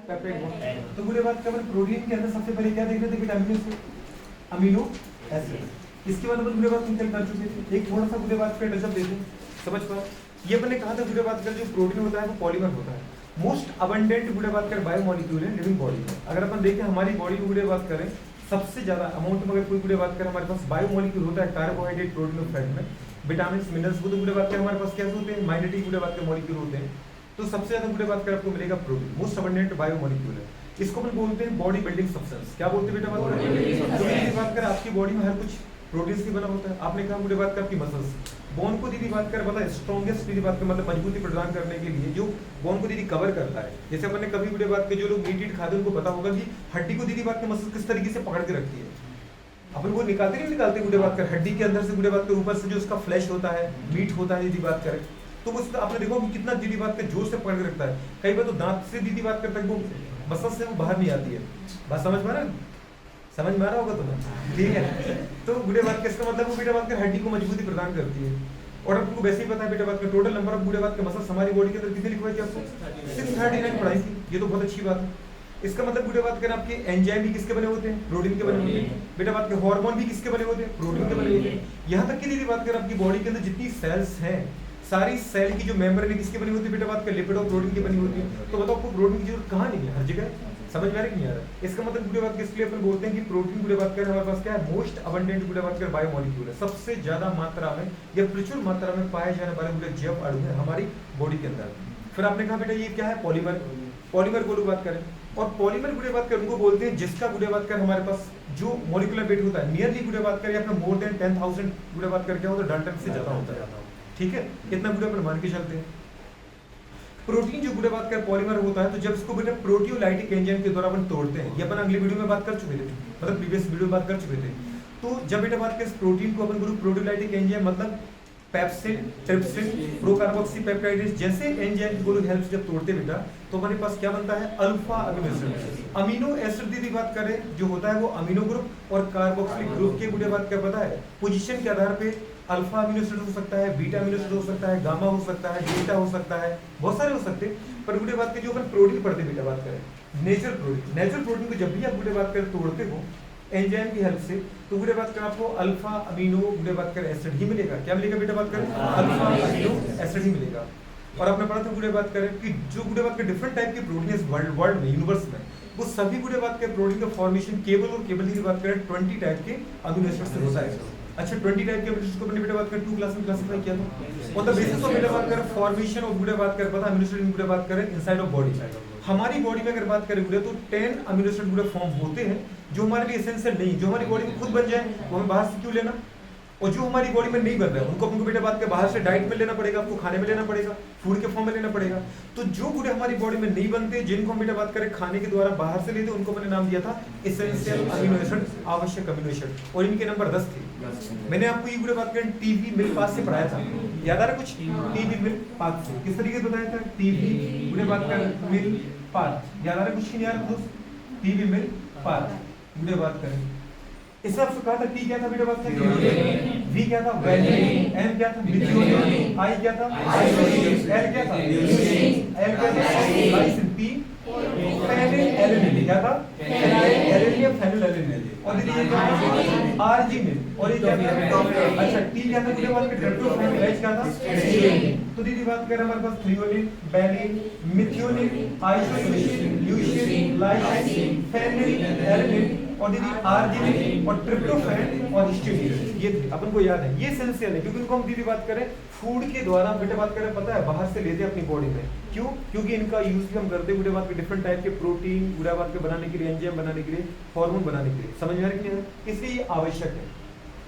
Peptide bond. तो बुरे बात कर प्रोटीन के अंदर सबसे पहले क्या देख रहे थे बेटा, अमीनो एसिड। इसके बाद अपन बुरे बात निकल कर चुके थे। एक थोड़ा सा बुरे बात पे टचअप देते हैं, समझ पाओ। ये अपने कहा था बुरे बात कर जो प्रोटीन होता है वो पॉलीमर होता है। मोस्ट अबंडेंट बुरे बात कर बायोमोलिक्यूल है लिविंग बॉडी में। अगर अपन देखें हमारी बॉडी में बुरे बात करें सबसे ज्यादा अमाउंट में अगर कोई बुरे बात करें हमारे पास बायोमोलिक्यूल होता है कार्बोहाइड्रेट, प्रोटीन और फैट में। विटामिन मिनरल्स को तो बुरे बात करें हमारे पास क्या होते हैं, माइनॉरिटी बुरे बात के मॉलिक्यूल होते हैं। तो सबसे ज्यादा बुरे बात कर आपको मिलेगा प्रोटीन, मोस्ट अबंडेंट बायोमोलिक्यूल है। इसको अपन बोलते हैं बॉडी बिल्डिंग सब्सटेंस। क्या बोलते हैं बेटा बात करें आपकी बॉडी में हर कुछ प्रोटीन से बना होता है। आपने कहा बुरे बात कर आपकी मसल्स, बोन को दीदी बात कर पता है स्ट्रॉन्गेस्ट दीदी बात कर मतलब मजबूती प्रदान करने के लिए जो बोन को दीदी कवर करता है। जैसे अपन ने कभी बुरे बात के जो लोग मीट ईट खाते हैं उनको पता होगा कि हड्डी को दीदी बात के मसल्स किस तरीके से पकड़ के रखती है। अपन वो निकालते बुरे बात कर हड्डी के अंदर से बुरे बात के ऊपर से जो उसका फ्लैश होता है, मीट होता है दीदी बात करें तो उसका आपने देखो कि कितना दीदी बात के जोर से पकड़ के रखता है। कई बार तो दांत से दीदी बात करता है वो मसल से वो बाहर नहीं आती है। बात समझ में आ रहा होगा तुम्हें, ठीक है। तो बुरे बात के इसका मतलब वो बेटा बात कर हड्डी को मजबूती प्रदान करती है। और आपको वैसे ही पता है बेटा बात का टोटल नंबर ऑफ बुरे बात के मसल्स हमारी बॉडी के अंदर कितने लिखे हुए थे आपको 639 पढ़ाई थी। ये तो बहुत अच्छी बात है। इसका मतलब बुरे बात करें आपके एंजाइम भी किसके बने होते हैं, प्रोटीन के बने होते हैं। बेटा बात के हार्मोन भी किसके बने होते हैं, प्रोटीन के बने होते हैं। यहाँ तक की दीदी बात करें आपकी बॉडी के अंदर जितनी सेल्स हैं सारी सेल की जो मेम्ब्रेन है किसकी बनी होती है बेटा बात कर लिपिड और प्रोटीन की बनी होती है। तो बताओ आपको प्रोटीन की जरूरत कहाँ नहीं है, हर जगह। समझ में आ रहा है कि नहीं आ रहा। इसका मतलब बुरे बात के इसलिए अपन बोलते हैं कि प्रोटीन बुरे बात कर हमारे पास क्या है, मोस्ट अबंडेंट बुरे बात कर बायोमोलिक्यूल है। सबसे ज्यादा मात्रा में या प्रचुर मात्रा में पाए जाने वाले बुरे जैव अणु है हमारी बॉडी के अंदर। फिर आपने कहा बेटा ये क्या है, पॉलीमर। पॉलीमर को लोग बात करें और पॉलीमर बुरे बात कर उनको बोलते हैं जिसका बुरे बात कर हमारे पास जो मॉलिक्यूलर वेट होता है नियरली बुरे बात कर या फिर मोर देन 10,000 बुरे बात कर क्या होता है, डाल्टन से ज्यादा होता है। ठीक है, कितना बुरे अपन मान के चलते हैं। प्रोटीन जो बुरे बात कर पॉलीमर होता है तो जब इसको बेटा प्रोटियोलाइटिक एंजाइम के द्वारा अपन तोड़ते हैं, ये अपन अगली वीडियो में बात कर चुके थे, मतलब प्रीवियस वीडियो में बात कर चुके थे। तो जब बेटा बात कर इस प्रोटीन को अपन बोलो प्रोटियोलाइटिक एंजाइम मतलब पेप्सिन, ट्रिप्सिन, प्रोकार्बोक्सी पेप्टाइडेज जैसे एंजाइम को हेल्प जब तोड़ते बेटा तो हमारे पास क्या बनता है, alpha amino acid. Amino acid की बात करें जो होता है वो अमीनो ग्रुप और कार्बोक्सिलिक ग्रुप के बुरे बात क्या पता है पोजीशन के आधार पे अल्फा अमीनो एसिड हो सकता है, बीटा अमीनो एसिड हो सकता है, गामा हो सकता है, डेल्टा हो सकता है, बहुत सारे हो सकते हैं। पर बुरे बात के जो अपन प्रोटीन पढ़ते बेटा बात करें नेचुरल प्रोटीन को जब भी आप बुरे बात कर तोड़ते हो एंजाइम की हेल्प से तो बुरे बात कर आपको अल्फा अमीनो बुरे बात कर एसिड ही मिलेगा। क्या मिलेगा बेटा बात करें, अल्फा अमीनो एसिड ही मिलेगा। और आपने पढ़ा था बुरे बात करें कि जो बुरे बात के डिफरेंट टाइप के प्रोटीन इस वर्ल्ड में यूनिवर्स में वो सभी बुरे बात के प्रोटीन का फॉर्मेशन केवल और केवल की बात करें 20 टाइप के अमीनो एसिड से होता है। अच्छा 20 टाइप के अमीनो एसिड को अपने बेटा बात कर 2 क्लास में क्लासिफाई किया था। और द बेसिस ऑफ बेटा बात कर फॉर्मेशन ऑफ बुरे बात कर पता अमीनो एसिड बुरे बात करें इनसाइड ऑफ बॉडी। हमारी बॉडी में अगर बात करें बुरे तो 10 अमीनो एसिड बुरे फॉर्म होते हैं जो हमारे लिए एसेंशियल नहीं, जो हमारी बॉडी में खुद बन जाए वो हमें बाहर से क्यों लेना, और जो हमारी बॉडी में नहीं बन रहा है उनको अपने बेटा बात के बाहर से डाइट में लेना पड़ेगा, आपको खाने में लेना पड़ेगा, फूड के फॉर्म में लेना पड़ेगा। तो जो बुरे हमारी बॉडी में नहीं बनते जिनको हम बेटा बात करें खाने के द्वारा बाहर से लेते उनको मैंने नाम दिया था एसेंशियल अमीनो एसिड, आवश्यक अमीनो एसिड, और इनके नंबर 10 थे। मैंने आपको ये बुरे बात करें टीवी मिल्क पाथ से पढ़ाया था, याद आ रहा कुछ, टीवी मिल्क पाथ से किस तरीके से बताया था, टीवी बुरे बात कर मिल्क पाथ, याद आ रहा कुछ नहीं यार दोस्त, टीवी मिल्क पाथ बुरे बात करें। इस सबसे कहा था टी क्या था बेटा बात करें, वी क्या था वैलिन, एम क्या था मिथियोनिन, आई क्या था आइसोलेशन, एल क्या था एल क्या था लाइसिन, पी फेनिलएलेनिन क्या था फेनिलएलेनिन या फेनिलएलेनिन, और दीदी ये क्या था आर्जिनिन, और ये क्या था अच्छा टी क्या था बेटा बात करें ट्रिप्टोफैन, एच क्या था तो दीदी बात करें हमारे पास threonine, valine, methionine, isolation, leucine, lysine, phenylalanine और दीदी आर्जिनिन और ट्रिप्टोफैन और हिस्टीडीन, ये अपन को याद है, ये एसेंशियल है क्योंकि इनको हम दीदी बात करें फूड के द्वारा बेटा बात करें पता है बाहर से लेते हैं अपनी बॉडी में। क्यों? क्योंकि इनका यूज भी हम करते हैं बेटा बात के डिफरेंट टाइप के प्रोटीन बेटा बात के बनाने के लिए, एंजाइम बनाने के लिए, हार्मोन बनाने के लिए, समझ में आ रहा है कि नहीं, इसलिए ये आवश्यक है।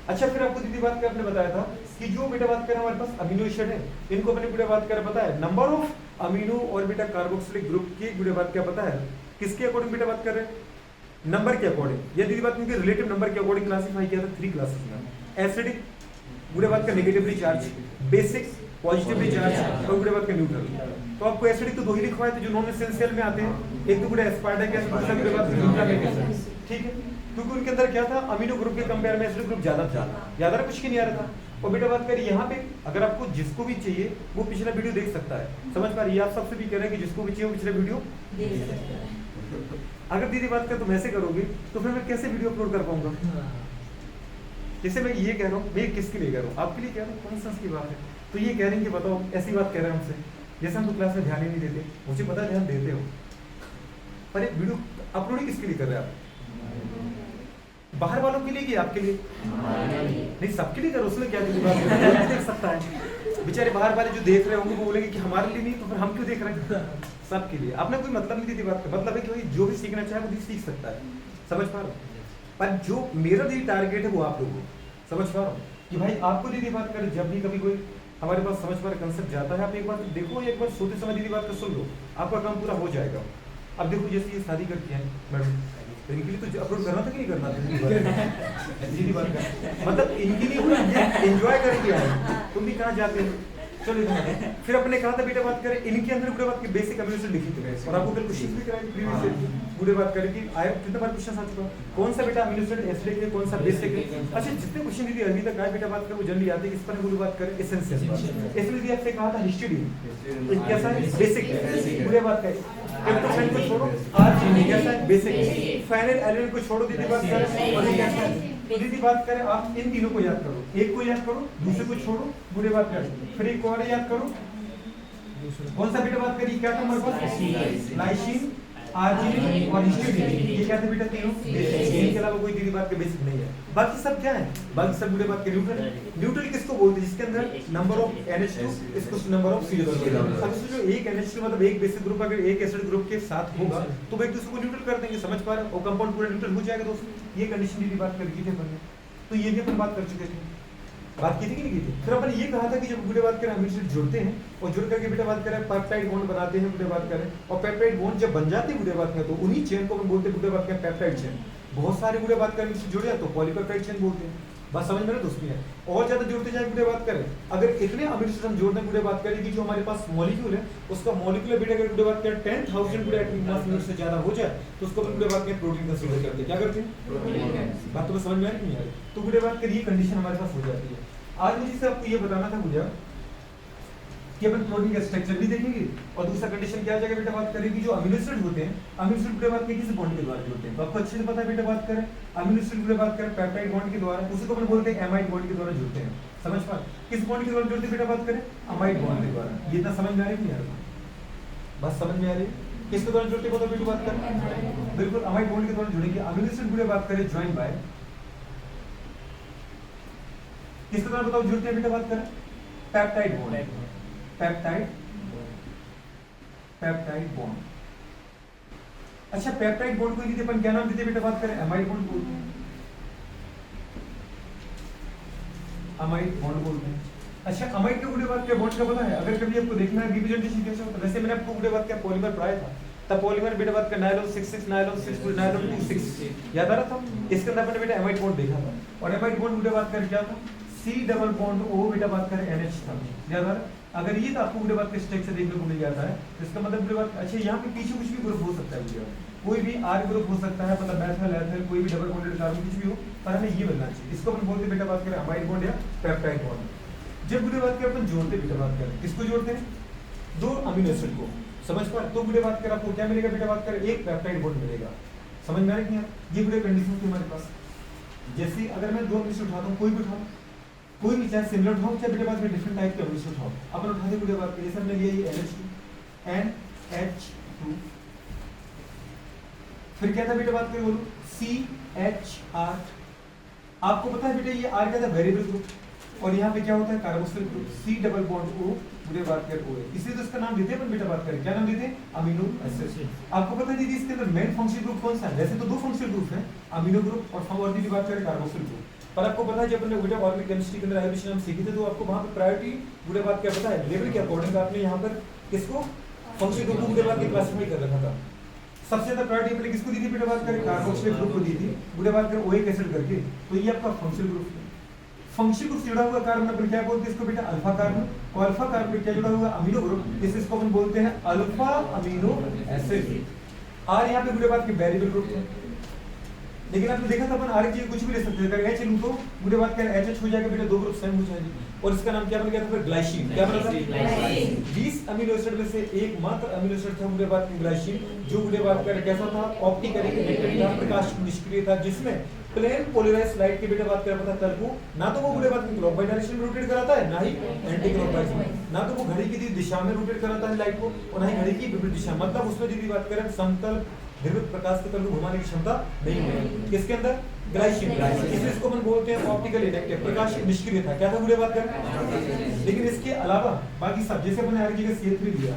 अच्छा फिर आपको दीदी बात कर आपने बताया था कि जो बेटा बात करें हमारे पास अमीनो एसिड है इनको अपने बेटा बात करें पता है नंबर ऑफ अमीनो और बेटा कार्बोक्सिलिक ग्रुप के बेटा बात क्या पता है किसके अकॉर्डिंग बेटा बात कर रहे हैं, नंबर के अकॉर्डिंग, या दीदी बात इनके रिलेटिव नंबर के अकॉर्डिंग क्लासिफाई किया था 3 क्लासेस में, एसिडिक बुरे बात का negatively charge, basic positively charge और बुरे बात का न्यूट्रल। तो आपको एसिडिक तो 2 ही लिखवाए थे जो नॉन एसेंशियल में आते हैं, एक तो बुरे एस्पार्टिक एसिड, दूसरा बुरे बात न्यूट्रलिक एसिड, ठीक है, क्योंकि उनके अंदर क्या था अमीनो ग्रुप के कंपेयर में एसिडिक ग्रुप ज्यादा था, याद आ रहा कुछ नहीं आ रहा था। और बेटा बात करिए यहाँ पे अगर आपको जिसको भी चाहिए वो पिछला वीडियो देख सकता है, समझ पा रही है, आप सबसे भी कह रहे हैं कि जिसको भी चाहिए वो पिछला वीडियो देख सकता है। अगर दीदी बात कर तुम ऐसे करोगे तो फिर मैं कैसे वीडियो अपलोड कर पाऊंगा? जैसे मैं ये कह रहा हूँ, मैं किसके लिए कह रहा हूँ? आपके लिए कह रहा हूँ, कौन सा की बात है? तो ये कह रहे हैं कि बताओ, ऐसी बात कह रहे हैं हमसे, जैसे हम तो क्लास में ध्यान ही नहीं देते, मुझे पता है ध्यान देते हो, पर एक वीडियो अपलोड ही किसके लिए कर रहे हैं आप? बाहर वालों के लिए कि आपके लिए? नहीं, सबके लिए करो, उसमें क्या देख सकता है? बेचारे बाहर वाले जो देख रहे होंगे वो बोलेंगे कि हमारे लिए नहीं, तो फिर हम क्यों देख रहे हैं? सबके लिए। आपने कोई मतलब नहीं दी थी बात का, मतलब है कि भाई जो भी सीखना चाहे वो भी सीख सकता है, समझ पा रहा हूँ? पर जो मेरा दी टारगेट है वो आप लोगों को, समझ पा रहा हूँ कि भाई आपको दीदी बात करें, जब भी कभी कोई हमारे पास समझ पा रहा कंसेप्ट जाता है, आप एक बार देखो, एक बार सोते समय दीदी बात कर सुन लो, आपका काम पूरा हो जाएगा। अब देखो जैसे ये शादी करती है मैडम, तो इनके लिए तो अपलोड करना था कि नहीं करना था? दीदी बात कर, मतलब इनके लिए एंजॉय करके आए, तुम भी कहाँ जाते हो? चलो फिर अपने कहा था बेटा बात करें, इनके अंदर गुड़े बात की बेसिक कम्युनिकेशन लिखी थी और आपको कल क्वेश्चन भी कराएंगे प्रीवियस गुड़े बात करें कि आए कितने बार क्वेश्चन आ चुका, कौन सा बेटा अम्यूनिकेशन एसिडिक है, कौन सा बेसिक है। अच्छा, जितने क्वेश्चन दीदी अभी तक आए बेटा बात करें वो जल्दी आते हैं, इस पर गुड़े बात करें एसेंशियल बात। इसमें भी आपसे कहा था हिस्ट्री कैसा है, बेसिक है गुड़े बात करें, इलेक्ट्रोसाइन को छोड़ो, आरजीबी कैसा है, बेसिक है, फाइनल एलिमेंट को छोड़ो दीदी बात करें, और ये कैसा है दीदी बात करें। आप इन तीनों को याद करो, एक को याद करो, दूसरे को छोड़ो, बुरे बात करें, फिर एक और याद करो, कौन सा बेटा बात करिए, क्या था हमारे पास, लाइसिन, आर्जिनिन और हिस्टीडीन, ये क्या थे बेटा तीनों? इनके अलावा कोई दीदी बात के बेसिक नहीं है। बाकी सब क्या है? बाकी सब बुरे बात के न्यूट्रल। न्यूट्रल किसको बोलते हैं? जिसके अंदर नंबर ऑफ NH2 इसको नंबर ऑफ CH2। अब इसमें जो एक NH2 मतलब एक बेसिक ग्रुप अगर एक एसिड ग्रुप के साथ होगा तो वो एक दूसरे को न्यूट्रल कर देंगे, समझ पा रहे हो? और कंपाउंड पूरा न्यूट्रल हो जाएगा दोस्तों। ये कंडीशन दीदी बात कर दी थी अपन ने, तो ये भी अपन बात कर चुके थे, बात की थी कि नहीं की थी? फिर अपन ये कहा था कि जब बुरे बात करें अमीनो एसिड जुड़ते हैं और जुड़ करके बेटा बात करें पेप्टाइड बॉन्ड बनाते हैं बुरे बात करें, और पेप्टाइड बॉन्ड जब बन जाते हैं बुरे बात करें तो उन्हीं चेन को हम बोलते हैं बुरे बात करें पेप्टाइड चेन। बहुत सारे बुरे बात करें इससे जुड़ जाए तो पॉलीपेप्टाइड चेन बोलते हैं। बात समझ में ना दोस्तों है? और ज्यादा जुड़ते जाए बुरे बात करें, अगर इतने अमीनो एसिड हम जोड़ दें बुरे बात करें कि जो हमारे पास मॉलिक्यूल है उसका मॉलिक्यूलर बेटा अगर बुरे बात करें 10,000 बुरे एटॉमिक मास यूनिट से ज्यादा हो जाए तो उसको बुरे बात करें प्रोटीन कंसीडर करते हैं। क्या करते हैं? बात तो समझ में आ रही नहीं आ रही? तो बुरे बात करिए कंडीशन हमारे पास हो जाती है। आज मुझे सिर्फ आपको ये बताना था मुझे कि अपन प्रोटीन का स्ट्रक्चर भी देखेंगे और दूसरा कंडीशन क्या आ जाएगा बेटा बात करेंगे जो अमीनो एसिड होते हैं, अमीनो एसिड बेटा बात किस बॉन्ड के द्वारा जुड़ते हैं, तो आपको अच्छे से पता है बेटा बात करें अमीनो एसिड बेटा बात करें पेप्टाइड बॉन्ड के द्वारा, उसी को अपन बोलते हैं एमाइड बॉन्ड के द्वारा जुड़ते हैं। समझ पा किस बॉन्ड के द्वारा जुड़ते हैं बेटा बात करें? अमाइड बॉन्ड के द्वारा। ये इतना समझ में आ रही है नहीं? बात समझ में आ रही है? किसके द्वारा जुड़ते हैं बेटा बात करें? बिल्कुल अमाइड बॉन्ड के द्वारा जुड़ेंगे। अमीनो एसिड बेटा बात करें ज्वाइन बाय किसके द्वारा बताओ जुड़ते हैं बेटा बात करें? Peptide bond, peptide bond. अच्छा, पेप्टाइड बॉन्ड को ही अपन क्या नाम देते हैं बेटा बात करें? अमाइड बॉन्ड बोलते हैं, अमाइड बॉन्ड बोलते हैं। अच्छा, अमाइड के बुरे बात क्या बॉन्ड का पता है? अगर कभी आपको देखना है रिप्रेजेंटेशन कैसे होता है, वैसे मैंने आपको बुरे बात क्या पॉलीमर पढ़ाया था, तब पॉलीमर बेटा बात का नायलॉन 66 नायलॉन 6 नायलॉन 26 याद आ रहा था? इसके अंदर अपने बेटा अमाइड बॉन्ड देखा था, और अमाइड बॉन्ड बुरे बात कर क्या था? C डबल बॉन्ड O बेटा बात करें NH था, याद आ रहा? अगर ये तो आपको बुरे बात का स्ट्रक्चर देखने को मिल जाता है, इसका मतलब बुरे बात। अच्छा, यहाँ पे पीछे कुछ भी ग्रुप हो सकता है, कोई भी R ग्रुप हो सकता है, मतलब मैथल एथल कोई भी डबल बॉन्डेड कार्बन कुछ भी हो, पर हमें ये मिलना चाहिए। इसको अपन बोलते हैं बेटा बात करें अमाइड बॉन्ड या पेप्टाइड बॉन्ड। जब बुरे बात के अपन जोड़ते बेटा बात करें, किसको जोड़ते हैं? दो अमीनो एसिड को, समझ पा? तो बुरे बात कर आपको क्या मिलेगा बेटा बात करें? एक पेप्टाइड बॉन्ड मिलेगा। समझ में आ रही है? ये बुरे कंडीशन थी हमारे पास। जैसे अगर मैं दो अमीनो एसिड उठाता हूँ, कोई भी उठाऊँ, कोई भी चाहे सिमिलर उठाओ चाहे बेटे बात में डिफरेंट टाइप के अमीनो एसिड उठाओ, अपन उठाते बेटे बात के सब में ये NH2 फिर क्या था बेटे बात करें बोलो CHR। आपको पता है बेटे ये R क्या था? वेरिएबल ग्रुप, और यहाँ पे क्या होता है? Carboxyl group. C double bond O बुरे बात कर O है, इसलिए तो इसका नाम देते हैं अपन बेटा बात करें, क्या नाम देते हैं? Amino acid. आपको पता है दीदी इसके अंदर मेन फंक्शनल ग्रुप कौन सा है? वैसे तो दो फंक्शनल ग्रुप है, अमीनो ग्रुप और दीदी बात करें कार्बोक्सिल ग्रुप। पर आपको पता है जब हमने गुडे ऑर्गेनिक केमिस्ट्री के अंदर आयोजन हम सीखे थे तो आपको वहां पे प्रायोरिटी गुडे बात क्या पता है? लेवल के अकॉर्डिंग आपने यहाँ पर किसको फंक्शनल ग्रुप गुडे बात के क्लासिफाई कर रखा था। सबसे ज्यादा प्रायोरिटी हमने किसको दी थी बेटा बात करें? कार्बोक्सिलिक ग्रुप को दी थी गुडे बात करें ओएक एसिड करके, तो ये आपका फंक्शनल ग्रुप है। फंक्शनल ग्रुप से जुड़ा हुआ कार्बन अपन क्या बोलते हैं? इसको बेटा अल्फा कार्बन, और अल्फा कार्बन पे क्या जुड़ा हुआ? अमीनो ग्रुप, इसको अपन बोलते हैं अल्फा अमीनो एसिड। और यहाँ पे गुडे बात के वेरिएबल ग्रुप है, लेकिन आपने देखा था अपन आर की कुछ भी ले सकते थे, अगर एच लूं तो मुझे बात कर एच हो जाएगा बेटा, दो ग्रुप सेम हो जाएंगे, और इसका नाम क्या बन गया था फिर ग्लाइसिन। क्या बना था? 20 अमीनो एसिड में से एकमात्र अमीनो एसिड था मुझे बात ग्लाइसिन, जो मुझे बात कर कैसा था, ऑप्टिकली इनेक्टिव था, प्रकाश निष्क्रिय था, जिसमें प्लेन पोलराइज्ड लाइट की बेटा बात कर पता तल को ना तो वो मुझे बात क्लॉकवाइज डायरेक्शन में रोटेट कराता है, ना ही एंटी क्लॉकवाइज में, ना तो वो घड़ी की दिशा में रोटेट कराता है लाइट को, और ना ही घड़ी की विपरीत दिशा, मतलब उसमें यदि बात करें समतल ध्रुवित प्रकाश के तल को घुमाने की क्षमता नहीं है। किसके अंदर? ग्लाइसिन। इसलिए इसको अपन बोलते हैं ऑप्टिकल इनेक्टिव, प्रकाश निष्क्रिय था। क्या था मुझे बात करें? लेकिन इसके अलावा बाकी सब जैसे अपने आर की का CH3 लिया,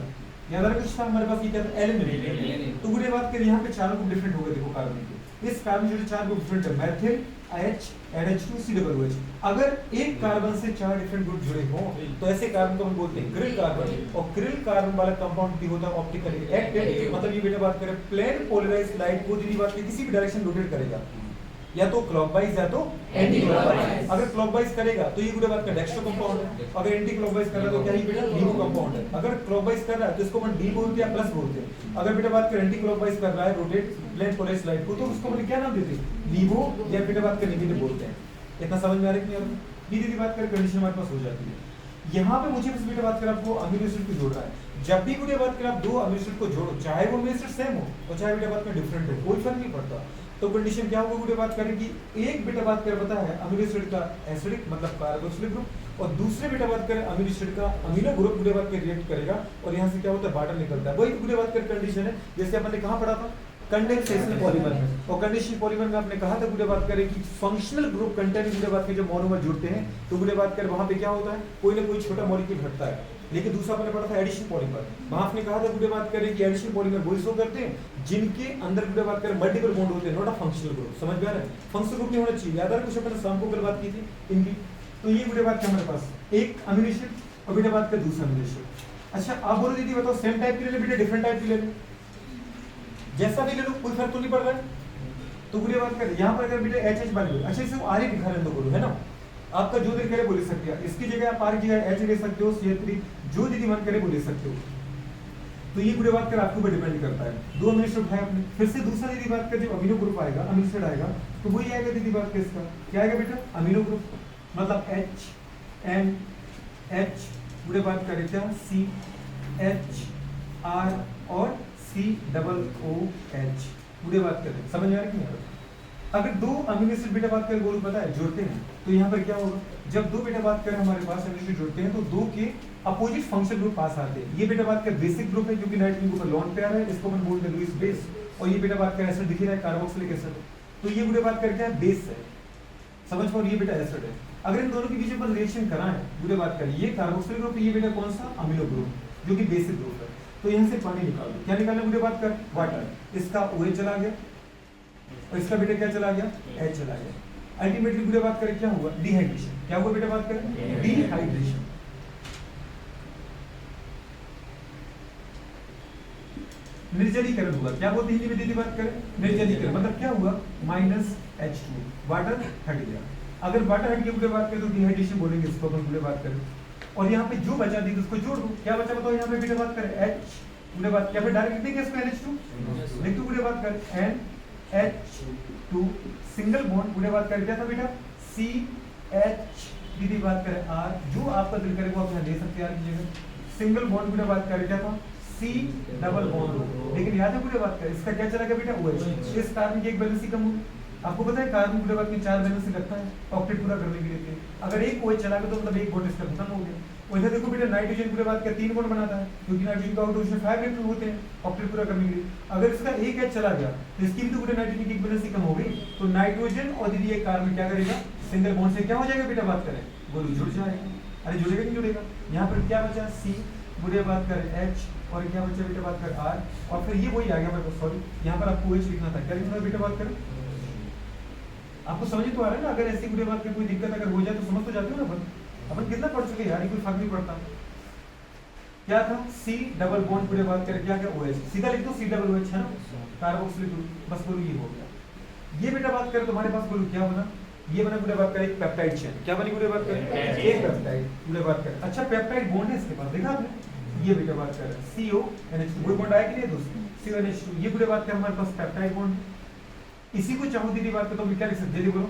याद आ रहा कुछ था हमारे पास, ये क्या था? एलिमेंट। तो मुझे बात करें यहाँ पे चारों ग्रुप डिफरेंट हो गए, देखो कार्बन के, इस कार्बन जो चार ग्रुप डिफरेंट है, मेथिल, H, NH2, COOH। अगर एक कार्बन से चार डिफरेंट ग्रुप जुड़े हों तो ऐसे कार्बन को हम बोलते हैं क्रिल कार्बन, और क्रिल कार्बन वाला कंपाउंड भी होता है ऑप्टिकली एक्टिव, मतलब ये बेटा बात करें प्लेन पोलराइज्ड लाइट को यदि बात करें किसी भी डायरेक्शन रोटेट करेगा, या तो क्लॉकवाइज या तो एंटी क्लॉकवाइज। अगर क्लॉकवाइज करेगा तो ये गुड़े बात का डेक्स्ट्रो कंपाउंड है, अगर एंटी क्लॉकवाइज कर रहा है तो क्या ये बेटा लीवो कंपाउंड है। अगर क्लॉकवाइज कर रहा है तो इसको हम डी बोलते हैं या प्लस बोलते हैं, अगर बेटा बात कर एंटी क्लॉकवाइज कर रहा है रोटेट प्लेन पोलराइज्ड लाइट को तो उसको हम क्या नाम देते हैं? लीवो, या बेटा बात कर नेगेटिव बोलते हैं। इतना समझ में आ रहा है कि नहीं? धीरे धीरे बात कर कंडीशन हमारे पास हो जाती है। यहाँ पे मुझे बस बेटा बात कर आपको अमीनो एसिड को जोड़ रहा है, जब भी गुड़े बात कर आप दो अमीनो एसिड को जोड़ो, चाहे वो अमीनो एसिड सेम हो और चाहे बेटा बात में डिफरेंट हो, कोई फर्क नहीं पड़ता। तो कंडीशन क्या होगा गुड़े बात करें कि एक बेटा बात कर पता है अमीनो एसिड का एसिडिक मतलब कार्बोक्सिलिक ग्रुप, और दूसरे बेटा बात करें अमीनो एसिड का अमीनो ग्रुप गुड़े बात के रिएक्ट करेगा, और यहाँ से क्या होता है? वाटर निकलता है। वही गुड़े बात कर कंडीशन है जैसे अपन ने कहाँ पढ़ा था कंडेंसेशन पॉलीमर में, और कंडेंसेशन पॉलीमर में आपने कहा था गुड़े बात करें कि फंक्शनल ग्रुप कंटेंट गुड़े बात के जब मोनोमर जुड़ते हैं तो गुड़े बात कर वहां पे क्या होता है? कोई ना कोई छोटा मॉलिक्यूल घटता है। लेकिन दूसरा आपने पढ़ा था एडिशन पॉलीमर, वहां आपने कहा था गुड़े बात करें कि एडिशन पॉलीमर वही शो करते हैं जिनके अंदर गुड़े बात करें मल्टीपल बॉन्ड होते हैं, नॉट अ फंक्शनल ग्रुप। समझ में आ रहा है? फंक्शनल ग्रुप नहीं होना चाहिए। याद आ रहा है कुछ अपन शाम को कल बात की थी इनकी। तो ये गुड़े बात क्या हमारे पास एक अमीनो एसिड और बेटा बात का दूसरा अमीनो एसिड। अच्छा आप बोलो दीदी बताओ सेम टाइप के ले बेटा डिफरेंट टाइप के ले, जैसा भी ले लो कोई फर्क तो नहीं पड़ रहा है। तो गुड़े बात कर यहाँ पर अगर बेटा एच एच बार, अच्छा इसे आर दिखा रहे बोलो है ना, आपका जो दिल करे बोल सकते हैं, इसकी जगह आप आर की जगह एच ले सकते हो, CH3 जो दीदी मन करे बोल सकते हो। तो ये गुड़े बात कर आपके ऊपर डिपेंड करता है। दो अमीनो एसिड उठाए आपने, फिर से दूसरा दीदी बात कर जब अमीनो ग्रुप आएगा अमीनो एसिड आएगा तो वही आएगा दीदी बात कर इसका क्या आएगा बेटा? अमीनो ग्रुप, मतलब H N H गुड़े बात करें क्या C H R और COOH पूरे बात करें। समझ आ रही है? नहीं अगर दो अमीनो एसिड बेटा बात करें गोल पता है जोड़ते हैं तो यहाँ पर क्या होगा? जब दो बेटा बात करें हमारे पास अमीनो एसिड जोड़ते हैं तो दो के अपोजिट फंक्शनल ग्रुप पास आते हैं। ये बेटा बात कर बेसिक ग्रुप है क्योंकि नाइट्रोजन के ऊपर लॉन्ग पेयर है, इसको अपन बोलते हैं लुईस बेस, और ये बेटा बात कर एसिड दिख रहा है कार्बोक्सिलिक एसिड, तो ये बेटा बात कर क्या है? बेस है। समझ पाओ ये बेटा एसिड है। अगर इन दोनों के बीच में रिएक्शन कराएं बेटा बात कर ये कार्बोक्सिलिक ग्रुप, ये बेटा कौन सा? अमीनो ग्रुप जो कि बेसिक ग्रुप है। तो यहाँ से पानी निकाल दो, क्या निकालना मुझे बात कर? वाटर। इसका OH चला गया और इसका बेटा क्या चला गया? H चला गया। अल्टीमेटली मुझे बात करें क्या हुआ? डिहाइड्रेशन। क्या हुआ बेटा बात करें? डिहाइड्रेशन। निर्जलीकरण हुआ। क्या बोलते हैं हिंदी में दीदी बात करें? निर्जलीकरण मतलब क्या हुआ? -H2 वाटर हट गया। अगर वाटर हट गया मुझे बात करें तो डिहाइड्रेशन बोलेंगे इसको अपन मुझे बात करें। और यहाँ पे जो बचा दी उसको जोड़ दो, क्या बचा बताओ? यहाँ पे बेटा बात करें H मुझे बात क्या पे डायरेक्ट लिखेंगे इसको NH2 लिख दो मुझे बात कर NH2 सिंगल बॉन्ड मुझे बात कर क्या था बेटा? CH दीदी बात करें R, जो आपका दिल करे वो आप यहाँ ले सकते हैं यार सिंगल बॉन्ड मुझे बात कर क्या था? C double bond. लेकिन याद है मुझे बात कर इसका क्या चला गया बेटा? OH। इस कार्बन की एक वैलेंसी कम होगी। आपको पता है कार्बन पूरे बात में 4 वैलेंसी रखता है ऑक्टेट पूरा करने के लिए। अगर एक OH चला गया तो मतलब एक बॉन्ड इसका खत्म हो गया। वैसे देखो बेटा नाइट्रोजन पूरे बात का 3 बॉन्ड बनाता है क्योंकि नाइट्रोजन का आउटर उसमें 5 इलेक्ट्रॉन होते हैं ऑक्टेट पूरा करने के लिए। अगर इसका एक H चला गया तो इसकी भी तो पूरे नाइट्रोजन की एक वैलेंसी कम हो गई। तो नाइट्रोजन और दीदी एक कार्बन क्या करेगा? सिंगल बॉन्ड से क्या हो जाएगा बेटा बात करें? बोलो जुड़ जाएगा। अरे जुड़ेगा नहीं जुड़ेगा? यहाँ पर क्या बचा? C बुरे बात करें H और क्या बचा बेटा बात कर R, और फिर ये वही आ गया मेरे पास। सॉरी यहाँ पर आपको OH लिखना था। क्या लिखना था बेटा बात करें? आपको समझ तो आ रहा है ना? अगर ऐसी बुरे बात की कोई दिक्कत अगर हो जाए तो समझ तो जाते हो ना अपन कितना पढ़ चुके यार, कोई फर्क नहीं पड़ता। क्या था? C डबल बॉन्ड पूरे बात करें क्या क्या OH सीधा लिख दो C डबल OH है ना कार्बोक्सिलिक ग्रुप। बस बोलो ये हो गया। ये बेटा बात करें तुम्हारे पास बोलो क्या बना? ये बना पूरे बात करें एक पेप्टाइड चेन। क्या बनी पूरे बात करें? एक पेप्टाइड पूरे बात करें। अच्छा पेप्टाइड बॉन्ड है इसके पास, देखा आपने? ये बेटा बात कर CO NH2 कोई बॉन्ड आया कि नहीं दोस्त? CO NH2 ये पूरे बात करें हमारे पास पेप्टाइड बॉन्ड। इसी को चाहो दीदी बात करता हूँ क्या लिख सकते, बोलो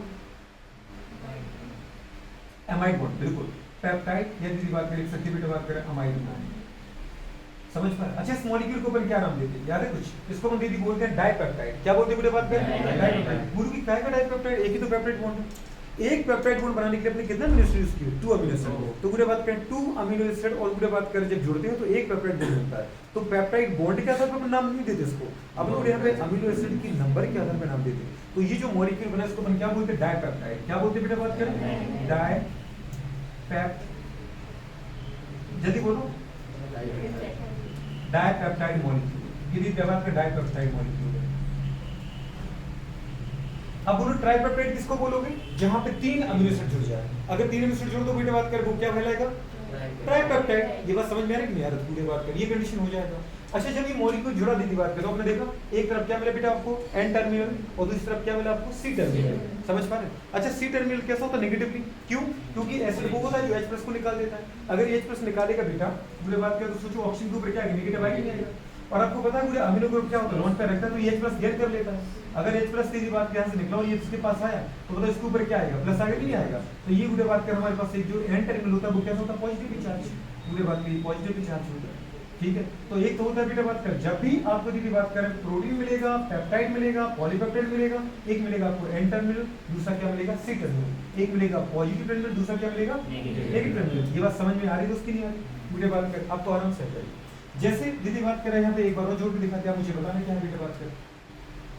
एमाइड बॉन्ड, बिल्कुल पेप्टाइड, या दीदी बात कर लिख सकते बेटा बात करें अमाइड बॉन्ड, समझ पा रहे। अच्छा इस मॉलिक्यूल को अपन क्या नाम देते हैं, याद है कुछ, इसको हम दीदी बोलते हैं डाइपेप्टाइड, क्या बोलते हैं बेटा बात करें डाइपेप्टाइड। पूरी की क्या का डाइपेप्टाइड, एक ही तो पेप्टाइड बॉन्ड है, एक पेप्टाइड बॉन्ड बनाने के लिए अपने कितना अमीनो एसिड यूज किए, 2 अमीनो एसिड, तो पूरे बात करें 2 अमीनो एसिड और पूरे बात करें जब जोड़ते हैं तो एक पेप्टाइड बॉन्ड बनता है, तो पेप्टाइड बॉन्ड के आधार पर अपन नाम नहीं देते इसको, अब लोग यहाँ पे अमीनो एसिड की नंबर के आधार पर नाम देते हैं, तो ये जो मॉलिक्यूल बना इसको अपन क्या बोलते हैं डाइपेप्टाइड, क्या बोलते हैं बेटा बात करें डाइपेप, जल्दी बोलो डाइपेप्टाइड मॉलिक्यूल, यदि बात करें डाइपेप्टाइड मॉलिक्यूल। अब बोलो ट्राइपेप्टाइड किसको बोलोगे, जहां पे 3 अमीनो एसिड जुड़ जाए, अगर 3 अमीनो एसिड जुड़ दो बेटे बात कर वो क्या कहलाएगा ट्राइपेप्टाइड, ये बात समझ में आ रही है कि नहीं यार, पूरी बात कर ये कंडीशन हो जाएगा। अच्छा जब ये मॉलिक्यूल जुड़ा दीदी बात करो, आपने देखा एक तरफ क्या मिला बेटा आपको एन टर्मिनल और दूसरी तरफ क्या मिला आपको सी टर्मिनल, समझ पा रहे। अच्छा सी टर्मिनल कैसा होता है नेगेटिवली, क्यों, क्योंकि एसिड वो होता है जो H+ को निकाल देता है, अगर H+ निकालेगा बेटा पूरी बात करें तो सोचो ऑक्सीजन के ऊपर क्या आएगा नेगेटिव आएगा नहीं आएगा, और आपको पता है पूरे अमीनो ग्रुप क्या होता है नॉन पे रखता है तो ये H+ गेन कर लेता है, अगर H+ की बात यहाँ से निकला और ये इसके पास आया तो मतलब इसके ऊपर क्या आएगा प्लस आएगा नहीं आएगा, तो ये पूरी बात कर हमारे पास एक जो एन टर्मिनल होता है वो कैसा होता है पॉजिटिव चार्ज, पूरी बात की पॉजिटिव चार्ज होता है, ठीक है। तो एक तो होता है बेटा बात कर जब भी आपको दीदी बात करें प्रोटीन मिलेगा, पेप्टाइड मिलेगा, पॉलीपेप्टाइड मिलेगा, एक मिलेगा आपको एन टर्मिनल, दूसरा क्या मिलेगा सी टर्मिनल, एक मिलेगा पॉजिटिव टर्मिनल, दूसरा क्या मिलेगा नेगेटिव टर्मिनल। ये बात समझ में आ रही है दोस्त की नहीं आ रही, बेटा बात कर अब तो आराम से करें। जैसे दीदी बात करें यहाँ पे एक बार और जोड़ के दिखाते हैं, मुझे बताना क्या है बेटा बात कर,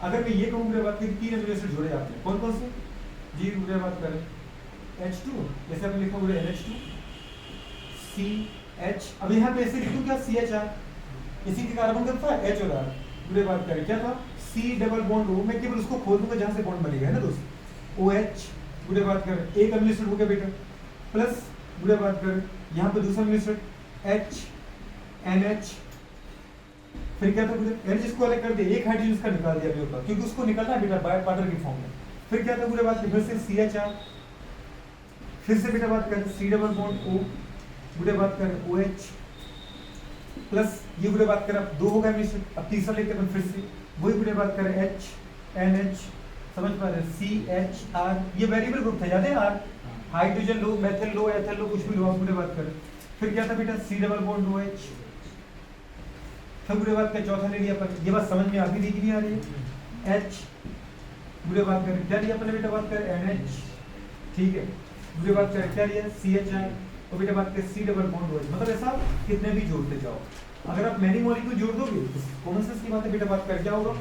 अगर मैं ये कहूँ बेटा बात करें 3 अमीनो एसिड जुड़े आपने कौन कौन से जी बेटा बात करें H2, जैसे आपने लिखा हुआ NH2 CH, अब यहाँ पे ऐसे लिखूं क्या CHR, इसी के कार्बन का था H और R, पूरे बात करें क्या था C डबल बॉन्ड O, मैं केवल उसको खोल दूंगा जहां से बॉन्ड बनेगा है ना दोस्त, OH पूरे बात करें एक अमीनो एसिड हो गया बेटा, प्लस पूरे बात करें यहाँ पे दूसरा अमीनो एसिड H NH, फिर क्या था पूरे NH इसको अलग कर दिया, एक हाइड्रोजन इसका निकाल दिया बेटा क्योंकि उसको निकालना है बेटा बाय पार्टनर की फॉर्म में, फिर क्या था पूरे बात फिर से CHR, फिर से बेटा बात करें C डबल बॉन्ड O, बुढ़े बात करें OH प्लस ये बुढ़े बात करें अब 2 हो गए मिश्र, अब तीसरा लेते हैं फिर से वही बुढ़े बात करें H NH, समझ पा रहे CHR, ये वेरिएबल ग्रुप था याद है R, हाइड्रोजन लो मेथिल लो एथिल लो कुछ भी लो आप बुढ़े बात करें, फिर क्या था बेटा C डबल बॉन्ड OH, फिर बुढ़े बात का चौथा ले लिया अपन, ये बात समझ में आती नहीं आ रही है H, बुढ़े बात करें क्या लिया अपने बेटा बात करें NH, ठीक है बुढ़े बात करें क्या लिया CHR, तो बेटा बात करें C डबल बॉन्ड OH, मतलब ऐसा कितने भी जोड़ते जाओ, अगर आप मैनी मॉलिक्यूल जोड़ दोगे तो कॉमन सेंस की बात है बेटा बात कर क्या होगा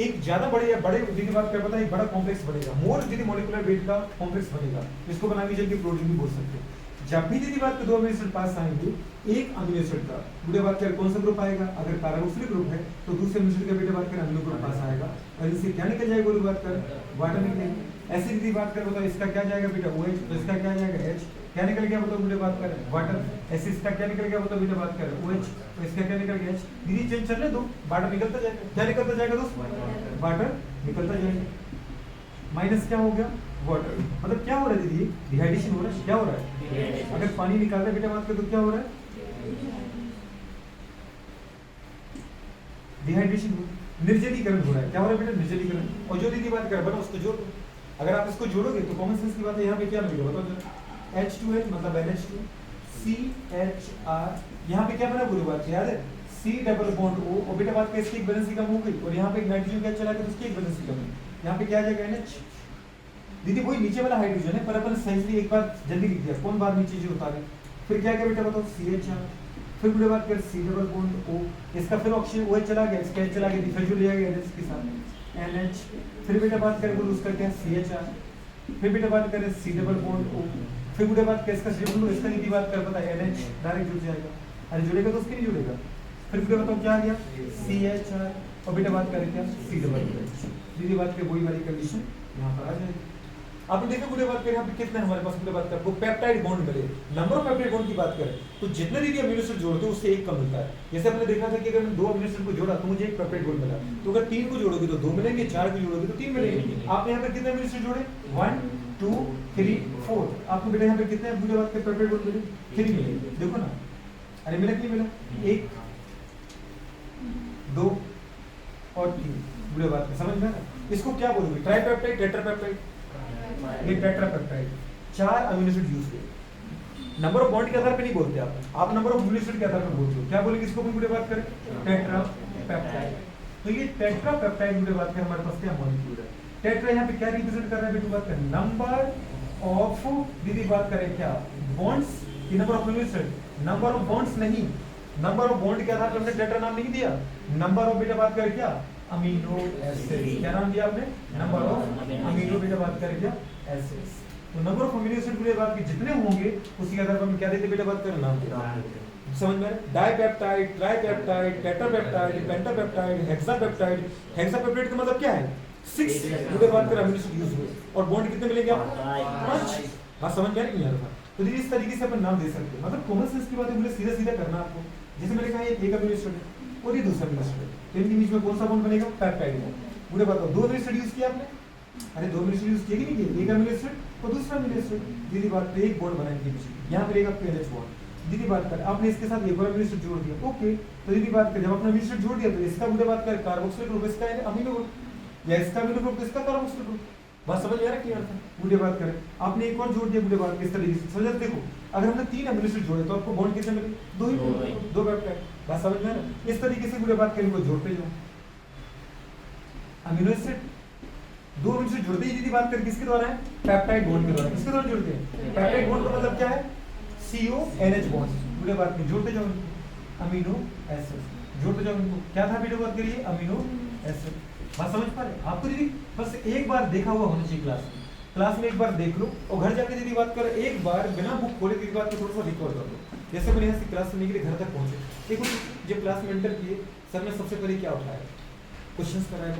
एक ज्यादा बड़े या बड़े की बात कर पता है एक बड़ा कॉम्प्लेक्स बनेगा, मोर दीदी मॉलिक्यूलर वेट का कॉम्प्लेक्स बनेगा, इसको बना लीजिए कि प्रोटीन भी बोल सकते हैं। जब भी दीदी बात के 2 अमीनो एसिड पास आएंगे एक अमीनो एसिड का बुढ़े बात कर कौन सा ग्रुप आएगा, अगर कार्बोक्सिलिक ग्रुप है तो दूसरे अमीनो एसिड का बेटा बात कर अमीनो ग्रुप पास आएगा और इससे क्या निकल जाएगा बोलो बात कर वाटर निकलेगा, ऐसे दीदी बात कर बताओ इसका क्या जाएगा बेटा OH, तो इसका क्या जाएगा H, क्या निकल गया बताओ बेटा बात कर वाटर, ऐसे इसका क्या निकल गया बताओ बेटा बात कर OH, तो इसका क्या निकल गया H, दीदी चेंज चलने दो वाटर निकलता जाएगा, क्या निकलता जाएगा दोस्त वाटर निकलता जाएगा, माइनस क्या हो गया वाटर, मतलब क्या हो रहा है दीदी डिहाइड्रेशन हो रहा है, क्या हो रहा है अगर पानी निकाल रहे बेटा बात कर तो क्या हो रहा है डिहाइड्रेशन हो, निर्जलीकरण हो रहा है, क्या हो रहा है बेटा निर्जलीकरण, और जो दीदी बात कर बना उसको जोड़, अगर आप इसको जोड़ोगे तो कॉमन सेंस की बात है यहाँ पे क्या मिलेगा बताओ H2H मतलब NH2 CHR, यहाँ पे क्या बना पूरी बात याद है C डबल बॉन्ड O, और बेटा बात का इसकी एक बैलेंस कम हो गई और यहाँ पे एक नाइट्रोजन गैस चला गया तो उसकी एक बैलेंस कम है, यहाँ पे क्या आ जाएगा NH, दीदी वही नीचे वाला हाइड्रोजन है पर अपन सही एक बार जल्दी लिख दिया कौन बार नीचे जो उतारे, फिर क्या क्या बेटा बताओ CHR, फिर बुढ़े बात कर C डबल बॉन्ड O, इसका फिर ऑक्सीजन OH चला गया इसका H चला गया फिर जो लिया गया NH के साथ NH, फिर बेटा बात करें बोलो उसका क्या CHR, फिर बेटा बात करें C डबल बॉन्ड O, फिर बुढ़े बात कर इसका शेड्यूल लो इसका दीदी बात कर पता है NH डायरेक्ट जुड़ जाएगा, अरे जुड़ेगा तो उसके नहीं जुड़ेगा, फिर बुढ़े बताओ क्या आ गया CHR, और बेटा बात करें क्या C डबल OH, दीदी बात कर वही वाली कंडीशन यहाँ पर आ जाएगी। आपने देखा बुढ़े बात करें यहाँ पे कितने हमारे पास बुढ़े बात कर वो पेप्टाइड बॉन्ड मिले, नंबर ऑफ पेप्टाइड बॉन्ड की बात करें तो जितने दीदी अमीनो एसिड जोड़ते हैं उससे एक कम मिलता है, जैसे हमने देखा था कि अगर 2 अमीनो एसिड को जोड़ा तो मुझे एक पेप्टाइड बॉन्ड मिला, तो अगर 3 को जोड़ोगे तो 2 मिलेंगे, 4 को जोड़ोगे तो 3 मिलेंगे, आपने यहाँ पे कितने अमीनो एसिड जोड़े 1 2 3 4, आपको बेटा यहाँ पे कितने बुढ़े बात के पेप्टाइड बॉन्ड मिले 3 मिले, देखो ना अरे मिला कि मिला 1 2 और 3 बुरे बात का, समझ में ना? इसको क्या बोलोगे, ट्राइपेप्टाइड, टेट्रापेप्टाइड? ये टेट्रापेप्टाइड, 4 अमीनो एसिड यूज किए। नंबर ऑफ बॉन्ड के आधार पे नहीं बोलते आप नंबर ऑफ अमीनो एसिड के आधार पे बोलते हो। क्या बोलेंगे इसको अपन बुरे बात करें, टेट्रापेप्टाइड। तो ये टेट्रापेप्टाइड बुरे बात के हमारे पास क्या मॉलिक्यूल है। टेट्रा यहाँ पे क्या रिप्रेजेंट कर रहा है बेटू, बात करें नंबर ऑफ, दीदी बात करें क्या, बॉन्ड्स की number of amino acid, number of bonds नहीं, नंबर ऑफ बॉन्ड के आधार पर हमने टेट्रा नाम नहीं दिया, नंबर ऑफ बेटा बात करें क्या, अमीनो एसिड। क्या नाम दिया आपने, नंबर ऑफ अमीनो बेटा बात करें क्या, एसिड्स। तो नंबर ऑफ अमीनो एसिड बेटा बात के जितने होंगे उसके आधार पर हम क्या देते बेटा बात करें, नाम देते। समझ में, डाइपेप्टाइड, ट्राइपेप्टाइड, टेट्रापेप्टाइड, पेंटापेप्टाइड, हेक्सापेप्टाइड। हेक्सापेप्टाइड का मतलब क्या है, 6 बुरे बात करें अमीनो एसिड यूज हुए, और बॉन्ड कितने मिलेंगे आपको, 5। हाँ समझ में नहीं आ रहा था। तो इस तरीके से अपन नाम दे सकते हैं, मतलब कॉमन सेंस की बात है, मुझे सीधा सीधा करना आपको। जैसे मैंने कहा ये एक अमीनो एसिड है और ये दूसरा अमीनो एसिड है, तो इनके बीच में कौन सा बॉन्ड बनेगा, पेप्टाइड बॉन्ड। मुझे बताओ 2 अमीनो एसिड यूज किया आपने, अरे 2 अमीनो एसिड यूज किए कि नहीं किए, एक अमीनो एसिड और दूसरा अमीनो एसिड, दीदी बात पे एक बॉन्ड बना इनके बीच में, यहाँ मिलेगा PNH बॉन्ड। दीदी बात कर आपने इसके साथ एक और अमीनो एसिड जोड़ दिया, ओके। तो दीदी बात कर जब आपने अमीनो एसिड जोड़ दिया तो इसका मुझे बात कर कार्बोक्सिलिक ग्रुप, इसका है अमीनो ग्रुप, या इसका अमीनो ग्रुप, इसका कार्बोक्सिलिक ग्रुप। बात समझ आ रहा है, क्लियर था। मुझे बात करें आपने एक और जोड़ दिया, मुझे बात किस तरीके से समझ, देखो अगर हमने 3 अमीनो एसिड जोड़े तो आपको बॉन्ड कितने मिले, 2 ही, 2 पेप्टाइड। बात समझ में आ रहा है, इस तरीके से मुझे बात करें को जोड़ते जाओ, अमीनो एसिड 2 अमीनो एसिड जोड़ते ही दीदी बात करें किसके द्वारा है, पेप्टाइड बॉन्ड के द्वारा। किसके द्वारा जोड़ते हैं, पेप्टाइड बॉन्ड का मतलब क्या है, CONH बॉन्ड। मुझे बात में जोड़ते जाओ अमीनो एसिड, जोड़ते जाओ इनको। क्या था बेटा बात करिए, अमीनो एसिड। बात समझ पा रहे आपको दीदी, बस एक बार देखा हुआ होना चाहिए क्लास में एक बार देख लो, और घर जाके दीदी बात कर एक बार बिना बुक खोले दीदी बात को थोड़ा सा रिकॉर्ड कर लो। जैसे मैंने यहाँ से क्लास सुनने के लिए घर तक पहुंचे, देखो जब क्लास में एंटर किए सर ने सबसे पहले क्या उठाया, क्वेश्चंस कराया,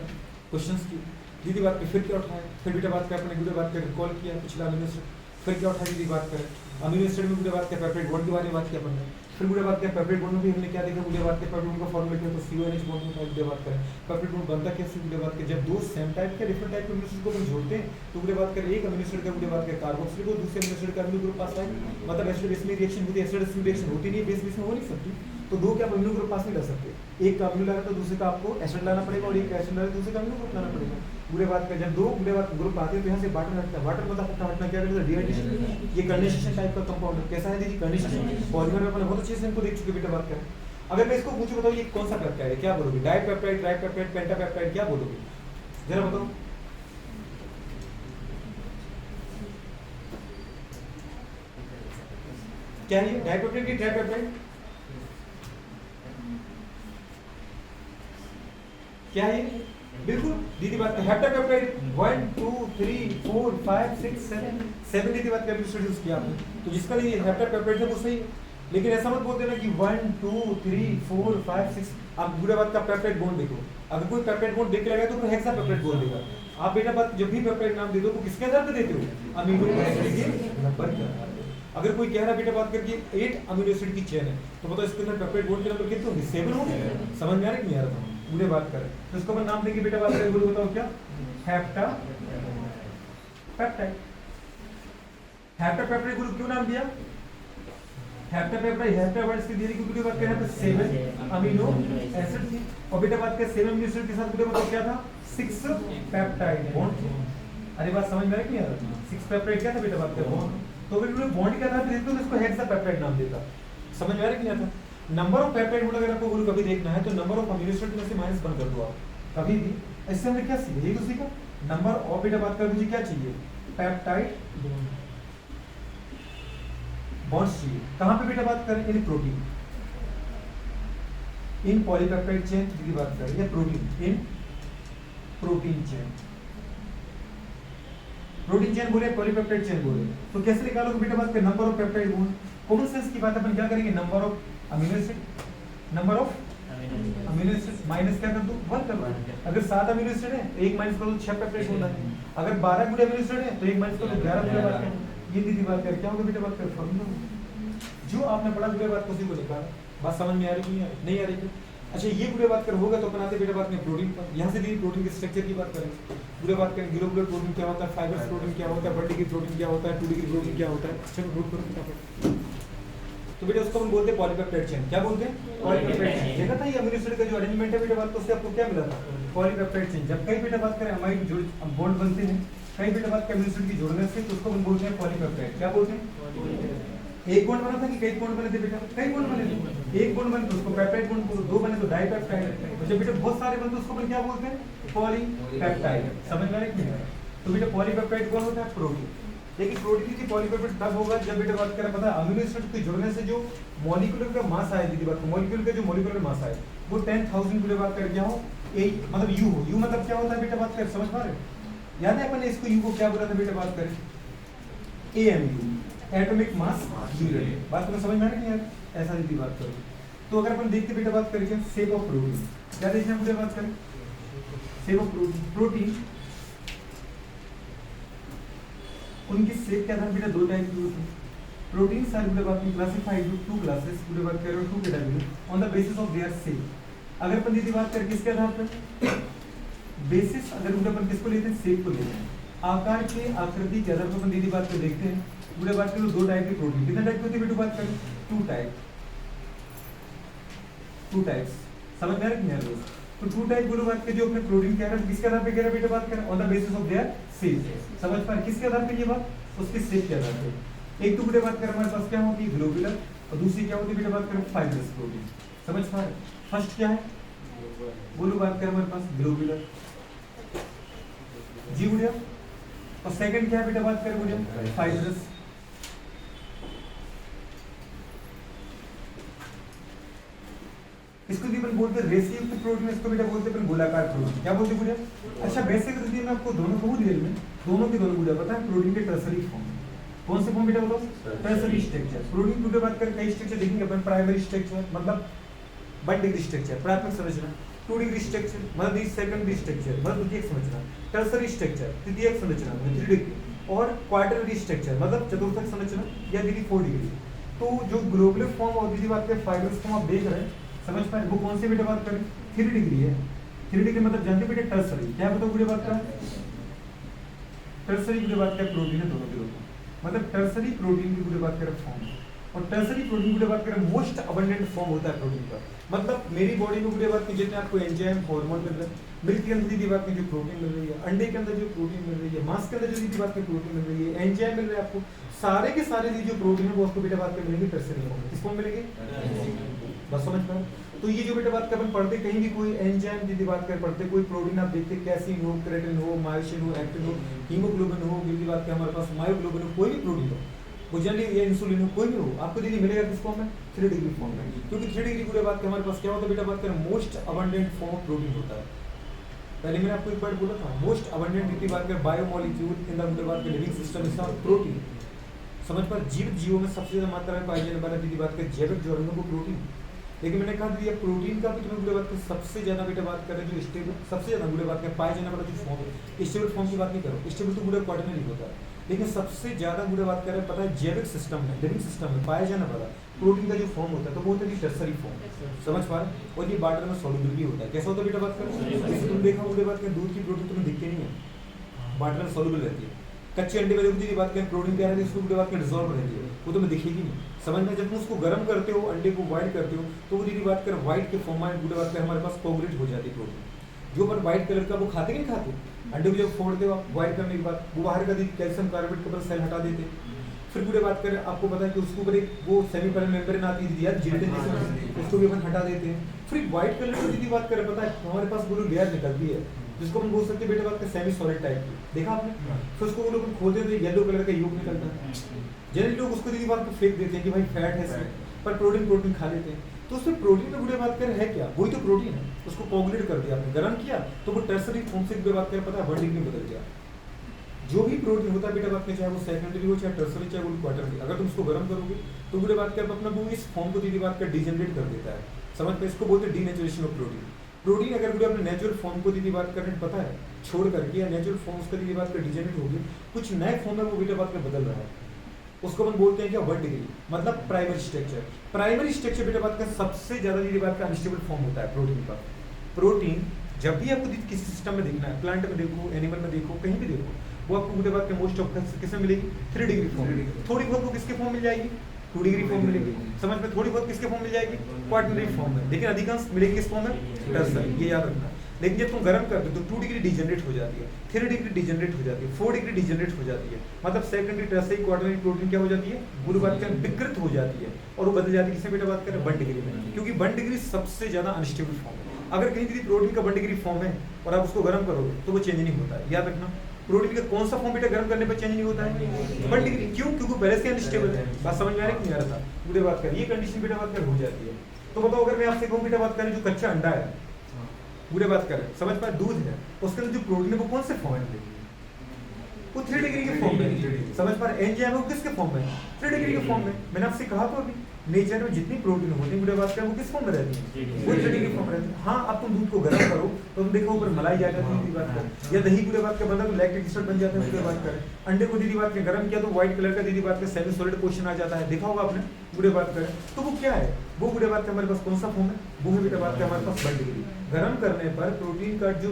क्वेश्चंस की दीदी बात पे, फिर क्या उठाया, फिर बेटा बात कर अपने वीडियो बात कर रिकॉल किया पिछला अमीनो एसिड, फिर क्या उठाया दीदी बात करें अमीनो एसिड में मुझे बात किया, पेप्टाइड बॉन्ड के बारे में बात किया अपन ने, फिर मुझे बात किया पेप्टाइड बॉन्ड में भी हमने क्या देखा, मुझे बात किया पेप्टाइड बॉन्ड का फॉर्मूला क्या, तो CONH बॉन्ड में मुझे बात करें पेप्टाइड बॉन्ड बनता कैसे, मुझे बात किया जब 2 सेम टाइप के डिफरेंट टाइप के अमीनो एसिड को अपन जोड़ते हैं तो मुझे बात करें एक अमीनो एसिड का मुझे बात किया कार्बोक्सिलिक और दूसरे अमीनो एसिड का अमीनो ग्रुप पास आए, मतलब एसिड बेस में रिएक्शन होती है, एसिड बेस में रिएक्शन होती नहीं है, बेस बेस में हो नहीं सकती, तो 2 के आप अमीनो ग्रुप पास नहीं ला सकते, एक का अमीनो लाना तो दूसरे का आपको एसिड लाना पड़ेगा, और एक का एसिड लाना दूसरे का अमीनो ग्रुप लाना पड़ेगा। बुरे बात कर जब 2 बुरे बात ग्रुप आते हैं तो यहाँ से वाटर हटता है, वाटर मतलब हटना क्या है, डिहाइड्रेशन। ये कंडेंसेशन टाइप का कंपाउंड है, कैसा है दीदी, कंडेंसेशन। पॉलीमर में अपन बहुत अच्छे से इनको देख चुके बेटा बात करें। अगर मैं इसको पूछूं बताओ ये कौन सा पेप्टाइड है, क्या बोलोगे, डाइपेप्टाइड, ट्राइपेप्टाइड, पेंटापेप्टाइड, क्या बोलोगे जरा बताओ। क्या है डाइपेप्टाइड की ट्राइपेप्टाइड, क्या है, बिल्कुल दीदी बात हेप्टापेप्टाइड 1 2 3 4 5 6 7 दीदी बात का इंट्रोड्यूस किया आपने, तो जिसका लिए हेप्टापेप्टाइड है वो सही है, लेकिन ऐसा मत बोलते ना कि 1 2 3 4 5 6। आप बुरे बात का पेप्टाइड बॉन्ड देखो, अगर कोई पेप्टाइड बॉन्ड देख लेगा तो फिर हेक्सापेप्टाइड बोल देगा। आप बेटा बात जब भी पेप्टाइड नाम दे दो तो किसके आधार पे देते हो, अमीनो एसिड के नंबर के आधार पे। अगर कोई कह रहा बेटा बात करके 8 अमीनो एसिड की चेन है तो बताओ इसके अंदर पेप्टाइड बॉन्ड के नंबर कितने होंगे, 7 होंगे। समझ में आ रहा है कि नहीं आ रहा था, बुरे बात करें तो इसको अपन नाम देंगे बेटा बात करें, बोलो बताओ क्या, हेप्टापेप्टाइड। हेप्टापेप्टाइड ग्रुप क्यों नाम दिया, हेप्टापेप्टाइड हेप्टावर्ड्स की दीदी की वीडियो बात करें तो 7 अमीनो एसिड थी, और बेटा बात करें 7 अमीनो एसिड के साथ वीडियो बताओ क्या था, 6 पेप्टाइड बॉन्ड। अरे बात समझ में आ रही है, 6 पेप्टाइड क्या था बेटा बात करें बॉन्ड, तो अगर मैं बॉन्ड के आधार पे देखते हो तो इसको हेक्सापेप्टाइड नाम देता। समझ में आ रहा है कि नहीं आता। नंबर ऑफ पेप्टाइड बॉन्ड अगर आपको कभी देखना है तो नंबर ऑफ अमीनो एसिड में से -1 कर दो आप कभी भी। इससे हमने क्या सीखा, एक दूसरे का नंबर ऑफ बेटा बात कर, मुझे क्या चाहिए, पेप्टाइड बॉन्ड्स चाहिए। कहां पे बेटा बात करें, इन प्रोटीन, इन पॉलीपेप्टाइड चेन की बात करें, या प्रोटीन, इन प्रोटीन चेन, प्रोटीन चेन बोले पॉलीपेप्टाइड चेन बोले, तो कैसे निकालोगे बेटा बात करें, number of peptide bond. Common sense की बात अपन क्या करेंगे, number of amino acid, number of amino acid minus क्या कर दो 1 कर दो। अगर 7 अमीनो एसिड है तो 1 माइनस कर दो 6 पेप्टाइड बॉन्ड है, अगर 12 गुड अमीनो एसिड है तो 1 माइनस कर दो 11 गुड बात कर। ये दीदी बात कर क्या होगा बेटा बात कर, फॉर्मूला जो आपने पढ़ा गुड बात उसी को निकाला। बात समझ में आ रही है, नहीं आ रही है। अच्छा ये गुड बात कर होगा तो अपन आते बेटा बात में प्रोटीन पर, यहाँ से दीदी प्रोटीन के स्ट्रक्चर की बात करें, गुड बात करें ग्लोबुलर प्रोटीन क्या होता है, फाइबर्स प्रोटीन क्या होता है, 1 डिग्री प्रोटीन क्या होता है, 2 डिग्री प्रोटीन क्या होता है। चलो नोट करो तो बेटा उसको हम बोलते हैं पॉलीपेप्टाइड चेन। क्या बोलते हैं, पॉलीपेप्टाइड चेन। देखा था ये अमीनो एसिड का जो अरेंजमेंट है बेटा बात तो उससे आपको क्या मिला था, पॉलीपेप्टाइड चेन, जब कई बेटा बात करें अमाइड जुड़ बॉन्ड बनते हैं, कई बेटा बात करें एसिड की जुड़ने से, तो उसको हम बोलते हैं पॉलीपेप्टाइड। क्या बोलते हैं? एक बॉन्ड बना था कि कई बॉन्ड बने थे बेटा? कई बॉन्ड बने थे। एक बॉन्ड बने तो उसको पेप्टाइड बॉन्ड बोलते, दो बने तो डाइपेप्टाइड, और जब बेटा बहुत सारे बनते उसको अपन क्या बोलते हैं? पॉलीपेप्टाइड। समझ में आ रहा है? तो बेटा पॉलीपेप्टाइड कौन होता है? प्रोटीन। लेकिन प्रोटीन की पॉलीपेप्टाइड तब होगा जब बेटा बात करें पता है अमीनो एसिड के जुड़ने से जो मॉलिक्यूलर का मास आए, दीदी बात मॉलिक्यूल का जो मॉलिक्यूलर मास आए वो 10,000 बेटा बात कर क्या हो, ए मतलब यू हो। यू मतलब क्या होता है बेटा बात कर, समझ पा रहे हो? याद है अपन ने इसको यू को क्या बोला था बेटा बात करें? AMU, atomic mass unit. बात तुम्हें समझ में आ रही है यार? ऐसा दीदी बात करो। तो अगर अपन देखते बेटा बात करें शेप ऑफ प्रोटीन, क्या देखना है बेटा बात करें? Shape of protein. प्रोटीन उनकी शेप के आधार बेटा दो टाइप की होती है। प्रोटीन सारे बेटा बात में क्लासिफाइड टू टू क्लासेस बेटा बात करें, two category on the basis of their shape. अगर अपन दीदी बात करें किसके आधार पर? बेसिस अगर बेटा अपन किसको लेते हैं? शेप को लेते हैं, आकार के आकृति के आधार पर अपन दीदी बात कर देखते हैं बेटा बात करें दो टाइप की प्रोटीन। कितने टाइप की होती है बेटा बात करें? Two types. समझ में आ रहा है दोस्त? तो टू टाइप बेटा बात के जो अपने प्रोटीन कह रहे हैं किसके आधार पे कह रहे हैं बेटा बात करें? On the basis of their shape. समझ पा रहे किसके आधार पे ये बात? उसके शेप के आधार पे। एक तो बेटा बात करें हमारे पास क्या होती है? ग्लोबुलर, और दूसरी क्या होती है बेटा बात करें? Fibrous protein. समझ पा रहे? फर्स्ट क्या है बोलो बात करें हमारे पास? ग्लोबुलर जी बुढ़िया। और सेकंड क्या है बेटा बात करें बुढ़िया? फाइब्रस। इसको भी अपन बोलते हैं रेसियुक्त प्रोटीन, इसको बेटा बोलते हैं अपन गोलाकार प्रोटीन। क्या बोलते हैं बुढ़िया? अच्छा वैसे तो मैं आपको दोनों कहूँ डिटेल में, दोनों के दोनों बुढ़िया पता है प्रोटीन के टर्सरी फॉर्म। कौन से फॉर्म बेटा बताओ? Tertiary structure. प्रोटीन की बात करें कई स्ट्रक्चर देखेंगे अपन। प्राइमरी स्ट्रक्चर मतलब 1 डिग्री स्ट्रक्चर, प्राथमिक संरचना। 2 डिग्री स्ट्रक्चर मतलब सेकंडरी स्ट्रक्चर मतलब द्वितीयक संरचना। टर्सरी स्ट्रक्चर तृतीयक संरचना मतलब 3 डिग्री, और क्वार्टररी स्ट्रक्चर मतलब चतुर्थक संरचना या दीदी 4 डिग्री। तो जो ग्लोबुलर फॉर्म और दीदी बात करें फाइब्रस फॉर्म आप देख रहे हैं, समझ पाए वो कौन से बेटा बात करें? 3 डिग्री है। 3 डिग्री मतलब जानते बेटा टर्सरी। क्या बताओ बेटा बात करें? टर्सरी की बात करें प्रोटीन है दोनों के दोनों, मतलब टर्सरी प्रोटीन की पूरी बात करें फॉर्म, और टर्सरी प्रोटीन की बात करें मोस्ट अबंडेंट फॉर्म होता है प्रोटीन का। मतलब मेरी बॉडी में पूरी बात की जितने आपको एंजाइम हार्मोन मिल रहा है, मिल्क के अंदर की बात में जो प्रोटीन मिल रही है, अंडे के अंदर जो प्रोटीन मिल रही है, मांस के अंदर जो की बात में प्रोटीन मिल रही है, एंजाइम मिल रहा है आपको, सारे के सारे जो प्रोटीन है वो आपको बेटा बात में मिलेंगे टर्सरी फॉर्म में। किस फॉर्म मिलेंगे? बस समझ पाओ। तो ये जो बेटा बात कर अपन पढ़ते कहीं भी कोई एंजाइम की बात कर पढ़ते कोई प्रोटीन आप देखते कैसीन हो, क्रेटिन हो, मायोसिन हो, एक्टिन हो, हीमोग्लोबिन हो, की बात हमारे पास मायोग्लोबिन हो, कोई भी प्रोटीन हो, वो जनरली ये इंसुलिन हो, कोई भी हो, आपको दीदी मिलेगा किस फॉर्म में? 3 डिग्री फॉर्म में। क्योंकि 3 डिग्री पूरे बात हमारे पास क्या होता है बेटा बात करें most abundant form of protein होता है। पहले मैंने आपको एक बार बोला था मोस्ट अबंडेंट की बात करें बायोमोलिक्यूल इन द बात करें लिविंग सिस्टम इज प्रोटीन। समझ पर जीवों में सबसे ज्यादा मात्रा में पाई जाने वाला दीदी बात करें जैविक जड़ों को प्रोटीन। लेकिन मैंने कहा दिया प्रोटीन का भी तुम्हें बुरे बात करें सबसे ज्यादा बेटा बात करें जो स्टेबल सबसे ज्यादा बुरे बात करें पाए जाने वाला जो फॉर्म है, स्टेबल फॉर्म की बात नहीं करो, स्टेबल तो बुरे क्वार्टरनरी होता है, लेकिन सबसे ज्यादा बुरे बात करें पता है जैविक सिस्टम में लिविंग सिस्टम में पाया जाने वाला प्रोटीन का जो फॉर्म होता है तो वो होता है टर्सरी फॉर्म। समझ पा रहे? और ये वाटर में सॉल्युबल भी होता है। कैसा होता है बेटा बात करें? जैसे तुम देखा बुरे बात करें दूध की प्रोटीन तुम्हें दिखती नहीं है, वाटर में सॉल्युबल रहती है। कच्चे अंडे में देखो बात करें प्रोटीन क्या रहती है, उसको बात करें डिजॉल्व रहती है, वो तुम्हें दिखेगी नहीं। समझ में? जब तुम उसको गर्म करते हो अंडे को बॉइल करते हो तो वो दीदी बात करें व्हाइट के फॉर्म में बात करें हमारे पास कोगुलेट हो जाती है प्रोटीन जो पर व्हाइट कलर का वो खाते नहीं खाते अंडे को जब फोड़ते हो आप बॉइल करने के बाद वो बाहर का कैल्शियम कार्बोनेट के ऊपर सेल हटा देते हैं। फिर पूरे बात करें आपको पता है कि उसके ऊपर एक वो सेमीपेरल मेम्ब्रेन आती है यार जिलेटिन जैसे, उसको भी अपन हटा देते हैं। फिर व्हाइट कलर की दीदी बात करें पता है हमारे पास पूरी लेयर निकलती है जिसको हम बोल सकते हैं बेटा बात का सेमी सॉलिड टाइप की। देखा आपने? फिर उसको वो लोग खोलते हैं तो येलो कलर का योग निकलता है। जनरली लोग उसको दीदी बात को फेंक देते हैं कि भाई फैट है इसमें, पर प्रोटीन खा लेते हैं। तो उसमें प्रोटीन में बुरे बात करें है क्या? वही तो प्रोटीन है, उसको कोगुलेट कर दिया आपने, गर्म किया तो वो टर्सरी फॉर्म से बुरे बात करें पता है 1 डिग्री में बदल गया। जो भी प्रोटीन होता है बेटा बात में चाहे वो सेकेंडरी हो चाहे टर्सरी चाहे वो क्वार्टरली, अगर तुम उसको गर्म करोगे तो बुरे बात कर अपना वो इस फॉर्म को दीदी बात कर डिजेनरेट कर देता है। समझ पे? इसको बोलते हैं डीनेचुरेशन ऑफ प्रोटीन। प्रोटीन अगर बुरे अपने नेचुरल फॉर्म को दीदी बात करने पता है छोड़ करके या नेचुरल फॉर्म उसका दीदी बात कर डिजेनरेट होगी कुछ नए फॉर्म में वो बेटा बात में बदल रहा है, उसको हम बोलते हैं क्या 1 डिग्री मतलब प्राइमरी स्ट्रक्चर। प्राइमरी स्ट्रक्चर बेटा बात का सबसे ज्यादा दीदी बात का अनस्टेबल फॉर्म होता है प्रोटीन का। प्रोटीन जब भी आपको किसी सिस्टम में देखना है, प्लांट में देखो, एनिमल में देखो, कहीं भी देखो, वो आपको बुरे बात के मोस्ट ऑफ किसमें मिलेगी? 3 डिग्री फॉर्म। थोड़ी बहुत वो किसके फॉर्म मिल जाएगी? 2 डिग्री फॉर्म मिलेगी। समझ में? थोड़ी बहुत किसके फॉर्म मिल जाएगी? क्वार्टरनरी फॉर्म में, लेकिन अधिकांश मिलेगी किस फॉर्म में? टर्सरी। ये याद रखना। लेकिन जब तुम गर्म करते हो तो 2 डिग्री डिजनरेट हो जाती है, 3 डिग्री डिजनरेट हो जाती है, 4 डिग्री डिजनरेट हो जाती है, मतलब सेकेंडरी टर्शियरी क्वार्टरनरी प्रोटीन क्या हो जाती है, पूरी बात करें विकृत हो जाती है और वो बदल जाती है किससे बेटा बात करें 1 डिग्री में, क्योंकि 1 डिग्री सबसे ज्यादा अनस्टेबल फॉर्म है। अगर कहीं भी प्रोटीन का 1 डिग्री फॉर्म है और आप उसको गर्म करोगे तो वो चेंज नहीं होता है, याद रखना। प्रोटीन का कौन सा फॉर्म बेटा गर्म करने पर चेंज नहीं होता है 1 डिग्री, क्यों, क्योंकि पहले से अनस्टेबल है। बात समझ में आ रही नहीं आ रहा था, पूरे बात कर ये कंडीशन बेटा बात कर हो जाती है। तो बताओ अगर मैं आपसे कहूँ बेटा बात करें जो कच्चा अंडा है, पूरे बात करें समझ पाए, दूध है, उसके अंदर जो प्रोटीन है वो कौन से फॉर्म में, वो 3 डिग्री के फॉर्म में, समझ पा रहे, एंजाइम है वो किसके फॉर्म में, 3 डिग्री के फॉर्म में। मैंने आपसे कहा तो अभी नेचर में जितनी प्रोटीन होती है, पूरे बात करें वो किस फॉर्म में रहती है, वो 3 डिग्री फॉर्म में रहती है। हाँ अब तुम दूध को गर्म करो तो तुम देखो ऊपर मलाई आ जाती है, दीदी बात कर, या दही पूरे बात कर बंदा लैक्टिक एसिड बन जाता है, पूरे बात करें। अंडे को दीदी बात कर गर्म किया तो व्हाइट कलर का दीदी बात कर सेमी सॉलिड पोर्शन आ जाता है, देखा होगा आपने, पूरे बात करें। तो वो क्या है, वो पूरे बात कर हमारे पास कौन सा फॉर्म है, वो है बेटा बात कर हमारे पास 1 डिग्री। गर्म करने पर प्रोटीन का जो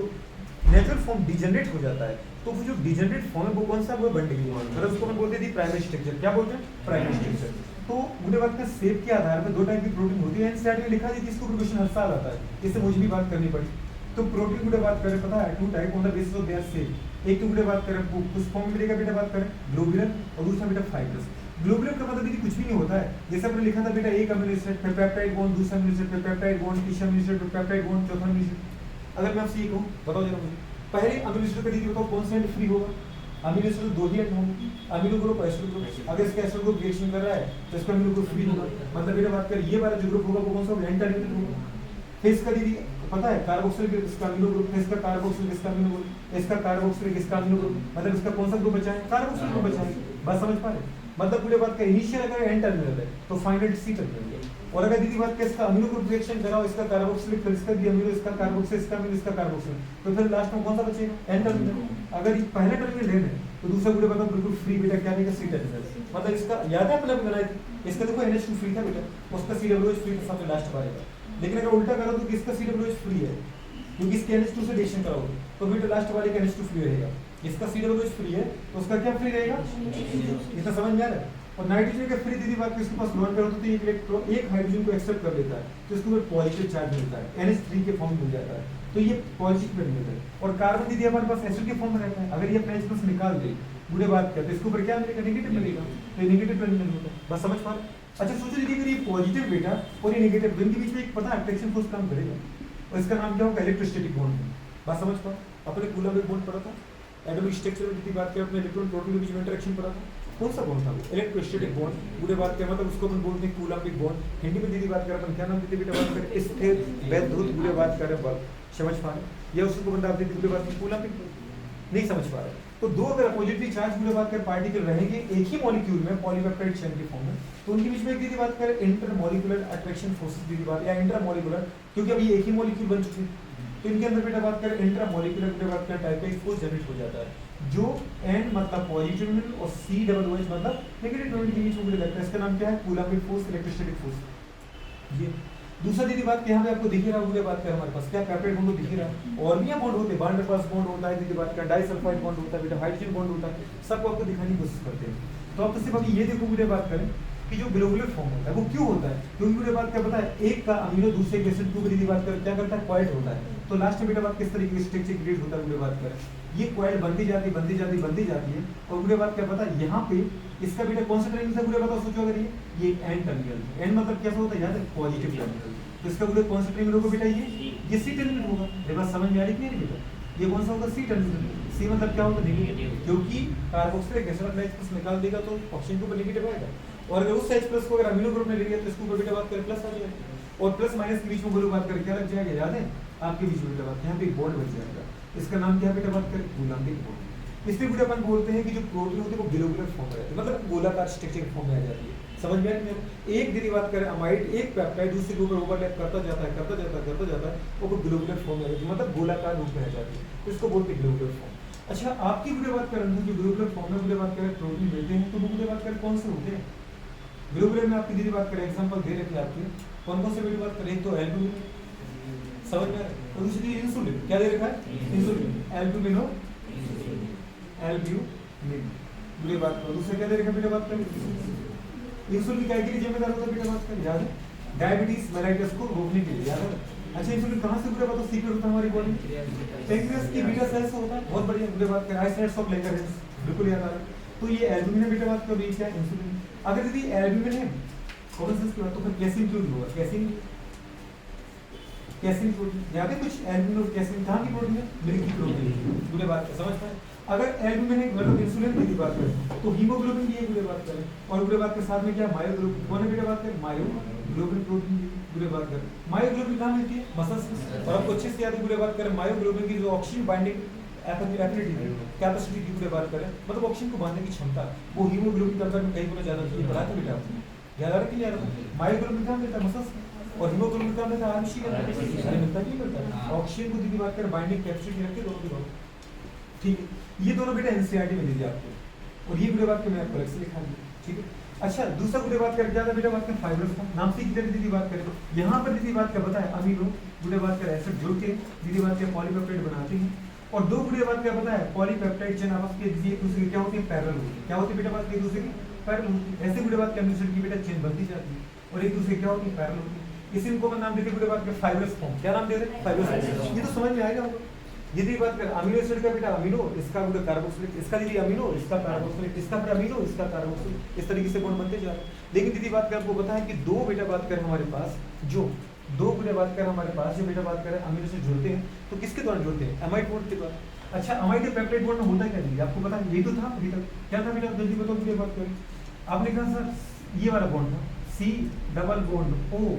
नेचुरल फॉर्म डिजनरेट हो जाता है, तो वो जो डिजनरेट फॉर्म है वो कौन सा, वो 1 डिग्री, मतलब उसको हम बोलते हैं प्राइमरी स्ट्रक्चर। क्या बोलते हैं, प्राइमरी स्ट्रक्चर। तो मुझे बात का शेप के आधार पर 2 टाइप की प्रोटीन होती है, एनसीईआरटी में लिखा है, जिसको क्वेश्चन हर साल आता है, इससे मुझे भी बात करनी पड़ी। तो प्रोटीन मुझे बात करें पता है 2 type on the basis of their shape. एक तो मुझे बात करें कुछ फॉर्म में मिलेगा बेटा बात करें ग्लोबुलर और दूसरा बेटा फाइब्रस। ग्लोबुलर का मतलब कुछ भी नहीं होता है, जैसे हमने लिखा था बेटा एक अमीनो एसिड पे पेप्टाइड बॉन्ड, दूसरा अमीनो एसिड पे पेप्टाइड बॉन्ड, तीसरा अमीनो एसिड पे पेप्टाइड बॉन्ड, चौथा अमीनो एसिड। अगर मैं आपसे ये कहूं बताओ जरा मुझे, पहले अमीनो एसिड का दीदी बताओ कौन सा एंड फ्री होगा, अमीनो एसिड 2 ही एंड होंगे, अमीनो ग्रुप एसिड ग्रुप। अगर इसका एसिड ग्रुप रिएक्शन कर रहा है तो इसका अमीनो ग्रुप फ्री होगा, मतलब बेटा बात कर ये वाला जो ग्रुप होगा वो कौन सा होगा, एंड टर्मिनेटेड होगा। फिर इसका दीदी पता है कार्बोक्सिलिक इसका अमीनो ग्रुप, इसका कार्बोक्सिलिक इसका अमीनो ग्रुप, इसका कार्बोक्सिलिक इसका अमीनो ग्रुप, मतलब इसका कौन सा ग्रुप बचा है, कार्बोक्सिलिक ग्रुप बचा है। बात समझ पा रहे, मतलब पूरे बात का इनिशियल अगर एंड टर्मिनल है तो फाइनल सी टर्मिनल है। और अगर दीदी बात का इसका अमीनो ग्रुप रिएक्शन कराओ, इसका कार्बोक्सिलिक फिर इसका भी अमीनो, इसका कार्बोक्सिलिक इसका अमीनो, इसका कार्बोक्सिलिक, तो फिर लास्ट में कौन सा बचेगा, एंड टर्मिनल। अगर पहला टर्मिनल लेना है तो दूसरा पूरे बताओ बिल्कुल फ्री बेटा क्या रहेगा, सी टर्मिनल। मतलब इसका याद है मतलब बनाई थी, इसका देखो NH2 फ्री था बेटा, उसका COH फ्री था सबसे लास्ट बार। लेकिन अगर उल्टा करो तो किसका COH फ्री है, क्योंकि इसके NH2 से रिएक्शन कराओगे तो बेटा लास्ट वाले का NH2 फ्री रहेगा, इसका COH फ्री है तो उसका क्या फ्री रहेगा, इतना समझ में आ रहा है। और नाइट्रोजन का फ्री दीदी बात इसके पास लोन करो तो एक इलेक्ट्रॉन एक हाइड्रोजन को एक्सेप्ट कर लेता है तो इसको पॉजिटिव चार्ज मिलता है, NH3 के फॉर्म में मिल जाता है, तो ये पॉजिटिव में मिलता है। और कार्बन दीदी हमारे पास एसिड के फॉर्म में रहता है, अगर ये अपना H+ निकाल दे बुरे बात करते इसके ऊपर क्या मिलेगा, नेगेटिव मिलेगा, तो नेगेटिव टर्मिनल होता है। बस समझ पा रहे। अच्छा सोचो दीदी अगर ये पॉजिटिव बेटा और ये नेगेटिव, इनके बीच में एक पता अट्रैक्शन फोर्स काम करेगा और इसका नाम क्या होगा, इलेक्ट्रोस्टैटिक बॉन्ड। बात समझ पा, अपने कूलम में बॉन्ड पढ़ा था, एटॉमिक स्ट्रक्चर में बात करें अपने इलेक्ट्रॉन प्रोटॉन के बीच में इंटरेक्शन पढ़ा था, कौन सा बॉन्ड था, इलेक्ट्रोस्टैटिक बॉन्ड। पूरे बात करें मतलब उसको अपन बोलते हैं कूलम्बिक बॉन्ड, हिंदी में दीदी बात करें अपन क्या नाम देते बेटा बात करें, स्थिर वैद्युत पूरे बात करें बल, समझ पा रहे, या उसको बंदा आप देते पूरे बात कूलम्बिक, नहीं समझ पा रहे। तो दो अगर अपोजिटली चार्ज पूरे बात करें पार्टिकल रहेंगे एक ही मॉलिक्यूल में पॉलीपेप्टाइड चेन के फॉर्म में, तो उनके बीच में एक दीदी बात करें इंटरमॉलिक्यूलर अट्रैक्शन फोर्सेस दीदी बात, या इंट्रामॉलिक्यूलर, क्योंकि अभी एक ही मॉलिक्यूल बन चुके हैं तो इनके अंदर बेटा बात करें इंट्रामॉलिक्यूलर बेटा बात करें टाइप का एक फोर्स जनरेट हो जाता है, जो एन मतलब पॉजिटिव और COOH मतलब नेगेटिव के बीच में लगता है, इसका नाम क्या है, कूलम्बिक फोर्स, इलेक्ट्रोस्टैटिक फोर्स। ये दूसरा दीदी बात यहाँ पे आपको दिख रहा है, बात करें हमारे पास क्या पेप्टाइड बॉन्ड दिख रहा है, और भी बॉन्ड होते हैं, वैन डर वाल्स बॉन्ड होता है दीदी बात करें, डाइसल्फाइड बॉन्ड होता है बेटा, हाइड्रोजन बॉन्ड होता है, सबको आपको दिखाने की कोशिश करते हैं। तो आप तो सिर्फ अभी ये देखो मुझे बात करें कि जो ग्लोबुलर फॉर्म होता है वो क्यों होता है, क्योंकि मुझे बात क्या पता है, एक का अमीनो दूसरे के एसिड की दीदी बात करें क्या करता है, क्वाइट होता है। तो लास्ट में बेटा बात किस तरीके से स्ट्रक्चर क्रिएट होता है मुझे बात करें, ये क्वाइट बनती जाती है और मुझे बात क्या पता है, यहाँ पे इसका बेटा कौन सा टर्मिनल था मुझे बताओ, सोचो अगर ये एन टर्मिनल, एन मतलब क्या होता है याद है, पॉजिटिव टर्मिनल, तो इसका पूरे कौन सा टर्मिनल होगा बेटा, ये सी टर्मिनल होगा। ये बात समझ में आ रही है बेटा, ये कौन सा होगा, सी टर्मिनल। सी मतलब क्या होगा, नेगेटिव, क्योंकि कार्बोक्सिलिक एसिड अपना H+ निकाल देगा तो ऑक्सीजन के ऊपर नेगेटिव आएगा, और अगर उस H+ को अगर अमीनो ग्रुप में ले लिया तो इसके ऊपर बेटा बात करें प्लस आ जाएगा, और प्लस माइनस के बीच में बोलो बात करें क्या लग जाएगा, याद है आपके बीच में बेटा बात, यहाँ पे एक बॉन्ड बच जाएगा, इसका नाम क्या बेटा बात करें, कूलम्बिक बॉन्ड। इसलिए बेटा अपन बोलते हैं कि जो प्रोटीन होते हैं वो ग्लोबुलर फॉर्म में रहते हैं, मतलब गोलाकार स्ट्रक्चर फॉर्म में आ जाती है, समझ में आया। एक दीदी बात करें अमाइड, एक पेप्टाइड दूसरे के ऊपर ओवरलैप करता जाता है वो ग्लोबुलर फॉर्म में आ जाती है, मतलब गोलाकार रूप में आ जाती है, तो इसको बोलते हैं ग्लोबुलर फॉर्म। अच्छा आपकी मुझे बात करें जो ग्लोबुलर फॉर्म में मुझे बात करें प्रोटीन मिलते हैं, तो वो मुझे बात करें कौन से होते हैं ग्लोबुलर में, आपकी दीदी बात करें एग्जांपल दे रखे आपके, कौन से मेरी बात करें, तो एल्बुमिन, समझ में, और दूसरी इंसुलिन, क्या दे रखा है, इंसुलिन, एल्बुमिन, मुझे बात करो, दूसरे क्या दे रखा बेटा बात करें, इंसुलिन क्या के लिए जिम्मेदार होता है बेटा बात करें, याद है, डायबिटीज मेलाइटस को रोकने के लिए, याद है, अच्छा इंसुलिन कहाँ से बुरे बात तो सीक्रेट होता है हमारी बॉडी में, पैंक्रियास की बीटा सेल से होता है। बहुत बढ़िया बुरे बात कर आइसोलेट्स ऑफ लैंगरहैंस, बिल्कुल याद आ रहा है। तो ये एल्बुमिन है बीटा बात का बीच क्या इंसुलिन। अगर यदि एल्बुमिन है कॉमन सेंस की बात तो फिर कैसीन क्यों होगा, कैसीन कैसीन प्रोटीन यहाँ पे कुछ एल्बुमिन और कैसीन कहाँ की प्रोटीन है, मिल्क की प्रोटीन, बुरे बात समझ पाए। अगर एल्बुमिन है मतलब इंसुलिन की बात करें तो हीमोग्लोबिन की बुरे बात करें, और बुरे बात के साथ में क्या मायोग्लोबिन, कौन है बेटा बात करें मायोग्लोबिन प्रोटीन की बुरे बात करें। मायोग्लोबिन कहाँ मिलती है मसल्स में, और आपको अच्छे से याद है बुरे बात करें मायोग्लोबिन की जो ऑक्सीजन बाइंडिंग एफिनिटी कैपेसिटी की बुरे बात करें मतलब ऑक्सीजन को बांधने की क्षमता वो हीमोग्लोबिन कंपेयर में कई गुना ज्यादा होती है। पढ़ा था बेटा आपने, याद आ रहा कि याद मायोग्लोबिन कहाँ मिलता है मसल्स में, और हीमोग्लोबिन कहाँ मिलता है आर्मी का मिलता है, नहीं मिलता। ऑक्सीजन को दीदी बात करें बाइंडिंग कैपेसिटी रखते दोनों की दोनों, ठीक है। ये दोनों बेटा एनसीईआरटी में दीजिए आपको, और ये बुरे बात के मैं आपको अलग से लिखा दिया, ठीक है। अच्छा दूसरा बुरे बात कर क्या था बेटा बात कर फाइब्रस का नाम से किधर दीदी बात करें, यहाँ पर दीदी बात का बताया अमीनो बुरे बात कर एसिड जोड़ के दीदी बात के पॉलीपेप्टाइड बनाते हैं, और दो बुरे बात क्या बताया पॉलीपेप्टाइड चेन आपस के एक दूसरे की क्या होती है पैरेलल होती है, क्या होती है बेटा बात एक दूसरे की पैरेलल होती है। ऐसे बुरे बात के अमीनो एसिड की बेटा चेन बनती जाती है और एक दूसरे क्या होती है पैरेलल होती है। इसी इनको नाम देते बुरे बात के फाइब्रस फॉर्म, क्या नाम दे रहे हैं फाइब्रस। ये तो समझ में आएगा आपको। यदि बात कर अमीनो एसिड का बेटा अमीनो इसका बेटा कार्बोक्सिलिक, इसका दीदी अमीनो इसका कार्बोक्सिलिक, इसका बेटा अमीनो इसका कार्बोक्सिलिक, इस तरीके से बॉन्ड बनते जा रहे हैं। लेकिन दीदी बात कर आपको पता है कि दो बेटा बात कर हमारे पास जो दो बेटा बात कर हमारे पास जो बेटा बात कर अमीनो एसिड जुड़ते हैं तो किसके द्वारा जुड़ते हैं अमाइड बॉन्ड के द्वारा। अच्छा अमाइड पेप्टाइड बॉन्ड में होता क्या दीदी आपको पता है, यही तो था अभी तक, क्या था बेटा जल्दी बताओ मुझे बात करें। आपने कहा सर ये वाला बॉन्ड था सी डबल बॉन्ड ओ,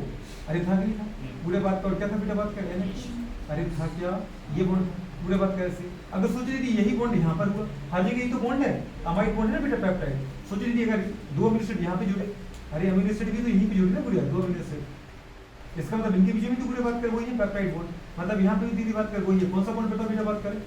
अरे था कि नहीं था पूरे बात का, और क्या था बेटा बात कर NH, अरे था क्या ये बॉन्ड पूरे बात कैसे। अगर सोच लीजिए यही बॉन्ड यहाँ पर हुआ, हाँ जी यही तो बॉन्ड है अमाइड बॉन्ड है ना बेटा पेप्टाइड। सोच लीजिए अगर दो अमीनो एसिड यहाँ पे जुड़े, अरे अमीनो एसिड भी तो यहीं पे जुड़े ना पूरे दो अमीनो एसिड, इसका मतलब इनके बीच में तो पूरे बात कर वही है पेप्टाइड बॉन्ड, मतलब यहाँ पे भी दीदी बात कर वही है। कौन सा बॉन्ड बताओ बेटा बात करें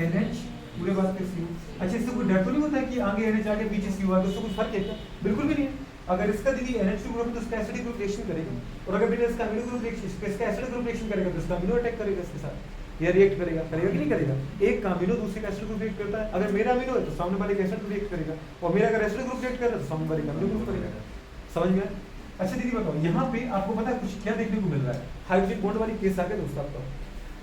NH पूरे बात कर CO। अच्छा इससे कोई डर तो नहीं होता है कि आगे NH आगे पीछे CO आगे, उससे कुछ फर्क है क्या, बिल्कुल भी नहीं है। अगर इसका दीदी NH2 ग्रुप तो इसका एसिडिक ग्रुप रिएक्शन करेगा, और अगर बेटा इसका अमीनो ग्रुप रिएक्शन इसका एसिडिक ग्रुप रिएक्शन करेगा तो इसका अमीनो अटैक करेगा इसके साथ, या रिएक्ट करेगा करेगा कि नहीं करेगा। एक का अमीनो दूसरे का एसिडिक ग्रुप रिएक्ट करता है, अगर मेरा अमीनो है तो सामने वाले का एसिडिक ग्रुप रिएक्ट करेगा, और मेरा अगर एसिडिक ग्रुप रिएक्ट कर रहा है तो सामने वाले का अमीनो ग्रुप करेगा। समझ में आया। अच्छा दीदी बताओ यहाँ पे आपको पता है कुछ क्या देखने को मिल रहा है, हाइड्रोजन बॉन्ड वाली केस आ गया दोस्तों आपका।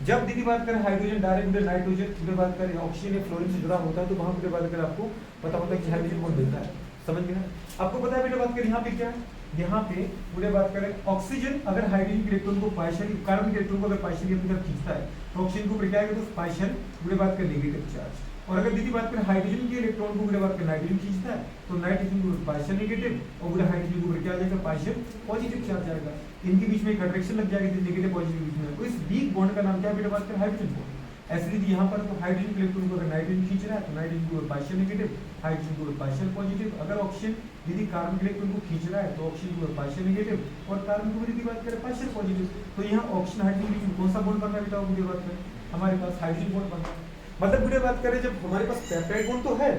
जब दीदी बात करें हाइड्रोजन डायरेक्ट नाइट्रोजन पूरे बात करें ऑक्सीजन या फ्लोरीन से जुड़ा होता है तो वहां पूरे बात करें आपको पता होता है कि हाइड्रोजन बॉन्ड मिलता है। समझ में आया। आपको पता है बेटा बात करें यहाँ पे क्या है, यहाँ पे पूरे बात करें ऑक्सीजन अगर हाइड्रोजन के इलेक्ट्रॉन को पार्शियली कार्बन के इलेक्ट्रॉन को अगर पार्शियली अपनी तरफ खींचता है तो ऑक्सीजन को क्या आएगा तो पार्शियल पूरे बात करें नेगेटिव चार्ज, और अगर दीदी बात करें हाइड्रोजन के इलेक्ट्रॉन को पूरे बात करें नाइट्रोजन खींचता है तो नाइट्रोजन को पार्शियल नेगेटिव और पूरे हाइड्रोजन को क्या आ जाएगा पार्शियल पॉजिटिव चार्ज आएगा। इनके बीच में एक अट्रैक्शन लग जाएगी नेगेटिव पॉजिटिव बीच में, तो इस वीक बॉन्ड का नाम क्या है बेटा बात करें हाइड्रोजन बॉन्ड। ऐसे दीदी यहाँ पर तो हाइड्रोजन के इलेक्ट्रॉन को अगर नाइट्रोजन खींच रहा है तो नाइट्रोजन को पार्शियल नेगेटिव, हाइड्रोजन को पार्शियल पॉजिटिव। अगर ऑक्सीजन दीदी कार्बन के इलेक्ट्रॉन को खींच रहा है तो ऑक्सीजन को पार्शियल नेगेटिव और कार्बन को दीदी बात करें पार्शियल पॉजिटिव। तो यहाँ ऑक्सीजन हाइड्रोजन के बीच में कौन सा बॉन्ड बन रहा है बेटा मुझे बात करें, हमारे पास हाइड्रोजन बॉन्ड बन रहा है। मतलब बुढ़े बात करें जब हमारे पास पेप्टाइड बॉन्ड तो है,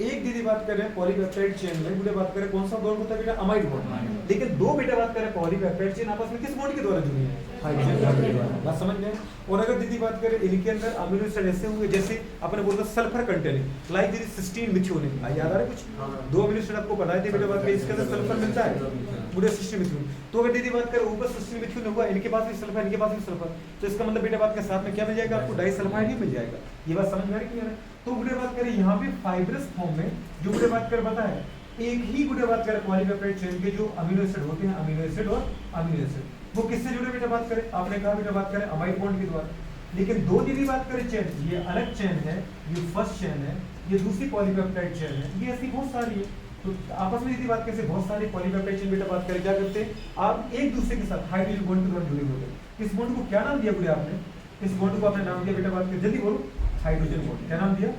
एक दीदी बात करें पॉलीपेप्टाइड चेन में बुढ़े बात करें कौन सा बॉन्ड होता है बेटा अमाइड बॉन्ड, लेकिन दो बेटा बात करें पॉलीपेप्टाइड चेन आपस में किस बॉन्ड के द्वारा जुड़ी है हाइड्रोजन बॉन्ड के द्वारा। बात समझ गए। और अगर दीदी बात करें इनके अंदर अमीनो एसिड ऐसे होंगे जैसे अपने बोलते सल्फर कंटेनिंग लाइक दीदी सिस्टीन मिथ्योनिन, याद आ रहा है कुछ दो अमीनो एसिड आपको बताए थे बेटा बात करें इसके अंदर सल्फर मिलता है पूरे सिस्टीन मिथ्योनिन। तो अगर दीदी बात करें ऊपर सिस्टीन मिथ्योनिन हुआ इनके पास भी सल्फर इनके पास भी सल्फर, तो इसका मतलब बेटा बात के साथ में क्या मिल जाएगा आपको डाइसल्फाइड ही मिल जाएगा। ये बात समझ में आ रही है। तो बुढ़े बात करें यहाँ पे फाइब्रस फॉर्म में जो बुढ़े बात कर पता है एक ही बुढ़े बात करें पॉलीपेप्टाइड चेन के जो अमीनो एसिड होते हैं अमीनो एसिड और अमीनो एसिड वो किससे जुड़े बेटा बात करें, आपने कहा बेटा बात करें अमाइड बॉन्ड के द्वारा। लेकिन दो दीदी बात करें चेन, ये अलग चेन है, ये फर्स्ट चेन है, ये दूसरी पॉलीपेप्टाइड चेन है, ये ऐसी बहुत सारी है। तो आपस में दीदी बात कैसे बहुत सारी पॉलीपेप्टाइड चेन बेटा बात करें क्या करते हैं आप एक दूसरे के साथ हाइड्रोजन बॉन्ड के द्वारा जुड़े होते हैं। इस बॉन्ड को क्या नाम दिया बुढ़े आपने, इस बॉन्ड को आपने नाम दिया बेटा बात करें जल्दी बोलो हाइड्रोजन बॉन्ड। क्या नाम दिया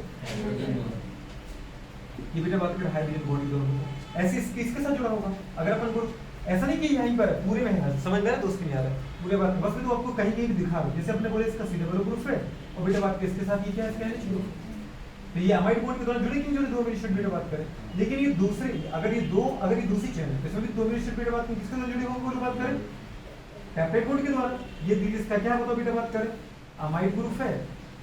ये बेटा बात करें हाइड्रोजन बॉन्ड दोनों ऐसे किसके साथ जुड़ा होगा। अगर अपन को ऐसा नहीं कि यहीं पर पूरे में है, समझ में दोस्त नहीं आ रहा है पूरे बात बस में तो आपको कहीं कहीं दिखा रहा जैसे अपने बोले इसका सी डबल ग्रुप है और बेटा बात इसके साथ ये क्या है इसका NH ग्रुप, तो ये अमाइड बॉन्ड के द्वारा जुड़े क्यों जुड़े दो अमीनो एसिड बेटा बात करें। लेकिन ये दूसरे अगर ये दूसरी चेन है इसमें भी दो अमीनो एसिड बेटा बात करें किसके साथ जुड़े होंगे बात करें पेप्टाइड बॉन्ड के द्वारा। ये दीदी इसका क्या होता बेटा बात करें अमाइड ग्रुप है,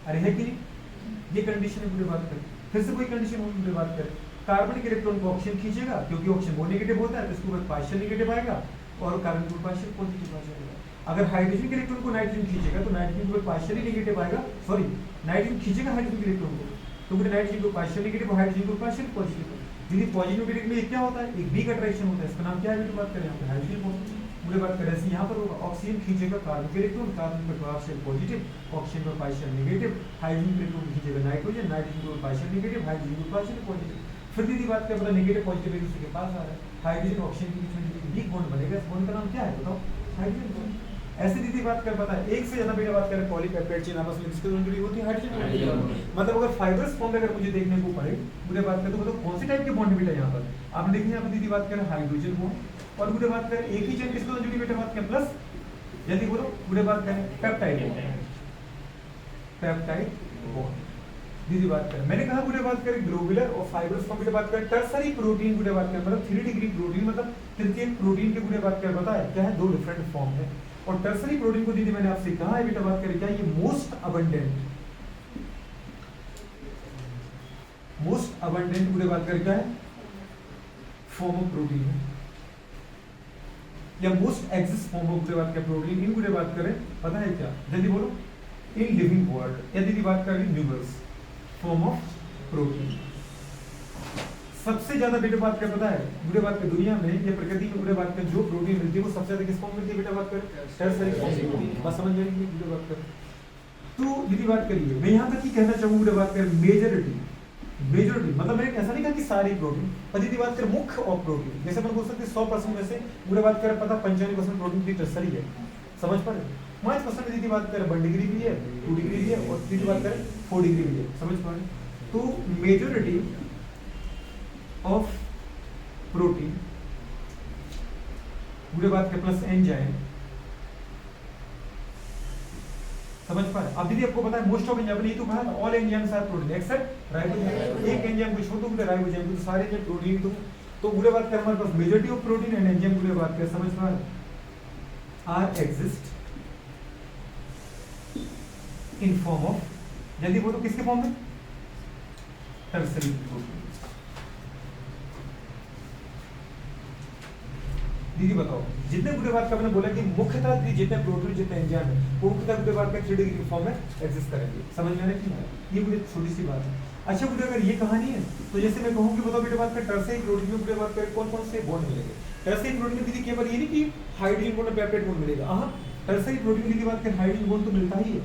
अरे है कि नहीं ये कंडीशन है पूरी बात करें। फिर से कोई कंडीशन होगी पूरी बात करें कार्बन के इलेक्ट्रॉन को ऑक्सीजन खींचेगा क्योंकि ऑक्सीजन वो नेगेटिव होता है तो इसको पार्शियल नेगेटिव आएगा और कार्बन को पार्शियल पॉजिटिव आ जाएगा। अगर हाइड्रोजन के इलेक्ट्रॉन को नाइट्रोजन खींचेगा तो नाइट्रोजन को पार्शियली नेगेटिव आएगा, सॉरी नाइट्रोजन खींचेगा हाइड्रोजन के इलेक्ट्रॉन को, तो फिर नाइट्रोजन को पार्शियल नेगेटिव, हाइड्रोजन को पार्शियल पॉजिटिव। यदि पॉजिटिव डायरेक्ट में क्या होता है, एक वीक अट्रैक्शन होता है, इसका नाम क्या है, बात करें यहाँ पे हाइड्रोजन बॉन्ड। मुझे बात करें ऐसे यहाँ पर होगा, ऑक्सीजन खींचेगा कार्बन के इलेक्ट्रॉन, कार्बन पर पार्शियल पॉजिटिव, ऑक्सीजन पर पार्शियल नेगेटिव, हाइड्रोजन के इलेक्ट्रॉन खींचेगा नाइट्रोजन, नाइट्रोजन को पार्शियल नेगेटिव, हाइड्रोजन को पार्शियल पॉजिटिव। फिर दीदी बात करें मतलब नेगेटिव पॉजिटिव एक दूसरे के पास आ रहा है, हाइड्रोजन ऑक्सीजन के बीच में वीक बॉन्ड बनेगा, इस बॉन्ड का नाम क्या है बताओ, हाइड्रोजन बॉन्ड। ऐसे दीदी बात कर पता है एक से ज्यादा बेटा बात करें पॉलीपेप्टाइड चेन आपस में किसके दोनों जुड़ी होती है, हाइड्रोजन। मतलब अगर फाइबर्स फॉर्म अगर मुझे देखने को पड़े, मुझे बात करें तो मतलब कौन से टाइप के बॉन्ड बेटा यहाँ पर आपने देखिए, यहाँ पर दीदी बात करें हाइड्रोजन बॉन्ड, और मुझे बात करें एक ही चेन किसके दोनों जुड़ी बेटा बात करें प्लस, जल्दी बोलो मुझे बात करें पेप्टाइड बॉन्ड, पेप्टाइड बॉन्ड। दीदी बात करें मैंने कहा मुझे बात करें ग्लोबुलर और फाइबर्स फॉर्म मुझे बात करें टर्सरी प्रोटीन मुझे बात करें मतलब 3 डिग्री प्रोटीन मतलब तृतीयक प्रोटीन के मुझे बात करें बताया क्या है, दो डिफरेंट फॉर्म है। और टर्सरी प्रोटीन को दीदी मैंने आपसे कहा है बेटा बात करें क्या, ये मोस्ट अबंडेंट मुझे बात करें क्या है, फॉर्म ऑफ प्रोटीन है, या मोस्ट एक्सिस्ट फॉर्म ऑफ मुझे बात करें प्रोटीन, इन मुझे बात करें पता है क्या, जल्दी बोलो, इन लिविंग वर्ल्ड, या दीदी बात करें न्यूमरस फॉर्म ऑफ प्रोटीन। सबसे ज्यादा बेटा बात कर पता है मुझे बात कर दुनिया में या प्रकृति में मुझे बात कर जो प्रोटीन मिलती है वो सबसे ज्यादा किस फॉर्म मिलती है बेटा बात कर, टर्सरी फॉर्म। बस समझ जाएंगे मुझे बात कर। तो दीदी बात करिए मैं यहाँ तक ही कहना चाहूंगा मुझे बात कर मेजॉरिटी मतलब मैंने ऐसा नहीं कहा कि सारी प्रोटीन, पर दीदी बात कर मुख्य और प्रोटीन जैसे मैं बोल सकते 100% में से मुझे बात कर पता 95% प्रोटीन की टर्सरी है, समझ पा रहे, 5% दीदी बात कर 1 डिग्री भी है, 2 डिग्री भी है, और दीदी बात करें 4 डिग्री भी है, समझ पा रहे। तो मेजॉरिटी ऑफ प्रोटीन मुझे बात कर प्लस एंजाइम, समझ पा रहे। अब दीदी आपको पता है मोस्ट ऑफ एंजाइम नहीं तो कहा all enzymes are protein except ribosome, एक एंजाइम को छोड़ दो राइबोसोम तो सारे एंजाइम प्रोटीन तो मुझे बात कर हमारे पास majority of protein and enzyme मुझे बात कर समझ पा रहे are exist in form of, जल्दी बोलो किसके फॉर्म में, टर्सरी प्रोटीन। दीदी बताओ जितने बुरे बात का मैंने बोला कि मुख्यतः जितने प्रोटीन जितने एंजाइम है वो मुख्यतः बुरे बात का 3 डिग्री फॉर्म में एग्जिस्ट करेंगे, समझ में आ रहा है, ये मुझे छोटी सी बात है। अच्छा बुरे अगर ये कहानी है तो जैसे मैं कहूँ कि बताओ बेटे बात कर टर्सरी प्रोटीन में बुरे बात करें कौन कौन से बॉन्ड मिलेंगे, टर्सरी प्रोटीन में दीदी केवल ये नहीं कि हाइड्रोजन बॉन्ड और पेप्टाइड बॉन्ड मिलेगा, हाँ टर्सरी प्रोटीन की बात करें हाइड्रोजन बॉन्ड तो मिलता ही है,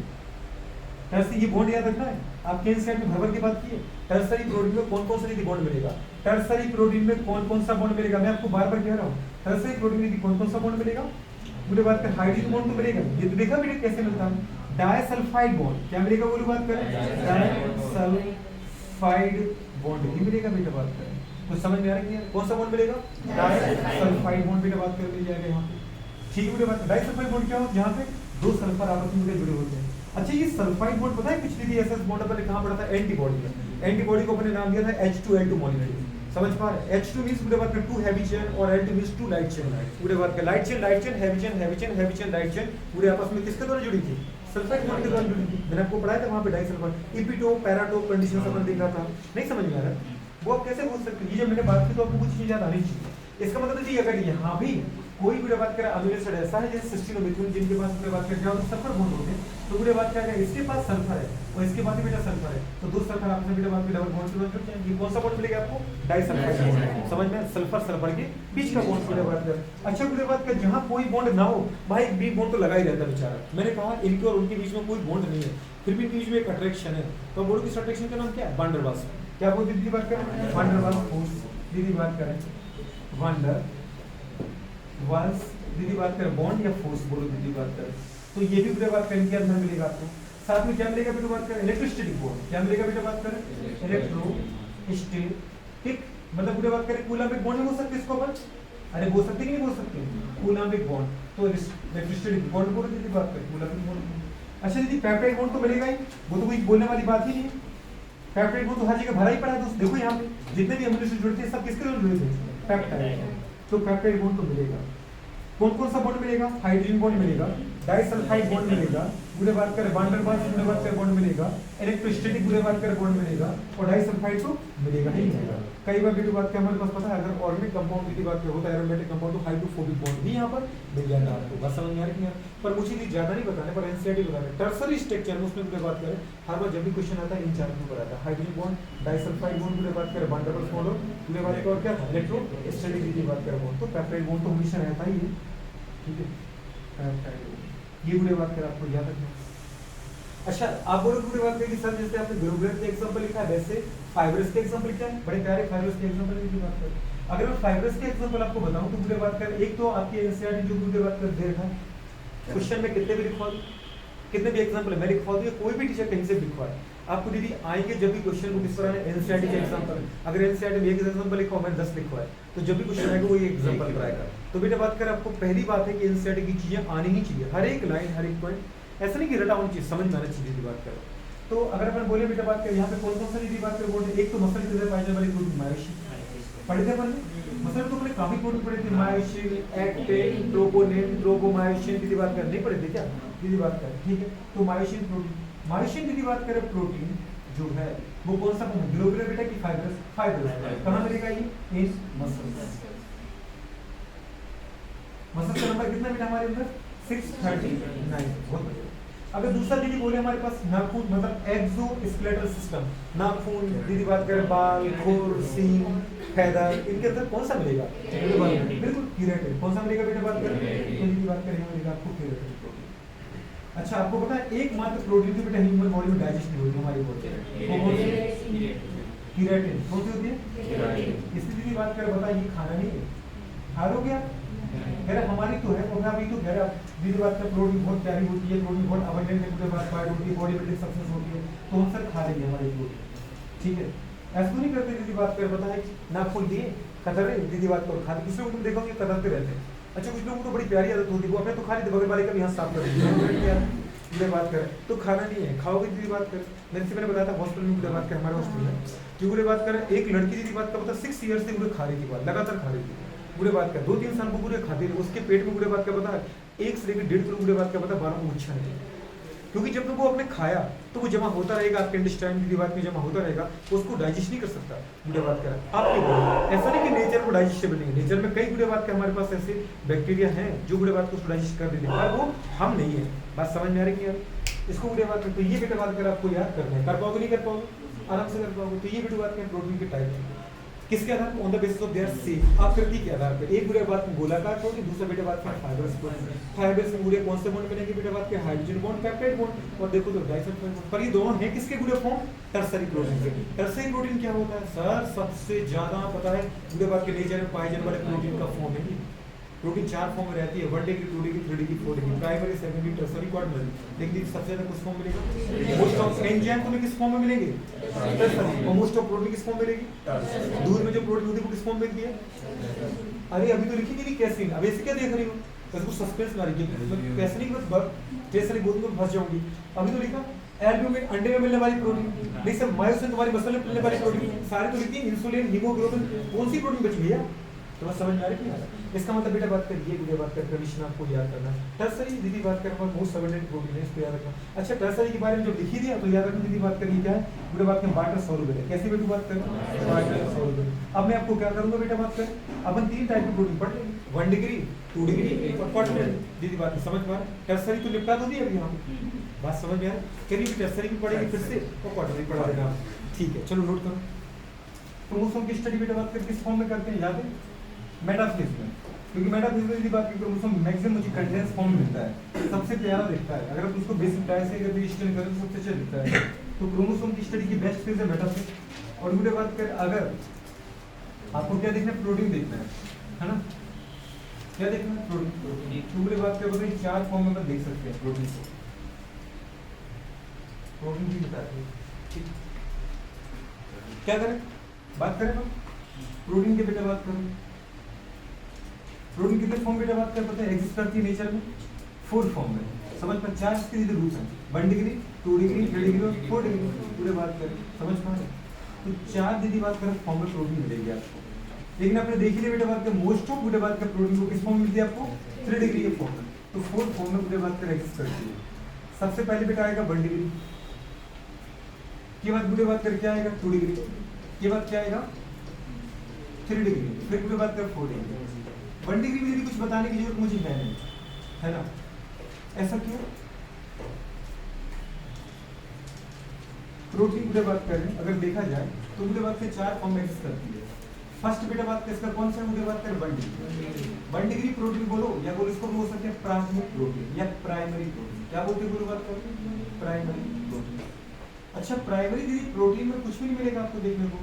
टर्सरी ये बॉन्ड याद रखना है, आप केन सेट में भर के बात की है, टर्सरी प्रोटीन में कौन कौन सा दीदी बॉन्ड मिलेगा, टर्सरी प्रोटीन में कौन कौन सा बॉन्ड मिलेगा, मैं आपको बार बार कह रहा हूँ टर्सरी प्रोटीन में कौन कौन सा बॉन्ड मिलेगा, मुझे बात कर हाइड्रोजन बॉन्ड तो मिलेगा, ये तो देखा बेटे कैसे मिलता है, डाइसल्फाइड बॉन्ड क्या मिलेगा बोलो बात करें, डाइसल्फाइड बॉन्ड ही मिलेगा बेटा बात करें, तो समझ में आ रहा है कौन सा बॉन्ड मिलेगा, डाइसल्फाइड बॉन्ड बेटा बात कर मिल जाएगा यहाँ पे, ठीक है मुझे बात डाइसल्फाइड बॉन्ड क्या होता है, जहाँ पे दो सल्फर आपस में जुड़े होते हैं। अच्छा ये सल्फाइड बॉन्ड पता है कुछ दीदी एसएस बॉन्ड अपने कहाँ पड़ा था, एंटीबॉडी में, एंटीबॉडी को अपने नाम दिया था H2L2 मॉलिक्यूल, समझ पा रहे, H2 मींस मुझे बात कर 2 हैवी चेन और L2 मींस 2 लाइट चेन, मुझे बात कर light chain heavy chain light chain मुझे आपस में किसके द्वारा जुड़ी थी, सल्फाइड बॉन्ड के द्वारा जुड़ी थी, मैंने आपको पढ़ाया था वहां पे डाइसल्फाइड इपिटोप पैराटोप कंडीशन अपन देखा था, नहीं समझ में आ रहा वो आप कैसे बोल सकते, ये जब मैंने बात की तो आपको कुछ चीज याद आनी चाहिए, इसका मतलब है अगर यहाँ भी कोई भी बात करें अमीनो एसिड ऐसा है जैसे सिस्टीन और मिथुन जिनके पास मुझे बात करें जाओ सल्फर बॉन्ड होते हैं, तो मुझे बात क्या है इसके पास सल्फर है और इसके पास बेटा सल्फर है, तो दो सल्फर आपस में बेटा बात में डबल बॉन्ड से जुड़ते हैं, ये कौन सा बॉन्ड मिलेगा आपको, डाइसल्फाइड बॉन्ड, समझ में सल्फर सल्फर के बीच का बॉन्ड मुझे बात कर। अच्छा मुझे बात कर जहां कोई बॉन्ड ना हो भाई बी बॉन्ड तो लगा ही रहता है बेचारा, मैंने कहा इनके और उनके बीच में कोई बॉन्ड नहीं है फिर भी बीच में एक अट्रैक्शन है, तो बोलो किस अट्रैक्शन का नाम क्या है, वान डेर वाल्स, क्या बोल दीदी बात करें वान डेर वाल्स फोर्स, दीदी बात करें वान डेर वाल्स, दीदी बात करें बॉन्ड या फोर्स बोलो दीदी बात करें, तो ये भी बेटा बात करें क्या अंदर मिलेगा आपको, साथ में क्या मिलेगा बेटा बात करें इलेक्ट्रोस्टैटिक बॉन्ड, क्या मिलेगा बेटा बात करें इलेक्ट्रोस्टैटिक, मतलब बेटा बात करें कूलम्बिक बॉन्ड हो सकते इसको अपन, अरे बोल सकते कि नहीं बोल सकते, कूलम्बिक बॉन्ड, तो इलेक्ट्रोस्टैटिक बॉन्ड बोलो दीदी बात करें कूलम्बिक बॉन्ड। अच्छा दीदी पेप्टाइड बॉन्ड तो मिलेगा ही, वो तो कोई बोलने वाली बात ही नहीं है, पेप्टाइड बॉन्ड तो हर जगह भरा ही पड़ा है, दोस्त देखो यहाँ पे जितने भी अमीनो एसिड जुड़ते हैं सब किसके द्वारा जुड़े थे, पेप्टाइड, तो पेप्टाइड बॉन्ड तो मिलेगा, कौन कौन सा बॉन्ड मिलेगा, हाइड्रोजन बॉन्ड मिलेगा, डाइसल्फाइड बॉन्ड मिलेगा, बुरे बात करें वान डेर वाल्स बुरे बात करें बॉन्ड मिलेगा, इलेक्ट्रोस्टैटिक बुरे बात करें बॉन्ड मिलेगा और डाइसल्फाइड तो मिलेगा ही मिलेगा। कई बार भी बात हमारे पास पता है अगर ऑर्गेनिक कंपाउंड की बात होता है एरोमेटिक कंपाउंड तो हाइड्रोफोबिक बॉन्ड भी यहाँ पर मिल जाता है आपको, बस समझ में आ रही है। पर मुझे भी ज्यादा नहीं बताने पर एनसीईआरटी बता रहे टर्सरी स्ट्रक्चर में उसमें बुरे बात करें हर बार जब भी क्वेश्चन आता है इन चार को आता है हाइड्रोजन बॉन्ड डाइसल्फाइड बॉन्ड बुरे बात करें वन डबल बॉन्ड बुरे बात करें और क्या था इलेक्ट्रोस्टैटिक की बात करें बॉन्ड तो पेप्टाइड बॉन्ड तो हमेशा रहता ही है, ठीक है पेप्टाइड ये बुरे बात करें आपको याद रखना। अच्छा आप बोलो पूरी बात करें सर जैसे आपने ग्लोबुलर के एग्जांपल लिखा है वैसे फाइब्रस के एग्जांपल क्या है, बड़े प्यारे फाइब्रस के एग्जांपल की बात करें। अगर मैं फाइब्रस के एग्जांपल आपको बताऊं तो पूरी बात करें एक तो आपकी एनसीईआरटी जो पूरी बात कर दे रखा है क्वेश्चन में कितने भी लिखवा दो कितने भी एग्जांपल मैं लिखवा दूं कोई भी टीचर कहीं से लिखवाए आपको दीदी आएंगे जब भी क्वेश्चन बुक इस तरह एनसीईआरटी के एग्जांपल अगर एनसीईआरटी में एक एग्जांपल लिखा मैं 10 लिखवाए तो जब भी क्वेश्चन आएगा वो एक एग्जांपल कराएगा। तो बेटा बात करें आपको पहली बात है कि एनसीईआरटी की चीजें आनी ही चाहिए, हर एक लाइन हर एक पॉइंट ऐसा नहीं कि रटा होनी चाहिए, समझ में आना चाहिए बात करो। तो अगर अपन बोले बेटा बात करें यहाँ पे कौन कौन सा यदि बात करें बोलते एक तो मसल के अंदर पाई जाने वाली प्रोटीन मायोसिन पढ़े थे अपन मसल तो अपने काफी प्रोटीन पढ़े थे मायोसिन एक्टिन ट्रोपोनिन ट्रोपोमायोसिन की बात करें नहीं पढ़े थे क्या यदि बात करें, ठीक है। तो मायोसिन की बात करें प्रोटीन जो है वो कौन सा ग्लोबुलर बेटा की फाइब्रस कहाँ मिलेगा ये इन मसल्स का नंबर कितना बेटा हमारे अंदर 639 बहुत बढ़िया। अगर दूसरा दीदी बोले हमारे पास नाखून मतलब एक्सोस्केलेटल सिस्टम नाखून दीदी बात करें बाल खुर सींग फैदर इनके अंदर कौन सा मिलेगा बिल्कुल कीराटिन कौन सा मिलेगा बेटा बात करें तो दीदी बात करें मिलेगा आपको कीराटिन प्रोटीन। अच्छा आपको पता है एकमात्र प्रोटीन जो बेटा ह्यूमन बॉडी में डाइजेस्ट नहीं होती हमारी बॉडी कीराटिन कौन सी होती है इसकी दीदी बात करें बताइए खाना नहीं है खा लो क्या कह रहे हमारी तो है और अभी तो कह रहे दीदी बात का प्रोटीन बहुत प्यारी होती है प्रोटीन बहुत अबंडेंट है बात पार्ट होती है बॉडी बिल्डिंग सक्सेस होती है तो हम सर खा लेंगे हमारी प्रोटीन, ठीक है। ऐसा नहीं करते दीदी बात कर पता है नाखून दिए कतर दीदी बात करो खाते दूसरे को तुम देखोगे कतरते रहते हैं। अच्छा कुछ लोगों को तो बड़ी प्यारी आदत होती है वो अपने तो खा लेते बगल वाले का भी हाथ साफ कर देते बात करें तो खाना नहीं है खाओगे दीदी बात कर मैंने बताया था हॉस्पिटल में बुरे बात कर हमारे हॉस्पिटल में क्यों बुरे बात करें एक लड़की दीदी बात का पता 6 ईयर से बुरे खा रही थी बात लगातार खा रही थी बुरे बात का 2-3 साल को बुरे खाते थे उसके पेट में बुरे बात का पता 1 से लेकर 1.5 किलो बुरे बात का पता 12 को अच्छा नहीं क्योंकि जब वो अपने खाया तो वो जमा होता रहेगा आपके इंटेस्टाइन की बात में जमा होता रहेगा उसको डाइजेस्ट नहीं कर सकता बुरे बात का आपके ऐसा नहीं कि नेचर को डाइजेस्टेबल नहीं है नेचर में कई बुरे बात के हमारे पास ऐसे बैक्टीरिया हैं जो बुरे बात को उसको डाइजेस्ट कर देते हैं पर वो हम नहीं है बात समझ में आ रही है यार इसको बुरे बात तो ये बेटे बात कर आपको याद करना है कर पाओगे नहीं कर पाओगे आराम से कर पाओगे। तो ये बेटे बात करें प्रोटीन के टाइप किसके आधार पर on the basis of their shape आकृति के आधार पर एक बुरे बात में गोलाकार प्रोटीन दूसरा बेटे बात में फाइबर्स में बुरे कौन से बॉन्ड मिलेंगे बेटे बात के हाइड्रोजन बॉन्ड पेप्टाइड बॉन्ड और देखो तो डाइसल्फाइड बॉन्ड पर ये दोनों हैं किसके गुड़े फॉर्म टर्सरी प्रोटीन के। टर्सरी प्रोटीन क्या होता है सर सबसे ज्यादा पता है बुरे बात के नेचर में पाए जाने वाले प्रोटीन का फॉर्म है प्रोटीन 4 फॉर्म में रहती है 1 degree 2 degree 3 degree 4 degree primary secondary tertiary quaternary लेकिन सबसे ज्यादा किस फॉर्म मिलेगा मोस्ट ऑफ एंजाइम तुम्हें किस फॉर्म में मिलेंगे टर्सरी और मोस्ट ऑफ प्रोटीन किस फॉर्म में मिलेगी दूध में जो प्रोटीन होती है वो किस फॉर्म में मिलती है अरे अभी तो लिखी थी कैसीन अब ऐसे क्या देख रही हो तो सस्पेंस ना रखिए कैसे नहीं बस जैसे नहीं बोलूंगा फंस जाऊंगी अभी तो लिखा एल्ब्यूमिन अंडे में मिलने वाली प्रोटीन नहीं सर मायोसिन तुम्हारी मसल में मिलने वाली प्रोटीन सारे तो लिखी इंसुलिन हीमोग्लोबिन कौन सी प्रोटीन बची भैया तो बस समझ में आ रही है इसका मतलब बेटा बात करिए बुरे बात कर कंडीशन आपको याद करना टर्सरी दीदी बात कर मोस्ट अबंडेंट प्रोटीन है इसको याद रखना। अच्छा टर्सरी के बारे में जो लिखी दिया तो याद रखना दीदी बात करिए क्या है बुरे बात में वाटर सॉल्युबल है कैसी बेटा बात करें वाटर सॉल्युबल। अब मैं आपको क्या करूंगा बेटा बात करें अपन 3 टाइप के प्रोटीन पढ़ लेंगे 1 डिग्री 2 डिग्री और क्वार्टरनरी दीदी बात समझ में आ रहा टर्सरी तो निपटा दो दी अभी हम बात समझ में आ रही करिए टर्सरी भी पढ़ेंगे फिर से और क्वार्टरनरी पढ़ा देना ठीक है चलो नोट करो। क्रोमोसोम की स्टडी बेटा बात करके किस फॉर्म में करते हैं याद है मेटाफेज में क्योंकि मेटाफेज की बात की क्रोमोसोम मैक्सिमम मुझे कंडेंस फॉर्म में मिलता है सबसे प्यारा दिखता है अगर आप उसको बेसिक डाई से अगर स्टडी करें तो सबसे अच्छा दिखता है। तो क्रोमोसोम की स्टडी की बेस्ट फेज है मेटाफेज और मुझे बात कर अगर आपको क्या देखना है प्रोटीन देखना है ना क्या देखना है प्रोटीन तो मुझे बात कर बताइए 4 फॉर्म में देख सकते हैं प्रोटीन को प्रोटीन भी बताते हैं क्या करें बात करें हम प्रोटीन के बेटा बात करूं प्रोटीन कितने फॉर्म बेटा बात कर पता है एग्जिस्ट करती है नेचर में 4 फॉर्म में समझ 50 के लिए रूल्स हैं 1 डिग्री 2 डिग्री 3 डिग्री और 4 डिग्री पूरे बात करें समझ पा रहे तो 4 दीदी बात करें फॉर्म में प्रोटीन मिलेगी आपको लेकिन आपने देख लिया बेटा बात कर मोस्ट ऑफ बेटा बात का प्रोटीन को किस फॉर्म में मिलती है आपको 3 डिग्री के फॉर्म में तो 4 फॉर्म में बेटा बात कर एग्जिस्ट करती है सबसे पहले बेटा आएगा 1 डिग्री, के बाद बुरे बात कर क्या आएगा 2 डिग्री, के बाद क्या आएगा 3 डिग्री, फिर बुरे बात कर 4 डिग्री। 1 डिग्री में यदि कुछ बताने की जरूरत मुझे है नहीं, है ना? ऐसा क्यों? प्रोटीन बुरे बात करें अगर देखा जाए तो बुरे बात के 4 फॉर्म में एग्जिस्ट करती है। फर्स्ट बेटा बात कर इसका कौन सा मुझे बात कर 1 डिग्री। 1 डिग्री प्रोटीन बोलो या बोलो इसको बोल सकते हैं प्राथमिक प्रोटीन या प्राइमरी प्रोटीन। क्या बोलते हैं बात कर प्राइमरी प्रोटीन। अच्छा प्राइमरी दीदी प्रोटीन में कुछ भी नहीं मिलेगा आपको देखने को,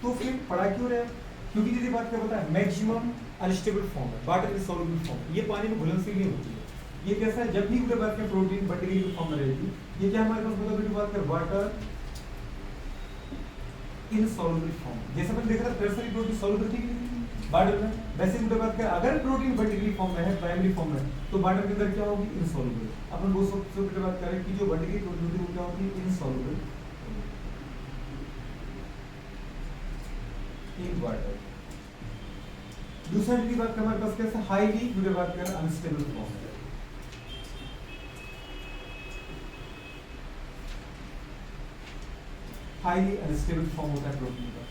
तो फिर पढ़ा क्यों रहे? क्योंकि दीदी बात क्या होता है मैक्सिमम अनस्टेबल फॉर्म है, वाटर इनसॉल्युबल फॉर्म, ये पानी में घुलनशील नहीं होती है। ये कैसा है जब भी पूरे बात में प्रोटीन 1 डिग्री की फॉर्म में रहेगी, ये क्या हमारे पास होगा बेटी बात कर वाटर इनसॉल्युबल फॉर्म। जैसे अपन देख रहे हैं टर्सरी प्रोटीन सॉल्युबल थी वाटर में, वैसे ही बात कर अगर प्रोटीन 1 डिग्री फॉर्म में है प्राइमरी फॉर्म में तो वाटर के अंदर क्या होगी इनसॉल्युबल। अपन वो सब बात करें कि जो 1 डिग्री प्रोटीन होती है वो क्या होती है इनसॉल्युबल इन वाटर। दूसरा की बात हमारे पास कैसे हाईली बुरे बात कर अनस्टेबल फॉर्म है। हाईली अनस्टेबल फॉर्म होता है प्रोटीन का।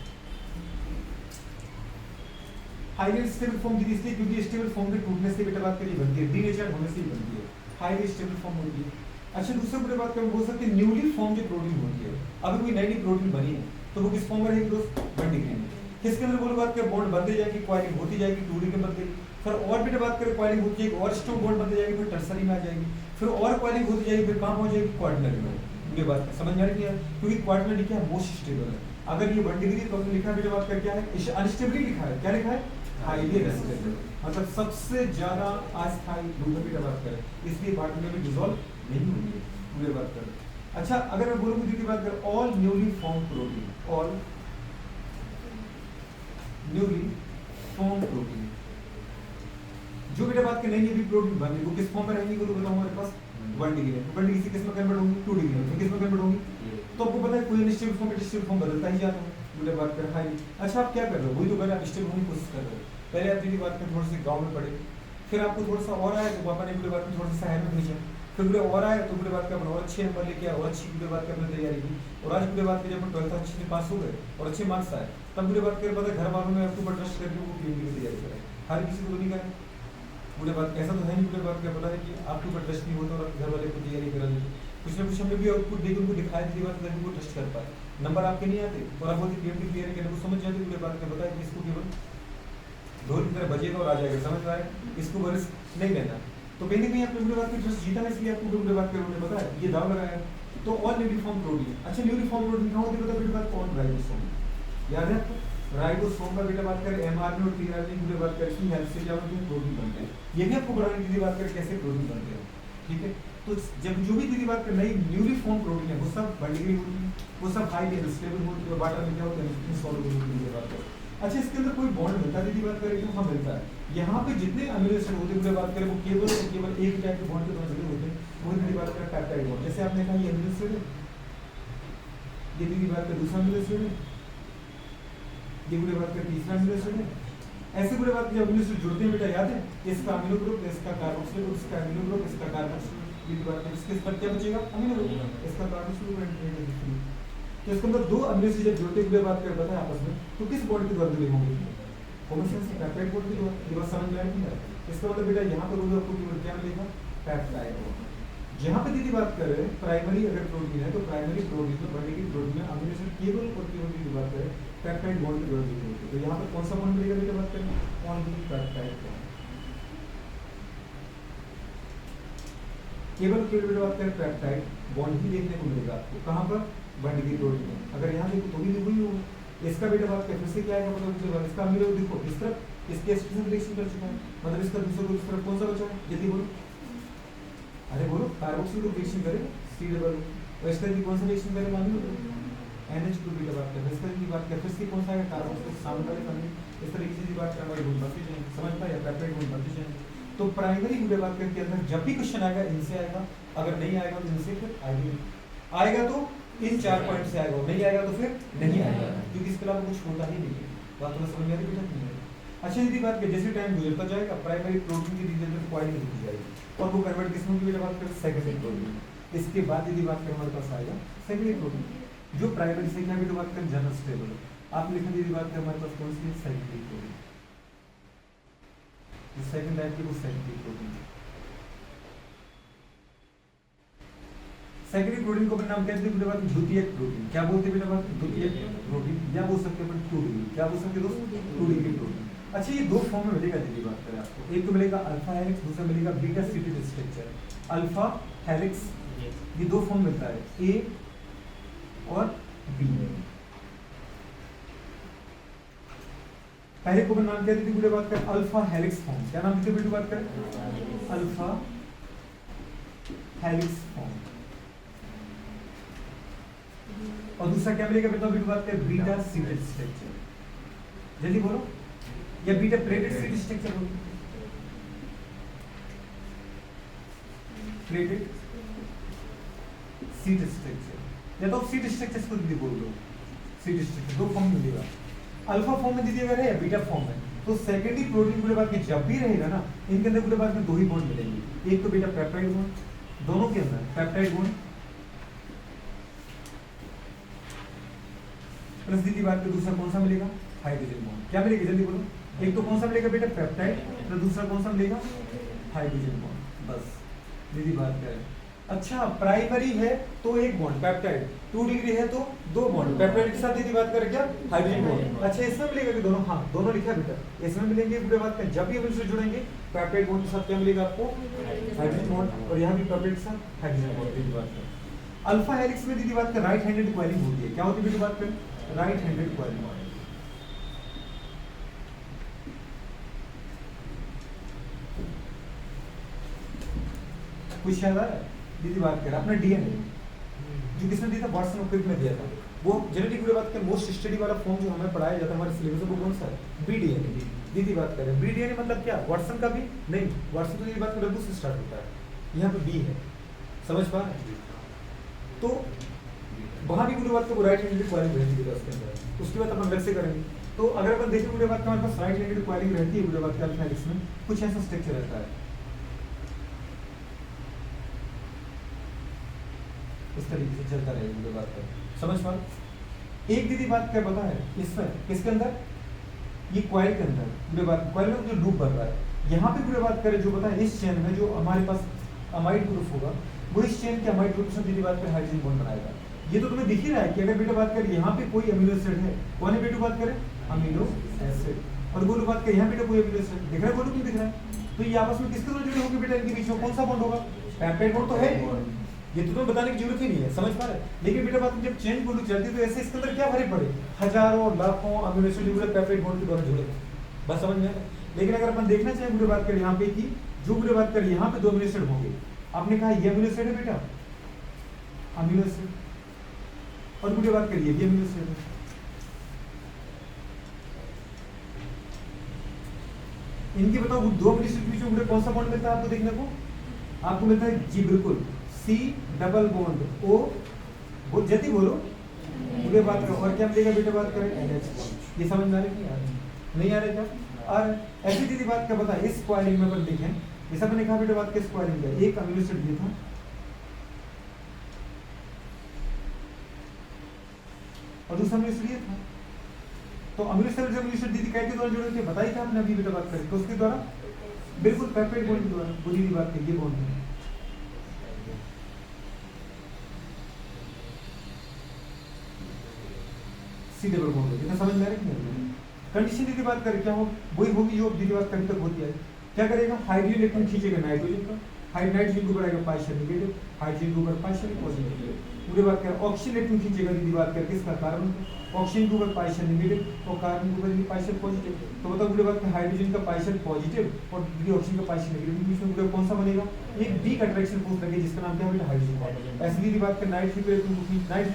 हाईली अनस्टेबल फॉर्म इसलिए क्योंकि स्टेबल फॉर्म के टूटने से बेटा बात करिए बनती है, डीनेचर्ड होने से ही बनती है, हाईली स्टेबल फॉर्म होती है। अच्छा दूसरा बुरे बात कर बोल सकते हैं न्यूली फॉर्म जो प्रोटीन होती है, अभी कोई नई प्रोटीन बनी है तो वो किस फॉर्म में रहेगी दोस्त 1 डिग्री में। किसके अंदर बोलो बात कर बॉन्ड बनती जाएगी, क्वाइलिंग होती जाएगी 2 डिग्री बनती है, फिर और बेटा बात करें क्वाइलिंग होती जाएगी और स्ट्रॉन्ग बॉन्ड बनती जाएगी, फिर टर्सरी में आ जाएगी, फिर और क्वाइलिंग होती जाएगी, फिर कहां पहुंच जाएगी क्वार्टनरी में। ये बात समझ में आ रही है क्योंकि क्वार्टनरी क्या है मोस्ट स्टेबल है। अगर ये 1 डिग्री तो हमने लिखा बेटा बात कर क्या है अनस्टेबल लिखा है, क्या लिखा है हाईली अनस्टेबल, मतलब सबसे ज्यादा अस्थायी रूप में बेटा बात करें, इसलिए क्वार्टनरी में डिसॉल्व नहीं होगी पूरी बात करें। अच्छा अगर मैं बोलूं दीदी बात कर all newly form protein, all newly form protein जो बेटा बात के नहीं अभी प्रोटीन बन रही वो किस फॉर्म में रहेंगी तो बताऊं हमारे पास 1 डिग्री में, 1 डिग्री से किस में कन्वर्ट होंगी 2 डिग्री में, किस में कन्वर्ट होंगी तो आपको पता है कोई अनस्टेबल फॉर्म स्टेबल फॉर्म बदलता ही जाता है बोले बात कर हाई। अच्छा आप क्या कर रहे हो वही तो पहले आप स्टेबल होने की कोशिश कर रहे हो, पहले आप दीदी बात कर थोड़ा सा गाँव में पढ़े, फिर आपको थोड़ा सा और आया तो पापा ने बुरे बात में थोड़ा सा शहर में भेजा, फिर बुरे और आया तो बुरे बात का और अच्छे नंबर लेके आया और अच्छी बुरे बात करने तैयारी की, और आज बुरे बात के जब 12th अच्छे से पास हो गए और अच्छे मार्क्स आए तब बुरे बात कर पता घर वालों ने आपके ऊपर ट्रस्ट करके वो पीएमडी की तैयारी करें, हर किसी को तो नहीं करें बुरे बात ऐसा तो है नहीं। बुरे बात क्या पता है कि आपके ऊपर ट्रस्ट नहीं होता और घर वाले को तैयारी करा देते, कुछ ना कुछ हमने भी आउटपुट देकर उनको दिखाया थी बात ताकि वो ट्रस्ट कर पाए, नंबर आपके नहीं आते और आप बोलते पीएमडी तैयारी करने को समझ जाते बुरे बात क्या पता है कि इसको केवल ढोल की तरह बजेगा और आ जाएगा, समझ में आए इसको बरस नहीं लेना, तो कहीं ना कहीं आपने बुरे बात की ट्रस्ट जीता है इसलिए आपको बुरे बात करने पता है ये दाव लगाया। तो ऑल न्यूक्लियोफॉर्म प्रोटीन, अच्छा न्यूक्लियोफॉर्म प्रोटीन कहाँ होती है पता बेटा बात कौन राइबोसोम, याद है आपको राइबोसोम का बेटा बात करें एमआरएनए और टीआरएनए की बात करें इसकी हेल्प से क्या होती है प्रोटीन बनते हैं, ये भी आपको बढ़ाने की बात करें कैसे प्रोटीन बनते हैं, ठीक है। तो जब जो भी दीदी बात कर नई न्यूली फॉर्म प्रोटीन है वो सब 1 डिग्री होती है, वो सब हाईली अनस्टेबल होती है, वाटर में क्या होता है इनसॉल्युबल होती है बात करें। अच्छा इसके अंदर कोई बॉन्ड मिलता है दीदी बात करें तो हाँ मिलता है, यहाँ पे जितने अमीनो एसिड होते हैं बात करें वो केवल और केवल एक टाइप के बॉन्ड के द्वारा जुड़े होते हैं, वो दीदी बात करें पेप्टाइड बॉन्ड, जैसे आपने कहा ये अमीनो एसिड है, ये दीदी बात करें दूसरा अमीनो एसिड है, ये बुरे बात करें तीसरा अमीनो एसिड है, ऐसे बुरे बात जब अमीनो एसिड जुड़ते हैं बेटा याद है इसका अमीनो ग्रुप इसका कार्बोक्सिल ग्रुप इसका अमीनो ग्रुप इसका कार्बोक्सिल दीदी बात करें इसके पर क्या बचेगा अमीनो ग्रुप इसका कार्बोक्सिल ग्रुप, तो इसके अंदर 2 अमीनो एसिड जब जुड़ते हुए बात कर पता है आपस में तो किस बॉन्ड के द्वारा जुड़े होंगे होमोसेक्स पेप्टाइड बॉन्ड के द्वारा, ये बात समझ में आ रही है। इसका मतलब बेटा यहाँ पे बोलो आपको केवल क्या मिलेगा पेप्टाइड बॉन्ड। जहाँ पे दीदी बात कर रहे हैं प्राइमरी अगर प्रोटीन है तो प्राइमरी प्रोटीन तो 1 डिग्री प्रोटीन में अमीनो एसिड केवल और केवल की बात करें पेप्टाइड बॉन्ड के द्वारा जुड़े होते हैं, तो यहाँ पर कौन सा बॉन्ड मिलेगा बेटा बात करें ओनली पेप्टाइड बॉन्ड, केवल केवल बात करें पेप्टाइड बॉन्ड ही देखने को मिलेगा आपको कहाँ पर 1 डिग्री प्रोटीन में। अगर यहाँ देखो तो भी वही होगा, इसका बेटा बात करें फिर से क्या आएगा मतलब इसका अमीनो देखो इस तरफ इसके एस्ट्रेशन रिएक्शन कर चुका है, मतलब इसका दूसरा ग्रुप इस तरफ कौन सा बचा है जल्दी बोलो, अरे बोलो कार्बोक्सिल ग्रुप रिएक्शन करे सी डबल और इसका भी कौन सा रिएक्शन करे मान लो NH2 बेटा बात करें इसका भी बात करें फिर से कौन सा है कार्बोक्सिल सामने वाले पानी इस तरीके से बात करना गुण बनते जाएंगे, समझ पाए पेप्टाइड गुण बनते जाएंगे। तो प्राइमरी बुरे बात करके अंदर जब भी क्वेश्चन आएगा इनसे आएगा, अगर नहीं आएगा तो इनसे फिर आएगा तो इन 4 पॉइंट से आएगा, नहीं आएगा तो फिर नहीं आएगा क्योंकि इसके अलावा कुछ होता ही नहीं है, बात तो समझ में आ रही बेटा नहीं है। अच्छा यदि बात करें जैसे टाइम गुजरता जाएगा प्राइमरी प्रोटीन की रीजन में क्वालिटी होती जाएगी और वो कन्वर्ट किस में की बेटा बात करें सेकेंडरी प्रोटीन, इसके बाद यदि बात करें हमारे पास आएगा सेकेंडरी प्रोटीन, जो प्राइमरी से क्या भी बात करें जनरल स्टेबल है। आप लिखा यदि बात करें हमारे पास कौन सी सेकेंडरी प्रोटीन, जो सेकंड टाइप की वो सेकेंडरी प्रोटीन। सेकेंडरी प्रोटीन को अपन नाम कहते हैं बेटा बात द्वितीयक प्रोटीन। क्या बोलते हैं बेटा बात द्वितीयक प्रोटीन, या बोल सकते हैं अपन 2 डिग्री। क्या बोल सकते हैं दोस्त 2 डिग्री प्रोटीन। अच्छा ये दो फॉर्म में मिलेगा यदि बात करें आपको, एक तो मिलेगा अल्फा हेलिक्स, दूसरा मिलेगा beta seated structure. Alpha helix ये दो फॉर्म मिलता है, ए और बी। पहले को नाम क्या देते बात करें अल्फा हेलिक्स फॉर्म। क्या नाम देते बात करें अल्फा हेलिक्स फॉर्म। और दूसरा क्या मिलेगा बेटा बात करें बीटा सीटेड स्ट्रक्चर। जल्दी बोलो, या बीटा प्लेटेड सीटेड स्ट्रक्चर बोलो, प्लेटेड सीट स्ट्रक्चर, या तो सीट स्ट्रक्चर को दीदी बोल दो। सीट स्ट्रक्चर दो फॉर्म मिलेगा, अल्फा फॉर्म में दीदी अगर है या बीटा फॉर्म में। तो सेकेंडरी प्रोटीन के बाद जब भी रहेगा ना, इनके अंदर के बाद में दो ही बॉन्ड मिलेंगे, एक तो बेटा पेप्टाइड बॉन्ड, दोनों के अंदर पेप्टाइड बॉन्ड प्लस दीदी बात में दूसरा कौन सा मिलेगा हाइड्रोजन बॉन्ड। क्या मिलेगा जल्दी बोलो, एक तो कौन सा मिलेगा बेटा पेप्टाइड, तो दूसरा कौन सा मिलेगा हाइड्रोजन बॉन्ड। बस दीदी बात करें। अच्छा प्राइमरी है तो एक बॉन्ड पेप्टाइड, 2 डिग्री है तो 2 बॉन्ड पेप्टाइड के साथ यदि बात करें क्या हाइड्रोजन बॉन्ड। अच्छा इसमें मिलेगा कि दोनों, हाँ दोनों लिखा बेटा, इसमें मिलेंगे पूरे बात करें जब भी अपन से जुड़ेंगे पेप्टाइड बॉन्ड के साथ क्या मिलेगा आपको हाइड्रोजन बॉन्ड, और यहाँ भी पेप्टाइड के साथ हाइड्रोजन बॉन्ड। दीदी बात करें अल्फा हेलिक्स में दीदी बात करें राइट हैंडेड कॉइलिंग होती है। क्या होती है दीदी बात करें राइट हैंडेड कॉइलिंग। कुछ याद आ रहा है दीदी बात करें अपना डीएनए जो किसने दिया था, वाटसन और क्रिक में दिया था, वो जेनेटिक की बात करें मोस्ट स्टडी वाला फॉर्म जो हमें पढ़ाया जाता है हमारे सिलेबस में कौन सा है बीडीएनए। दीदी बात करें बीडीएनए मतलब क्या, वाटसन का भी नहीं, वाटसन तो दीदी बात करें डब्ल्यू से स्टार्ट होता है, यहाँ पे बी है, समझ पा रहे। तो वहाँ भी पूरी बात को राइट हैंडेड कॉइलिंग रहती है उसके अंदर, उसके बाद अपन अलग से करेंगे। तो अगर अपन देखें पूरी बात हमारे पास राइट हैंडेड कॉइलिंग रहती है पूरी बात का अल्फा हेलिक्स में, कुछ ऐसा स्ट्रक्चर रहता है इस तरीके से चलता रहेगा पूरी बात का, समझ पा। एक दीदी बात क्या पता है इसमें किसके अंदर, ये कॉइल के अंदर पूरी बात, कॉइल में जो लूप बन रहा है यहाँ पे पूरी बात करें जो पता है इस चेन में जो हमारे पास अमाइड ग्रुप होगा वो इस चेन के अमाइड ग्रुप से दीदी बात करें हाइड्रोजन बॉन्ड बनाएगा। ये तो तुम्हें दिख ही रहा है कि अगर बेटा बात करें यहाँ पे कोई अमीनो एसिड है, कौन है बेटा बात करें अमीनो एसिड, और बोलो बात करें यहाँ बेटा कोई अमीनो एसिड दिख रहा है, बोलो क्यों दिख रहा है, तो ये आपस में किसके साथ जुड़े होंगे बेटा, इनके बीच में कौन सा बॉन्ड होगा पेप्टाइड बॉन्ड तो है, ये तो तुम्हें बताने की जरूरत ही नहीं है, समझ पा रहे। लेकिन बेटा बात जब चेन बोलू चलती है तो ऐसे इसके अंदर क्या भरे पड़े हजारों लाखों अमीनो एसिड जुड़े पेप्टाइड बॉन्ड के द्वारा जुड़े, बस समझ में। लेकिन अगर अपन देखना चाहें पूरी बात करें यहाँ पे कि जो पूरी बात करें यहाँ पे 2 अमीनो एसिड होंगे, आपने कहा ये अमीनो एसिड है बेटा अमीनो एसिड, और पूरी बात करिए ये अमीनो एसिड है, इनके बताओ 2 अमीनो एसिड के बीच में कौन सा बॉन्ड मिलता है आपको देखने को, आपको मिलता है जी बिल्कुल C डबल बॉन्ड O, जल्दी बोलो पूरे बात करो, और क्या मिलेगा बेटा बात करें NH। ये समझ में आ रही नहीं आ रहा क्या, और ऐसी दीदी बात क्या बता इस कॉइलिंग में अपन देखें, जैसा मैंने कहा बेटा बात किस कॉइलिंग है, एक अमीनो एसिड ये था और दूसरा अमीनो एसिड ये था, तो अमीनो एसिड दीदी क्या के द्वारा जुड़े थे बताई था आपने अभी बेटा बात करें, तो उसके द्वारा बिल्कुल पेप्टाइड बॉन्ड के द्वारा, वो दीदी बात करिए बॉन्ड है सी डबल बॉन्ड, इतना समझ में आ रहा है कि नहीं। कंडीशन दीदी बात करें क्या हो, वही होगी जो दीदी बात कभी तक होती है, क्या करेगा हाइड्रोजन इलेक्ट्रॉन खींचेगा नाइट्रोजन का, नाइट्रोजन को बढ़ाएगा पार्शियल नेगेटिव, हाइड्रोजन को ऊपर पार्शियल पॉजिटिव, पूरी बात करें ऑक्सीजन इलेक्ट्रॉन खींचेगा दीदी बात करें किसका कार्बन, ऑक्सीजन के ऊपर पार्शियल नेगेटिव और कार्बन के ऊपर पार्शियल पॉजिटिव, तो बताओ पूरी बात करें हाइड्रोजन का पार्शियल पॉजिटिव और ऑक्सीजन का पार्शियल नेगेटिव, बीच में पूरा कौन सा बनेगा एक वीक अट्रैक्शन फोर्स लगेगी जिसका नाम क्या है हाइड्रोजन बॉन्ड। ऐसे दीदी बात करें नाइट्रोजन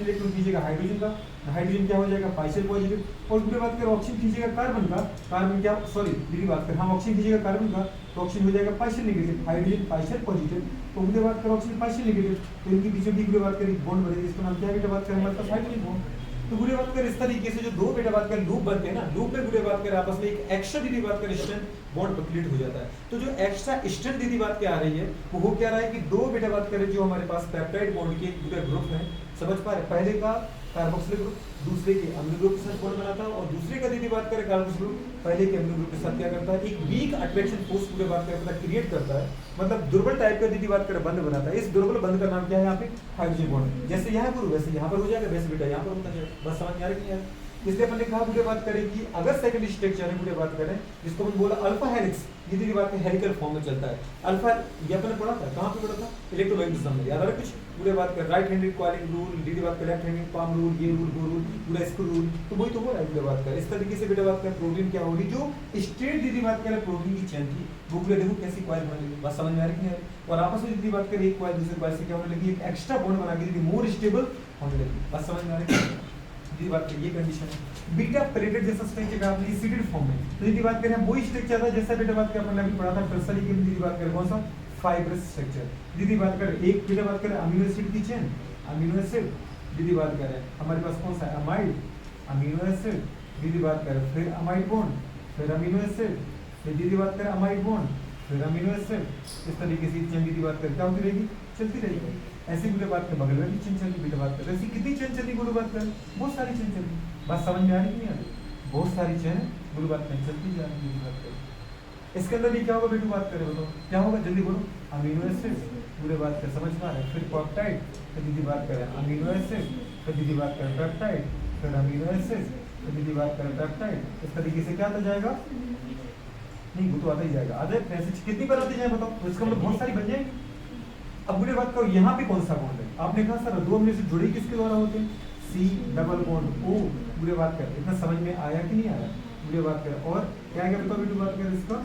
इलेक्ट्रॉन खींचेगा हाइड्रोजन का, हाइड्रोजन क्या हो जाएगा पार्शियल पॉजिटिव, और पूरी बात करें ऑक्सीजन खींचेगा कार्बन का, कार्बन क्या सॉरी दीदी बात करें हाँ ऑक्सीजन खींचेगा कार्बन का, तो ऑक्सीजन हो जाएगा partial negative, hydrogen partial positive, तो पूरी बात करें ऑक्सीजन पार्शियल नेगेटिव, तो इनके बीच में पूरी बात करें बॉन्ड बनेगा जिसका नाम क्या है बेटा बात करें हमारे पास हाइड्रोजन बॉन्ड। तो बुरे बात कर इस तरीके से जो दो बेटा बात कर लूप बनते हैं ना, लूप में बुरे बात कर आपस में एक एक्स्ट्रा दीदी बात कर स्ट्रेंथ बॉन्ड क्रिएट हो जाता है। तो जो एक्स्ट्रा स्ट्रेंथ दीदी बात क्या आ रही है वो हो क्या रहा है कि दो बेटा बात करें जो हमारे पास पेप्टाइड बॉन्ड के पूरे ग्रुप है, समझ पा रहे, पहले का कार्बोक्सिलिक ग्रुप दूसरे के अमीनो ग्रुप के साथ बॉन्ड बनाता है, और दूसरे का दीदी बात करें कार्बोक्सिलिक ग्रुप पहले के अमीनो ग्रुप के साथ क्या करता है, एक वीक अट्रैक्शन फोर्स पूरे बात करें मतलब क्रिएट करता है, मतलब दुर्बल टाइप का दीदी बात करें बंध बनाता है। इस दुर्बल बंध का नाम क्या है यहाँ पे, हाइड्रोजन बॉन्ड। जैसे यहाँ गुरु वैसे यहाँ पर हो जाएगा, वैसे बेटा यहाँ पर होता जाएगा। बस समझ में आ रही है। इसलिए अपन ने कहा बुरे बात करें कि अगर सेकंड स्ट्रक्चर है बुरे बात करें जिसको हम बोला अल्फा हेलिक्स, ये दीदी बात हेलिकल फॉर्म में चलता है। अल्फा ये अपन ने पढ़ा था, कहाँ पे पढ़ा था, इलेक्ट्रोमैग्नेटिज्म में, याद आ रहा है कुछ बुरे बात कर राइट हैंडेड कॉइलिंग रूल, दीदी बात कर लेफ्ट हैंडेड पाम रूल, ये रूल वो रूल पूरा स्क्रू रूल, तो वही तो हो रहा है बुरे बात कर। इस तरीके से बेटा बात कर प्रोटीन क्या होगी, जो स्ट्रेट दीदी बात करें प्रोटीन की चेन थी वो पूरे देखो कैसी कॉइल बन रही है, बस समझ में आ रही है। और आपस में दीदी बात करें एक कॉइल दूसरे कॉइल से क्या होने लगी, एक एक्स्ट्रा बॉन्ड बना के दीदी मोर स्टेबल होने लगी, बस समझ में आ रही है। दीदी बात करें ये कंडीशन है। बीटा प्लेटेड जैसा स्ट्रक्चर का आपने सीटेड फॉर्म में, तो दीदी बात करें वही स्ट्रक्चर था जैसा बेटा बात करें अपन ने अभी पढ़ा था टर्सरी के, दीदी बात करें कौन सा, फाइब्रस स्ट्रक्चर। दीदी बात करें एक बेटा बात करें अमीनो एसिड की चेन, अमीनो एसिड, दीदी बात करें हमारे पास कौन सा है, अमाइड, अमीनो एसिड, दीदी बात करें फिर अमाइड बॉन्ड, फिर अमीनो एसिड, फिर दीदी बात करें अमाइड बॉन्ड, फिर अमीनो एसिड। इस तरीके से चेन दीदी बात करें क्या होती रहेगी, चलती रहेगी। ऐसी बुरे बात कर बगल में भी चेन चली, बेटा बात कर ऐसी कितनी चेन चली बुरे बात कर, बहुत सारी चेन चली, बात समझ में आ रही नहीं आ रही, बहुत सारी चेन बुरे बात नहीं चलती जा रही है बात कर। इसके अंदर भी क्या होगा बेटू बात करें बताओ क्या होगा, जल्दी बोलो, अमीनो एसिड बुरे बात कर समझ पा रहे, फिर पेप्टाइड, फिर दीदी बात करें अमीनो एसिड, फिर दीदी बात करें पेप्टाइड, फिर अमीनो एसिड, फिर दीदी बात करें पेप्टाइड। इस तरीके से क्या आता जाएगा, नहीं वो तो आता ही जाएगा, आ जाए ऐसे कितनी बार आते जाए बताओ, तो इसका मतलब बहुत सारी बन जाएगी। अब बुरे बात करो यहाँ पे कौन सा बॉन्ड है, आपने कहा सर दो अमीनो एसिड जुड़े किसके द्वारा होते हैं, सी डबल बॉन्ड ओ, बुरे बात कर इतना समझ में आया कि नहीं आया, बुरे बात कर। और क्या क्या बताओ बेटू बात कर इसका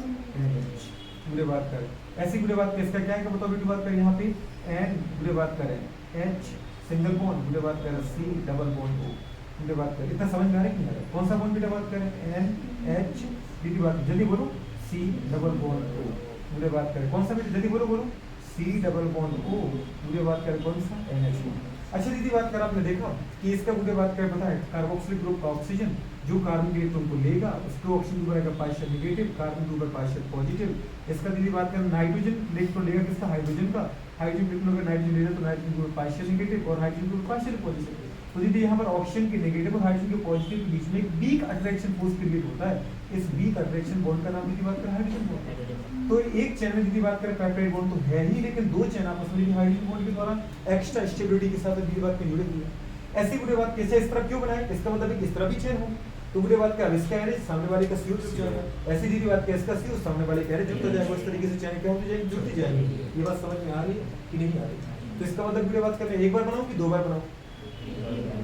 NH, बुरे बात कर ऐसी बुरे बात कर इसका क्या है बताओ बेटू बात कर यहाँ पे N, बुरे बात करें H सिंगल बॉन्ड, बुरे बात करें C डबल बॉन्ड O, बुरे बात कर इतना समझ में आ रहा है कि नहीं आ रहा, कौन सा बॉन्ड बेटा बात करें NH, दीदी बात जल्दी बोलो C डबल बॉन्ड O, बुरे बात करें कौन सा बेटा जल्दी बोलो बोलो C डबल बॉन्ड O, बुरे बात करें कौन सा NH। अच्छा दीदी बात कर आपने देखा कि इसका बुरे बात कर पता है कार्बोक्सिलिक ग्रुप का ऑक्सीजन जो कार्बन के इलेक्ट्रॉन को लेगा उसको ऑक्सीजन को रहेगा पार्शियल नेगेटिव, कार्बन के ऊपर पार्शियल पॉजिटिव। इसका दीदी बात करें नाइट्रोजन इलेक्ट्रॉन लेगा किसका, हाइड्रोजन का, हाइड्रोजन इलेक्ट्रॉन अगर नाइट्रोजन लेगा तो नाइट्रोजन के ऊपर पार्शियल नेगेटिव और हाइड्रोजन के ऊपर पार्शियल पॉजिटिव। तो दीदी यहाँ पर ऑक्सीजन के नेगेटिव और हाइड्रोजन के पॉजिटिव के बीच में एक वीक अट्रैक्शन फोर्स क्रिएट होता है, इस वीक अट्रैक्शन बॉन्ड का नाम दीदी बात करें हाइड्रोजन बॉन्ड। तो एक चेन में दीदी बात करें पेप्टाइड बॉन्ड तो है ही, लेकिन दो चेन आपस में हाइड्रोजन बॉन्ड के द्वारा एक्स्ट्रा स्टेबिलिटी के साथ दीदी बात जुड़े हुए हैं। ऐसी बुरे बात कैसे इस तरह क्यों बनाए, इसका मतलब इस तरह भी चेन हो तो बुरे बात का इसका एरे सामने वाले का सी जुड़ जाएगा, ऐसी दीदी बात का इसका सी सामने वाले का एरे जुड़ता जाएगा, इस तरीके से चेन क्या होती जाएगी, जुड़ती जाएगी। ये बात समझ में आ रही है कि नहीं आ रही, तो इसका मतलब बुरे बात करने एक बार बनाओ कि दो बार बनाओ,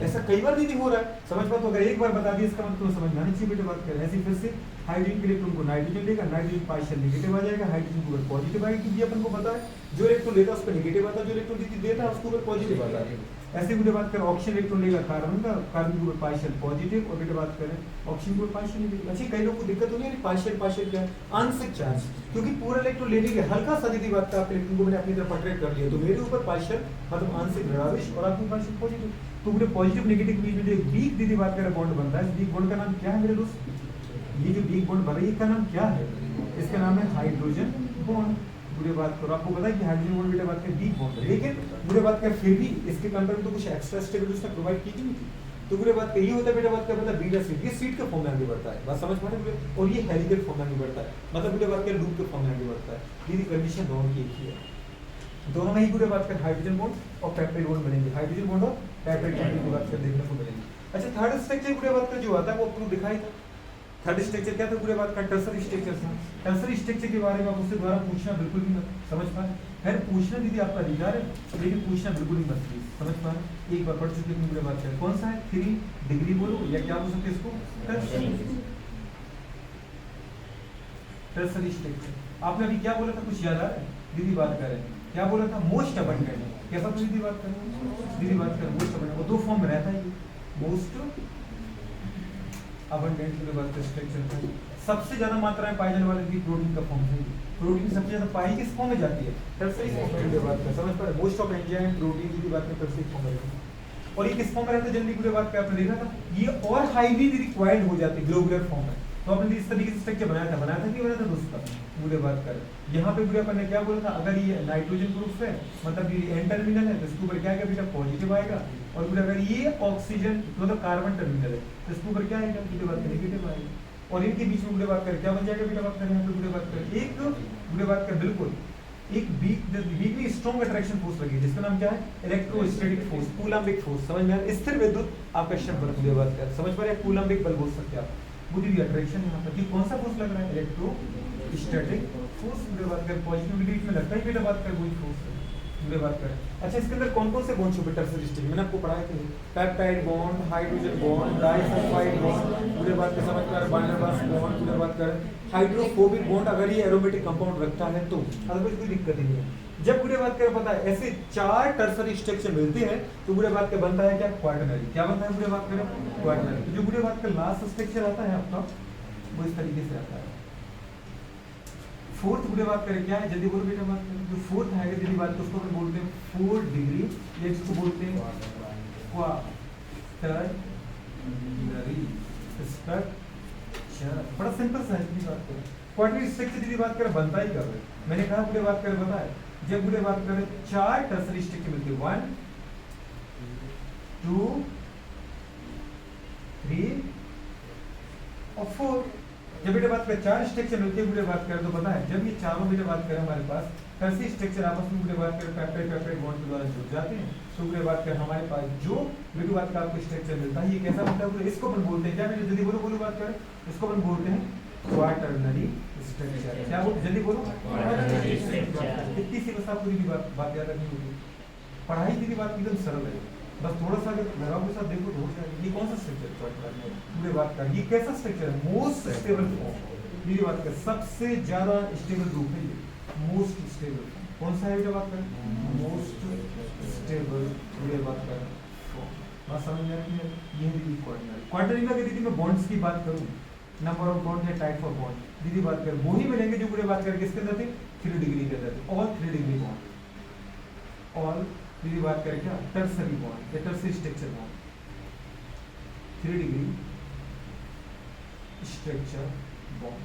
ऐसा कई बार दीदी हो रहा है समझ पाओ, तो अगर एक बार बता दिया इसका मतलब समझ में आनी चाहिए बेटा बात करें। ऐसी फिर से हाइड्रोजन के इलेक्ट्रॉन को नाइट्रोजन लेगा, नाइट्रोजन पार्शियल नेगेटिव आ जाएगा, हाइड्रोजन के ऊपर पॉजिटिव आएगी क्योंकि अपन को पता है जो इलेक्ट्रॉन लेता है उस पर नेगेटिव आता है, जो इलेक्ट्रॉन देता है उसके ऊपर पॉजिटिव आता है। ऐसे बेटा बात करें ऑक्सीजन इलेक्ट्रॉन लेगा कार्बन का, कार्बन के ऊपर पार्शियल पॉजिटिव, और बेटा बात करें ऑक्सीजन के ऊपर पार्शियल नेगेटिव। अच्छी कई लोगों को दिक्कत होनी है पार्शियल पार्शियल क्या आंशिक चार्ज, क्योंकि पूरा इलेक्ट्रॉन लेने के हल्का सा दीदी बात का आप इलेक्ट्रॉन को मैंने अपनी तरफ अट्रैक्ट कर लिया तो मेरे ऊपर पार्शियल मतलब आंशिक ऋणावेश और आपके पार्शियल पॉजिटिव, तो पूरे पॉजिटिव नेगेटिव के बीच में जो एक वीक दीदी बात करें बॉन्ड बनता है, इस वीक बॉन्ड का नाम क्या है मेरे दोस्त, ये जो वीक बॉन्ड बन रहा है इसका नाम क्या है, इसका नाम है हाइड्रोजन बॉन्ड। बुरे बात करो आपको पता है कि हाइड्रोजन बॉन्ड बेटा बात कर वीक बॉन्ड है, लेकिन बुरे बात कर फिर भी इसके कंपेयर में तो कुछ एक्स्ट्रा स्टेबिलिटी उसने प्रोवाइड की नहीं थी, तो बुरे बात का ये होता है बेटा बात का मतलब बीटा सीट, ये सीट के फॉर्म में आगे बढ़ता है, बात समझ पा रहे हैं, और ये हेलिकल फॉर्म में आगे बढ़ता है, मतलब बुरे बात का लूप के फॉर्म में आगे बढ़ता है। ये कंडीशन दोनों की एक ही है, दोनों में ही बुरे बात कर हाइड्रोजन बॉन्ड और पेप्टाइड बॉन्ड बनेंगे, हाइड्रोजन बॉन्ड और पेप्टाइड बॉन्ड की बात कर देखने को मिलेंगे। अच्छा थर्ड स्ट्रक्चर बुरे बात का जो आता है वो आपको दिखाई था, थर्ड स्ट्रक्चर क्या था पूरे बात का, टर्सरी स्ट्रक्चर था। टर्सरी स्ट्रक्चर के बारे में आप उससे द्वारा पूछना बिल्कुल भी मत, समझ पाए, खैर पूछना दीदी आपका अधिकार है लेकिन पूछना बिल्कुल ही मत प्लीज, समझ पाए, एक बार पढ़ चुके पूरे बात कर कौन सा है 3 डिग्री बोलो या क्या बोल सकते इसको, टर्सरी स्ट्रक्चर। आपने अभी क्या बोला था कुछ याद आ रहा है, दीदी बात करें क्या बोला था, मोस्ट अबंडेंट, कैसा था दीदी बात करें, दीदी बात करें मोस्ट अबंडेंट, वो दो फॉर्म में रहता है, मोस्ट अबंडेंट के बाद स्ट्रक्चर था, सबसे ज्यादा मात्रा में पाई जाने वाली थी प्रोटीन का फॉर्म है, प्रोटीन सबसे ज्यादा पाई किस फॉर्म में जाती है, टर्सरी फॉर्म में बात कर समझ पा रहे, मोस्ट ऑफ एंजाइम प्रोटीन की बात में टर्सरी फॉर्म में। और ये किस फॉर्म में रहता है जल्दी बुरे बात का आपने देखा था, ये और हाईली रिक्वायर्ड हो जाती है ग्लोबुलर फॉर्म में। तो आपने इस तरीके से स्ट्रक्चर बनाया था कि बनाया था दोस्तों बुरे बात कर। यहाँ पे बुरे अपन ने क्या बोला था, अगर ये नाइट्रोजन ग्रुप है मतलब ये एन टर्मिनल है तो इसके ऊपर क्या आएगा बेटा पॉजिटिव आएगा, और फिर अगर ये ऑक्सीजन मतलब कार्बन टर्मिनल है तो इसके ऊपर क्या आएगा बुरे बात का नेगेटिव आएगा, और इनके बीच में बुरे बात कर क्या बन जाएगा बेटा बात करें यहाँ पे बुरे बात कर एक बुरे बात कर बिल्कुल एक वीकली स्ट्रॉन्ग अट्रैक्शन फोर्स लगी जिसका नाम क्या है इलेक्ट्रोस्टैटिक फोर्स, कूलम्बिक फोर्स। समझ में आ रहा है, स्थिर विद्युत आकर्षण बल बुरे बात कर समझ पा रहे हैं, कूलम्बिक बल बोल सकते हैं आप। बुरी अट्रैक्शन यहाँ पर कौन सा फोर्स लग रहा है इलेक्ट्रोस्टैटिक फोर्स बुरे बात कर, पॉजिटिव बीच में लगता है बेटा बात कर वही फोर्स है बुरे बात कर। अच्छा इसके अंदर कौन कौन से बॉन्ड छुपे टर्सरी स्टेज मैंने आपको पढ़ाया थे, peptide bond, hydrogen bond, disulphide bond बुरे बात कर समझ कर, वैन डर वाल्स बॉन्ड बुरे बात कर, हाइड्रोफोबिक बॉन्ड अगर ये एरोमेटिक कंपाउंड रखता है तो, अदरवाइज कोई दिक्कत ही नहीं है। जब बुरे बात कर पता है ऐसे 4 टर्सरी स्ट्रक्चर मिलते हैं तो बुरे बात का बनता है क्या क्वाटरनरी, क्या बनता है बुरे बात कर क्वाटरनरी। तो जो बुरे बात का लास्ट स्ट्रक्चर आता है आपका वो इस तरीके से आता है। फोर्थ बुरे बात करें क्या है जल्दी बोलो बेटा बात करें, जो फोर्थ है जल्दी बात को उसको बोलते हैं 4 डिग्री, या इसको बोलते हैं क्वाटरनरी स्ट्रक्चर। बड़ा सिंपल सा है इसकी बात करें, क्वाटरनरी स्ट्रक्चर जल्दी बात करें बनता ही कर मैंने कहा बुरे बात करें बताए जब बुरे बात करें 4 टर्सरी स्ट्रक्चर मिलते हैं 1 2 3 और 4। जब बेटा बात करें 4 स्ट्रक्चर मिलते हैं बुरे बात करें तो पता है जब ये चारों बेटा बात करें हमारे पास टर्सरी स्ट्रक्चर आपस में बुरे बात करें पेप्टाइड बॉन्ड के द्वारा जुड़ जाते हैं तो बुरे बात करें हमारे पास जो बुरे बात का आपको स्ट्रक्चर मिलता है ये कैसा बनता है, इसको अपन बोलते हैं क्या बेटा जल्दी बोलो बुरे बात करें, इसको अपन बोलते हैं क्वाटरनरी स्ट्रक्चर। क्या बोल जल्दी बोलो कितनी सी बस आपको ये बात याद रखनी होगी, पढ़ाई की बात एकदम सरल है, बस थोड़ा सा अगर लगाव के साथ देखो तो हो जाएगा। ये कौन सा स्ट्रक्चर पूरे बात का, ये कैसा स्ट्रक्चर है मोस्ट स्टेबल फॉर्म, ये बात का सबसे ज्यादा स्टेबल रूप है ये मोस्ट स्टेबल। कौन सा है जो बात करें मोस्ट स्टेबल ये बात करें बात समझ में आती है। ये है क्वाटरनरी। क्वाटरनरी में यदि मैं बॉन्ड्स की बात करूं नंबर ऑफ बॉन्ड या टाइप ऑफ बॉन्ड दीदी बात करें वो ही मिलेंगे जो पूरे बात करें किसके अंदर थे 3 डिग्री के अंदर, ऑल 3 डिग्री बॉन्ड, ऑल दीदी बात करें क्या टर्सरी बॉन्ड या tertiary structure bond 3 degree structure bond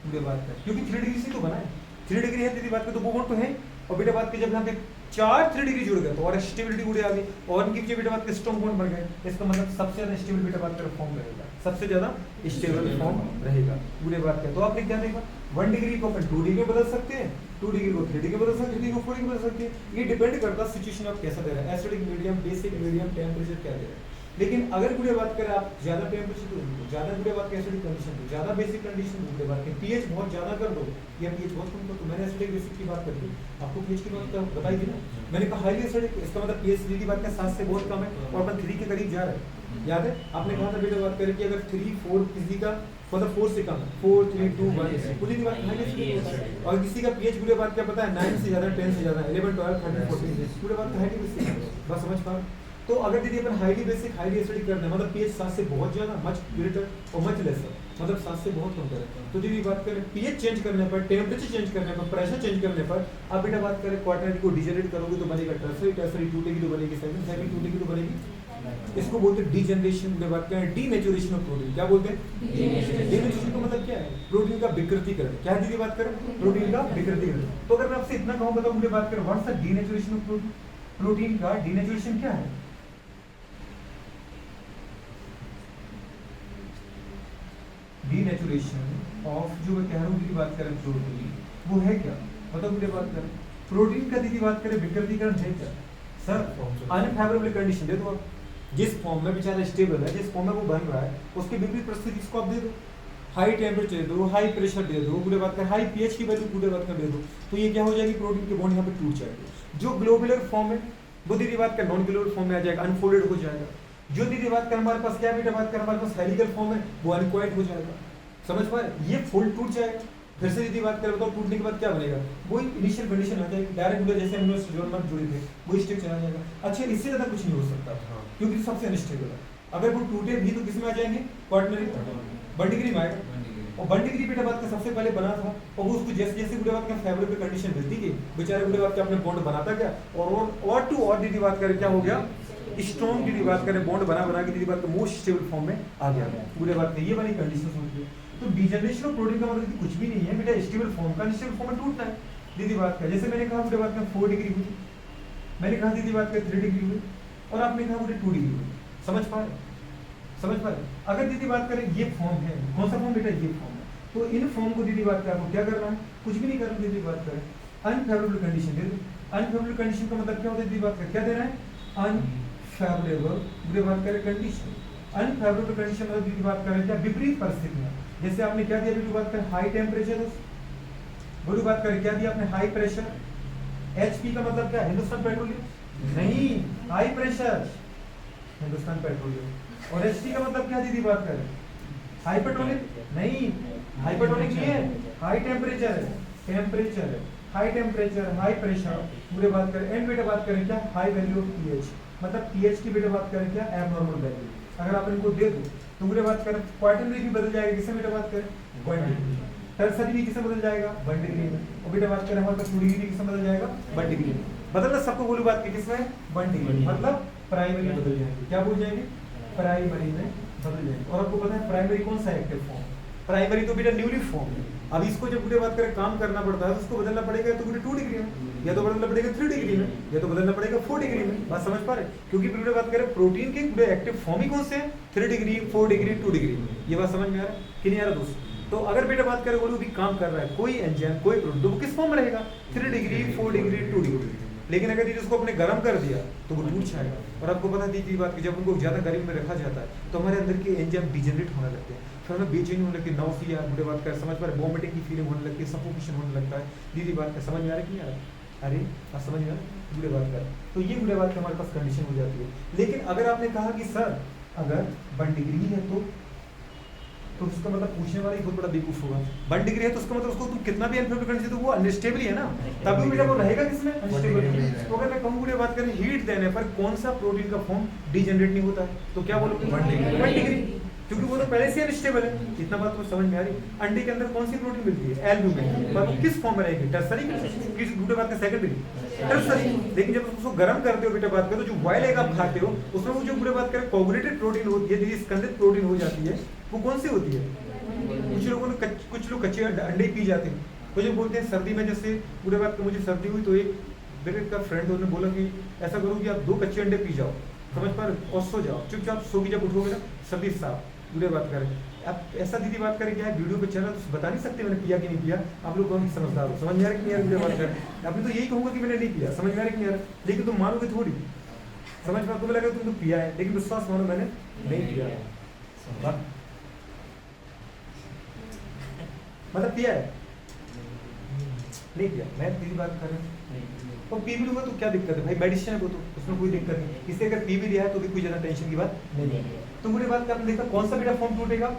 पूरे बात करें क्योंकि 3 डिग्री से तो बना है, 3 डिग्री है दीदी बात करें तो वो बॉन्ड तो है, और बेटा बात की जब यहाँ पे 4 3 डिग्री जुड़ गए तो और स्टेबिलिटी बुढ़े आ गई, और इनकी जो बेटा बात के स्ट्रॉन्ग बॉन्ड बढ़ गए, इसका मतलब सबसे ज्यादा स्टेबल बेटा बात करें फॉर्म रहेगा, सबसे ज्यादा स्टेबल फॉर्म रहेगा पूरे बात का। तो आपने क्या देखा 1 डिग्री को अपन 2 डिग्री बदल सकते हैं, 2 डिग्री को 3 डिग्री बदल सकते हैं, 3 डिग्री को 4 डिग्री बदल सकते हैं, ये डिपेंड करता है सिचुएशन आप कैसा दे रहे हैं, acidic medium basic medium temperature क्या दे रहे हैं। लेकिन अगर बुढ़े बात करें आप ज्यादा टेम्परेचर तो ज्यादा बुढ़े बात के एसिडिक कंडीशन दो, ज्यादा बेसिक कंडीशन बुढ़े बात के पीएच बहुत ज्यादा कर दो या पीएच बहुत कम कर दो। मैंने एसिडिक बेसिक की बात कर दी, आपको पीएच की बात बताई थी ना, मैंने कहा हाईली एसिडिक इसका मतलब पीएच की बात का 7 से बहुत कम है और अपन 3 के करीब जा रहे हैं, याद है आपने कहा था बेटा बात करें कि अगर 3 4 किसी का मतलब 4 से कम है 4 3 2 1 पूरी की बात हाईली एसिडिक होता है, और किसी का पीएच बुढ़े बात क्या पता है 9 से ज्यादा 10 से ज्यादा 11 12 13 14 पूरे बात का हाईली बेसिक बस समझ पा। तो अगर दीदी अपन हाईली बेसिक हाईली एसिडिक करते हैं मतलब पीएच 7 से बहुत ज्यादा मच ग्रेटर और मच लेसर मतलब 7 से बहुत कम करें, तो दीदी बात करें पीएच चेंज करने पर टेम्परेचर चेंज करने पर प्रेशर चेंज करने पर आप बेटा बात करें क्वाटरनरी को डिजेनरेट करोगे तो बनेगा टर्सरी, टर्सरी टूटेगी तो बनेगी सेकंड, सेकंड टूटेगी तो बनेगी, इसको बोलते हैं डीजनरेशन में बात करें डीनेचुरेशन ऑफ प्रोटीन। क्या बोलते हैं डीनेचुरेशन का मतलब क्या है प्रोटीन का विकृतीकरण। क्या है दीदी बात करें प्रोटीन का विकृतीकरण। तो अगर मैं आपसे इतना कहूं बताओ मुझे बात करें what's the denaturation of protein, protein का डीनेचुरेशन क्या है। डीनेचुरेशन ऑफ जो मैं कह रहा हूँ दीदी बात करें प्रोटीन वो है क्या मतलब मुझे बात करें प्रोटीन का दीदी बात करें विकृतीकरण है क्या सर अनफेवरेबल कंडीशन दे दो आप, जिस फॉर्म में बेचारा स्टेबल है जिस फॉर्म में वो बन रहा है उसकी विपरीत परिस्थिति इसको आप दे दो, हाई टेम्परेचर दे दो, हाई प्रेशर दे दो, पूरे बात कर हाई पीएच की वैल्यू पूरे बात कर दे दो, तो ये क्या हो जाएगी प्रोटीन के बॉन्ड यहाँ पे टूट जाएंगे। जो ग्लोबुलर फॉर्म है वो दीदी बात कर नॉन ग्लोबुलर फॉर्म में आ जाएगा, अनफोल्डेड हो जाएगा। जो दीदी बात कर हमारे पास क्या बेटा बात कर हमारे पास हेलिकल फॉर्म है वो अनक्वाइट हो जाएगा, समझ पा रहे ये फोल्ड टूट जाएगा। फिर से यदि बात करें बताओ टूटने के बाद क्या बनेगा वही इनिशियल कंडीशन आ जाएगी, डायरेक्ट जैसे हम लोग जुड़े थे वही स्ट्रक्चर आ जाएगा। अच्छा इससे ज्यादा कुछ नहीं हो सकता क्योंकि सबसे अनस्टेबल है, अगर वो टूटे भी तो किसमें आ जाएंगे क्वाटरनरी 1 डिग्री में आएगा, और 1 डिग्री बेटा बात का सबसे पहले बना था और वो उसको जैसे जैसे बुढ़े बात का फेवरेबल कंडीशन मिलती गई बेचारे बुढ़े बात का अपने बॉन्ड बनाता गया और टू और दीदी बात करें क्या हो गया स्ट्रॉन्ग दीदी बात करें बॉन्ड बना बना के दीदी बात का मोस्ट स्टेबल फॉर्म में आ गया पूरे बात का, ये वाली कंडीशन होती है। तो डिजनरेशन ऑफ प्रोटीन का मतलब कुछ भी नहीं है बेटा, स्टेबल फॉर्म का अनस्टेबल फॉर्म में टूटना है दीदी बात का। जैसे मैंने कहा पूरे बात में 4 डिग्री हुई, मैंने कहा दीदी बात का 3 डिग्री हुई, और आपने कहा मुझे 2 डिग्री हुई। समझ पा रहे, समझ पा रहे। अगर दीदी बात करें ये फॉर्म है, कौन सा फॉर्म बेटा, ये फॉर्म है, तो इन फॉर्म को दीदी बात करें आपको क्या करना है, कुछ भी नहीं करना दीदी बात करें, अनफेवरेबल कंडीशन दे दो। अनफेवरेबल कंडीशन का मतलब क्या होता है दीदी बात का, क्या देना है, अनफेवरेबल दीदी बात करें कंडीशन। अनफेवरेबल कंडीशन मतलब दीदी बात करें क्या, विपरीत परिस्थितियां। जैसे आपने क्या दिया दीदी बात करें, हाई टेम्परेचर, बड़ी बात करें क्या दिया आपने, हाई प्रेशर। एचपी का मतलब क्या, हिंदुस्तान पेट्रोलियम नहीं, हाई प्रेशर हिंदुस्तान पेट्रोलियम। और एचटी का मतलब क्या दीदी बात करें, हाइपरटोनिक नहीं, हाइपरटोनिक नहीं है, हाई टेम्परेचर है, टेम्परेचर है, हाई टेम्परेचर, हाई प्रेशर पूरे बात करें। एंड बेटा बात करें क्या, हाई वैल्यू ऑफ पीएच, मतलब पीएच की बेटा बात करें क्या, एबनॉर्मल वैल्यू। अगर आप इनको दे दो तो पूरे बात करें क्वार्टरली भी बदल जाएगा, किससे बेटा बात करें, 1 डिग्री। टर्सरी भी किससे बदल जाएगा, 1 डिग्री में। और बेटा बात करें हमारे पास 2 डिग्री किससे बदल जाएगा, 1 डिग्री में। बदलना सबको बोलो बात की किसमें, 1 डिग्री, मतलब प्राइमरी बदल जाएंगे, क्या बोल जाएंगे, प्राइमरी में बदल जाएंगे। और आपको पता है प्राइमरी कौन सा एक्टिव फॉर्म, प्राइमरी तो बेटा न्यूली फॉर्म है। अब इसको जब पूरे बात करें काम करना पड़ता है तो उसको बदलना पड़ेगा तो बेटा 2 डिग्री में, या तो बदलना पड़ेगा 3 डिग्री में, या तो बदलना पड़ेगा 4 डिग्री में। बात समझ पा रहे, क्योंकि पूरे बात करें प्रोटीन के पूरे एक्टिव फॉर्म ही कौन से हैं, 3 डिग्री, 4 डिग्री, 2 डिग्री। ये बात समझ में आ रहा है कि नहीं आ रहा दोस्त। तो अगर बेटा बात करें वो भी काम कर रहा है कोई एंजाइम कोई प्रोटीन, तो वो किस फॉर्म में रहेगा, 3 डिग्री, 4 डिग्री, 2 डिग्री। लेकिन अगर दीदी उसको अपने गर्म कर दिया तो वो टूट जाएगा। और आपको पता दीदी बात की, जब उनको ज्यादा गर्मी में रखा जाता है तो हमारे अंदर के एंजाइम डिजेनरेट होने लगते हैं, फिर हमें बेचैनी होने लगती है, नाउसिया बुरे बात कर समझ पर वोमिटिंग की फीलिंग होने लगती है, सफोकेशन होने लगता है। दीदी बात का समझ में आ रहा है कि नहीं आ रहा, अरे आप समझ में आ रहा बुरे बात कर। तो ये बुरे बात की हमारे पास कंडीशन हो जाती है। लेकिन अगर आपने कहा कि सर अगर 1 डिग्री है तो उसका मतलब पूछने वाला ही बहुत बड़ा बेवकूफ होगा। 1 डिग्री है तो उसका मतलब उसको तुम कितना भी अनफेवरेबल कंडीशन तो वो अनस्टेबल ही है ना, तभी बेटा वो रहेगा किसमें, अनस्टेबल। तो अगर मैं कहूँ बात करें हीट देने पर कौन सा प्रोटीन का फॉर्म डीजनरेट नहीं होता है, तो क्या बोलोगे, 1 डिग्री, क्योंकि वो तो पहले से अनस्टेबल है। इतना बात तो समझ में आ रही। अंडे के अंदर कौन सी प्रोटीन मिलती है, एल्ब्यूमिन, पर वो किस फॉर्म में रहेगी, टर्सरी, किस बूटे बात का सेकेंडरी, टर्सरी। लेकिन जब उसको गर्म करते हो बेटा बात करो, जो बॉयल एग आप खाते हो उसमें वो जो बूटे बात करें कोगुलेटेड प्रोटीन होती है, जिसकी स्कंदित प्रोटीन हो जाती है, वो कौन सी होती है। कुछ लोगों ने कुछ लोग कच्चे अंडे पी जाते हैं, तो जो बोलते हैं सर्दी में, जैसे पूरे बात मुझे सर्दी हुई तो एक मेरे का फ्रेंड उन्होंने बोला कि ऐसा करो कि आप 2 कच्चे अंडे पी जाओ, समझ पा रहे, और सो जाओ चुपचाप, सो के जब उठोगे ना सर्दी साफ। पूरे बात करें अब ऐसा दीदी बात करें क्या है, वीडियो पे चला तो बता नहीं सकते मैंने पिया कि नहीं पिया, आप लोग कौन समझदार हो, समझ में आ रहा है कि नहीं आ रहा, बात करें अभी तो यही कहूँगा कि मैंने नहीं पिया, समझ में आ रहा है कि नहीं आ रहा, लेकिन तुम मानोगे थोड़ी, समझ में तुम्हें लगा तुम तो पिया है, लेकिन विश्वास मानो मैंने नहीं पिया, मतलब पिया है नहीं पिया, मैं तेरी बात कर रहा हूँ। तो पी भी लूंगा तो क्या दिक्कत है भाई, मेडिसिन है वो तो, उसमें कोई दिक्कत नहीं। इससे अगर पी भी लिया है तो भी कोई ज्यादा टेंशन की बात नहीं है। तो मुझे बात आपने देखा कौन सा बेटा फॉर्म टूटेगा,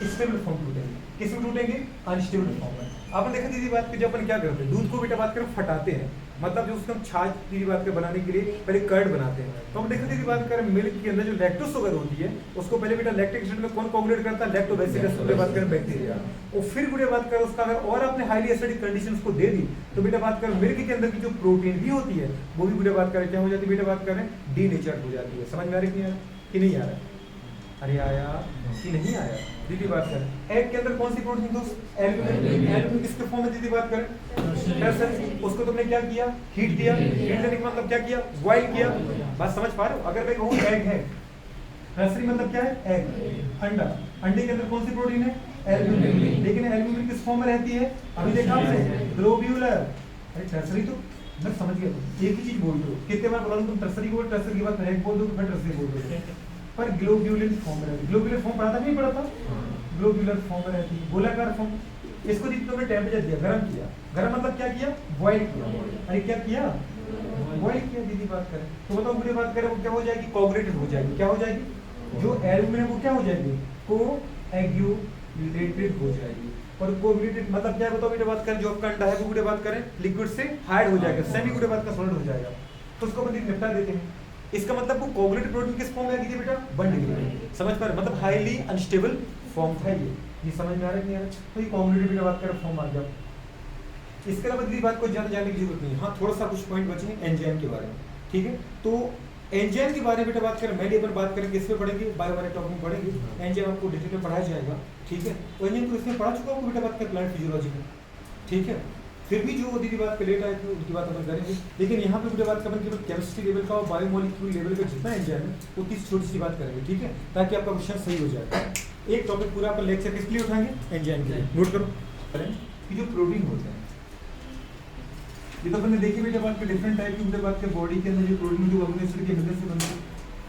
स्टेबल फॉर्म टूटेंगे, किस में टूटेंगे, अनस्टेबल फॉर्म में। आपने देखा दीदी बात की, जब अपन क्या करते हैं दूध को बेटा बात करें फटाते हैं, मतलब जो उसको हम छाछ दीदी बात के बनाने के लिए पहले कर्ड बनाते हैं। तो हम देखते दीदी बात करें मिल्क के अंदर जो लैक्टोज शुगर होती है उसको पहले बेटा लैक्टिक एसिड में कौन कोगुलेट करता है, लैक्टोबैसिलस बुरे बात करें बैक्टीरिया। और फिर बुरे बात करें उसका अगर और आपने हाईली एसिडिक कंडीशन उसको दे दी तो बेटा बात करें मिल्क के अंदर की जो प्रोटीन भी होती है वो भी बुरे बात करें क्या हो जाती है, बेटा बात करें डीनेचर्ड हो जाती है। समझ में आ रही है कि नहीं आ रहा है, अरे आया कि नहीं आया दीदी बात करें। एग के अंदर कौन सी प्रोटीन दोस्त, एल्ब्यूमिन। एल्ब्यूमिन किसके फॉर्म में दीदी बात करें, टर्सरी। उसको तुमने क्या किया, हीट दिया, हीट देने का मतलब क्या किया, बॉयल किया। बात समझ पा रहे हो, अगर मैं कहूँ एग है, टर्सरी मतलब क्या है, एग, अंडा, अंडे के अंदर कौन सी प्रोटीन है, एल्ब्यूमिन। लेकिन एल्ब्यूमिन किस फॉर्म में रहती है, अभी देखा आपने, ग्लोब्यूलर। अरे टर्सरी तो मैं समझ गया, एक ही चीज बोल दो, कितने बार बोला तुम टर्सरी को, टर्सरी के बाद एग बोल दो, फिर टर्सरी बोल दो, पर ग्लोब्यूलिन फॉर्म में रहती है। ग्लोब्यूलर फॉर्म पढ़ा था नहीं पढ़ा था, ग्लोब्यूलर फॉर्म में रहती है, गोलाकार फॉर्म। इसको तुमने टेम्परेचर दिया, गर्म किया, गर्म मतलब क्या किया, बॉयल किया। अरे क्या किया, बॉयल किया दीदी बात करें तो बताओ बुरी बात करें वो क्या हो जाएगी, कोगुलेटेड हो जाएगी। क्या हो जाएगी, जो एल्ब्यूमिन है वो क्या हो जाएगी, कोएगुलेटेड हो जाएगी। और कोएगुलेटेड मतलब क्या है बताओ बेटा बात करें, जो आपका अंडा है वो बेटा बात करें लिक्विड से हाइड हो जाएगा, सेमी बेटा बात का सॉलिड हो जाएगा, तो उसको अपन निपटा देते हैं। इसका मतलब वो कोगुलेटेड प्रोटीन किस फॉर्म में आ गई बेटा, 1 डिग्री। समझ पा रहे, मतलब हाईली अनस्टेबल फॉर्म था ये समझ में आ रहा है कि नहीं आ रहा, तो ये कोगुलेटेड बेटा बात करें फॉर्म आ गया। इसके अलावा दूसरी बात को ज्यादा जानने की जरूरत नहीं है। हाँ थोड़ा सा कुछ पॉइंट बचे हैं एंजाइम के बारे में, ठीक है। तो एंजाइम के बारे में बेटा बात करें, मैंने अपन बात करेंगे, इस पे पढ़ेंगे, बायो वाले टॉपिक में पढ़ेंगे। एंजाइम आपको डिटेल में पढ़ाया जाएगा, ठीक है। तो एंजाइम तो इसमें पढ़ा चुका हूँ बेटा बात कर प्लांट फिजियोलॉजी में, ठीक है। फिर भी जो दीदी बात पे लेट आए थे उनकी बात अपन करेंगे, लेकिन यहाँ पे बेटा बात करेंगे केवल केमिस्ट्री लेवल का और बायोमोलिक्यूल लेवल का जितना एंजाइम है उतनी छोटी सी बात करेंगे, ठीक है, ताकि आपका क्वेश्चन सही हो जाए। एक टॉपिक पूरा अपन लेक्चर किस लिए उठाएंगे, एंजाइम के लिए। नोट करो कि जो प्रोटीन होते हैं, ये तो अपन ने देखी बेटा बात के डिफरेंट टाइप की बेटा बात के बॉडी के अंदर जो प्रोटीन जो अमीनो एसिड के मिलने से बनते हैं,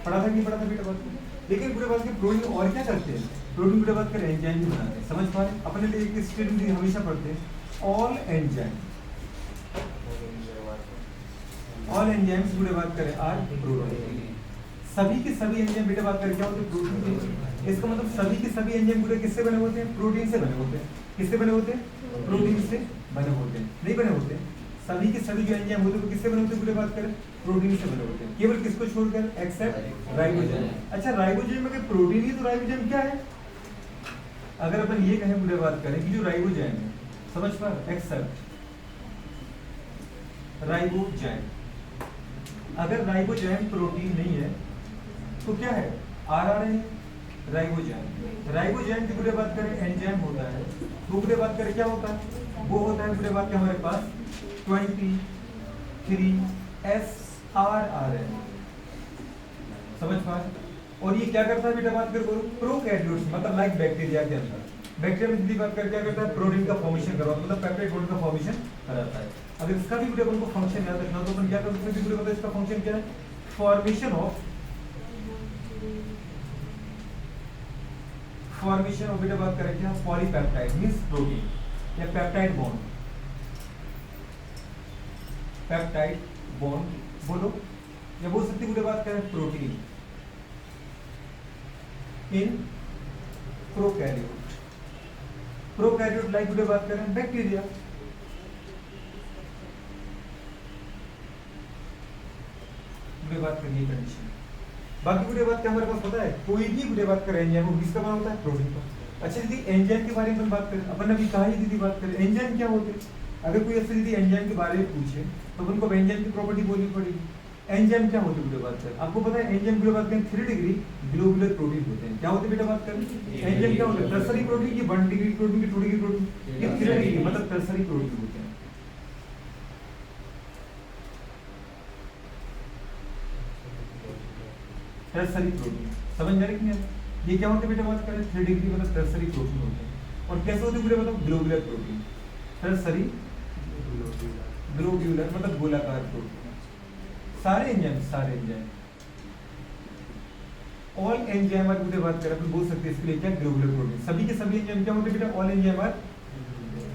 पढ़ा था नहीं पढ़ा था बेटा बात में। लेकिन बेटा बात के प्रोटीन और क्या करते हैं, प्रोटीन बेटा बात कर एंजाइम भी बनाते हैं, समझ पा रहे हैं। अपने लिए एक स्टेटमेंट हमेशा पढ़ते हैं, ऑल एंजाइम, ऑल एंजाइम्स बेटा बात करें आर प्रोटीन। सभी के सभी एंजाइम बेटा बात करें क्या होते हैं, प्रोटीन से। इसका मतलब सभी के सभी एंजाइम बेटा किससे बने होते हैं, प्रोटीन से बने होते हैं। किससे बने होते हैं, प्रोटीन से बने होते हैं, नहीं बने होते हैं। सभी के सभी जो एंजाइम होते हैं वो किससे बने होते हैं बेटा बात करें, प्रोटीन से बने होते हैं, केवल किसको छोड़कर, एक्सेप्ट राइबोसोम। अच्छा राइबोसोम में प्रोटीन ही तो राइबोसोम क्या है, अगर अपन ये कहें बेटा बात करें कि जो राइबोसोम है, समझ पा, एक्सेप्ट राइबोसोम, अगर राइबोसोम प्रोटीन नहीं है तो क्या है, आरआरएनए। राइबोसोम, राइबोसोम की बेटा बात करें एंजाइम होता है, तो बेटा बात करें क्या होता है, वो होता है बेटा बात करें हमारे पास 23 SRRN, समझ पा। और ये क्या करता है बेटा बात कर, प्रोकैरियोट्स मतलब लाइक बैक्टीरिया के अंदर, बैक्टीरिया में बात कर क्या करता है, प्रोटीन का फॉर्मेशन करवाता है, मतलब पेप्टाइड प्रोटीन का फॉर्मेशन कराता है। अगर इसका भी बेटा को फंक्शन याद रखना तो अपन क्या कर सकते हैं, इसका फंक्शन क्या है, फॉर्मेशन ऑफ बेटा बात करें क्या, पॉलीपेप्टाइड मींस प्रोटीन या पेप्टाइड बॉन्ड, पेप्टाइड बॉन्ड बोलो, या बोल सकते हैं बात करें protein in prokaryote, prokaryote like बेटा बात करें बैक्टीरिया। बात करिए कंडीशन, बाकी बुढ़े बात क्या हमारे पास पता है, कोई भी बुढ़े बात कर एंजाइम वो किसका बना होता है, प्रोटीन का। अच्छा दीदी एंजाइम के बारे में बात करें, अपन ने अभी कहा ही दीदी बात करें एंजाइम क्या होते हैं। अगर कोई ऐसे दीदी एंजाइम के बारे में पूछे तो उनको एंजाइम की प्रॉपर्टी बोलनी पड़ेगी। एंजाइम क्या होते हैं बुढ़े बात करें, आपको पता है एंजाइम बुढ़े बात करें 3 डिग्री ग्लोबुलर प्रोटीन होते हैं। क्या होते हैं बेटा बात करें, एंजाइम क्या होते हैं, टर्सरी प्रोटीन की 1 डिग्री प्रोटीन की 2 डिग्री प्रोटीन, ये 3 डिग्री मतलब टर्सरी प्रोटीन होते हैं। टर्सरी प्रोटीन समझ में आ रही है, ये क्या होते हैं बेटा बात करें 3 डिग्री मतलब टर्सरी प्रोटीन होते हैं। और कैसे होते हैं बेटा मतलब ग्लोबुलर प्रोटीन, टर्सरी ग्लोबुलर मतलब गोलाकार प्रोटीन। सारे एंजाइम ऑल एंजाइम आर बेटा बात करें अपन बोल सकते हैं इसके लिए क्या, ग्लोबुलर प्रोटीन। सभी के सभी एंजाइम क्या होते हैं बेटा, ऑल एंजाइम आर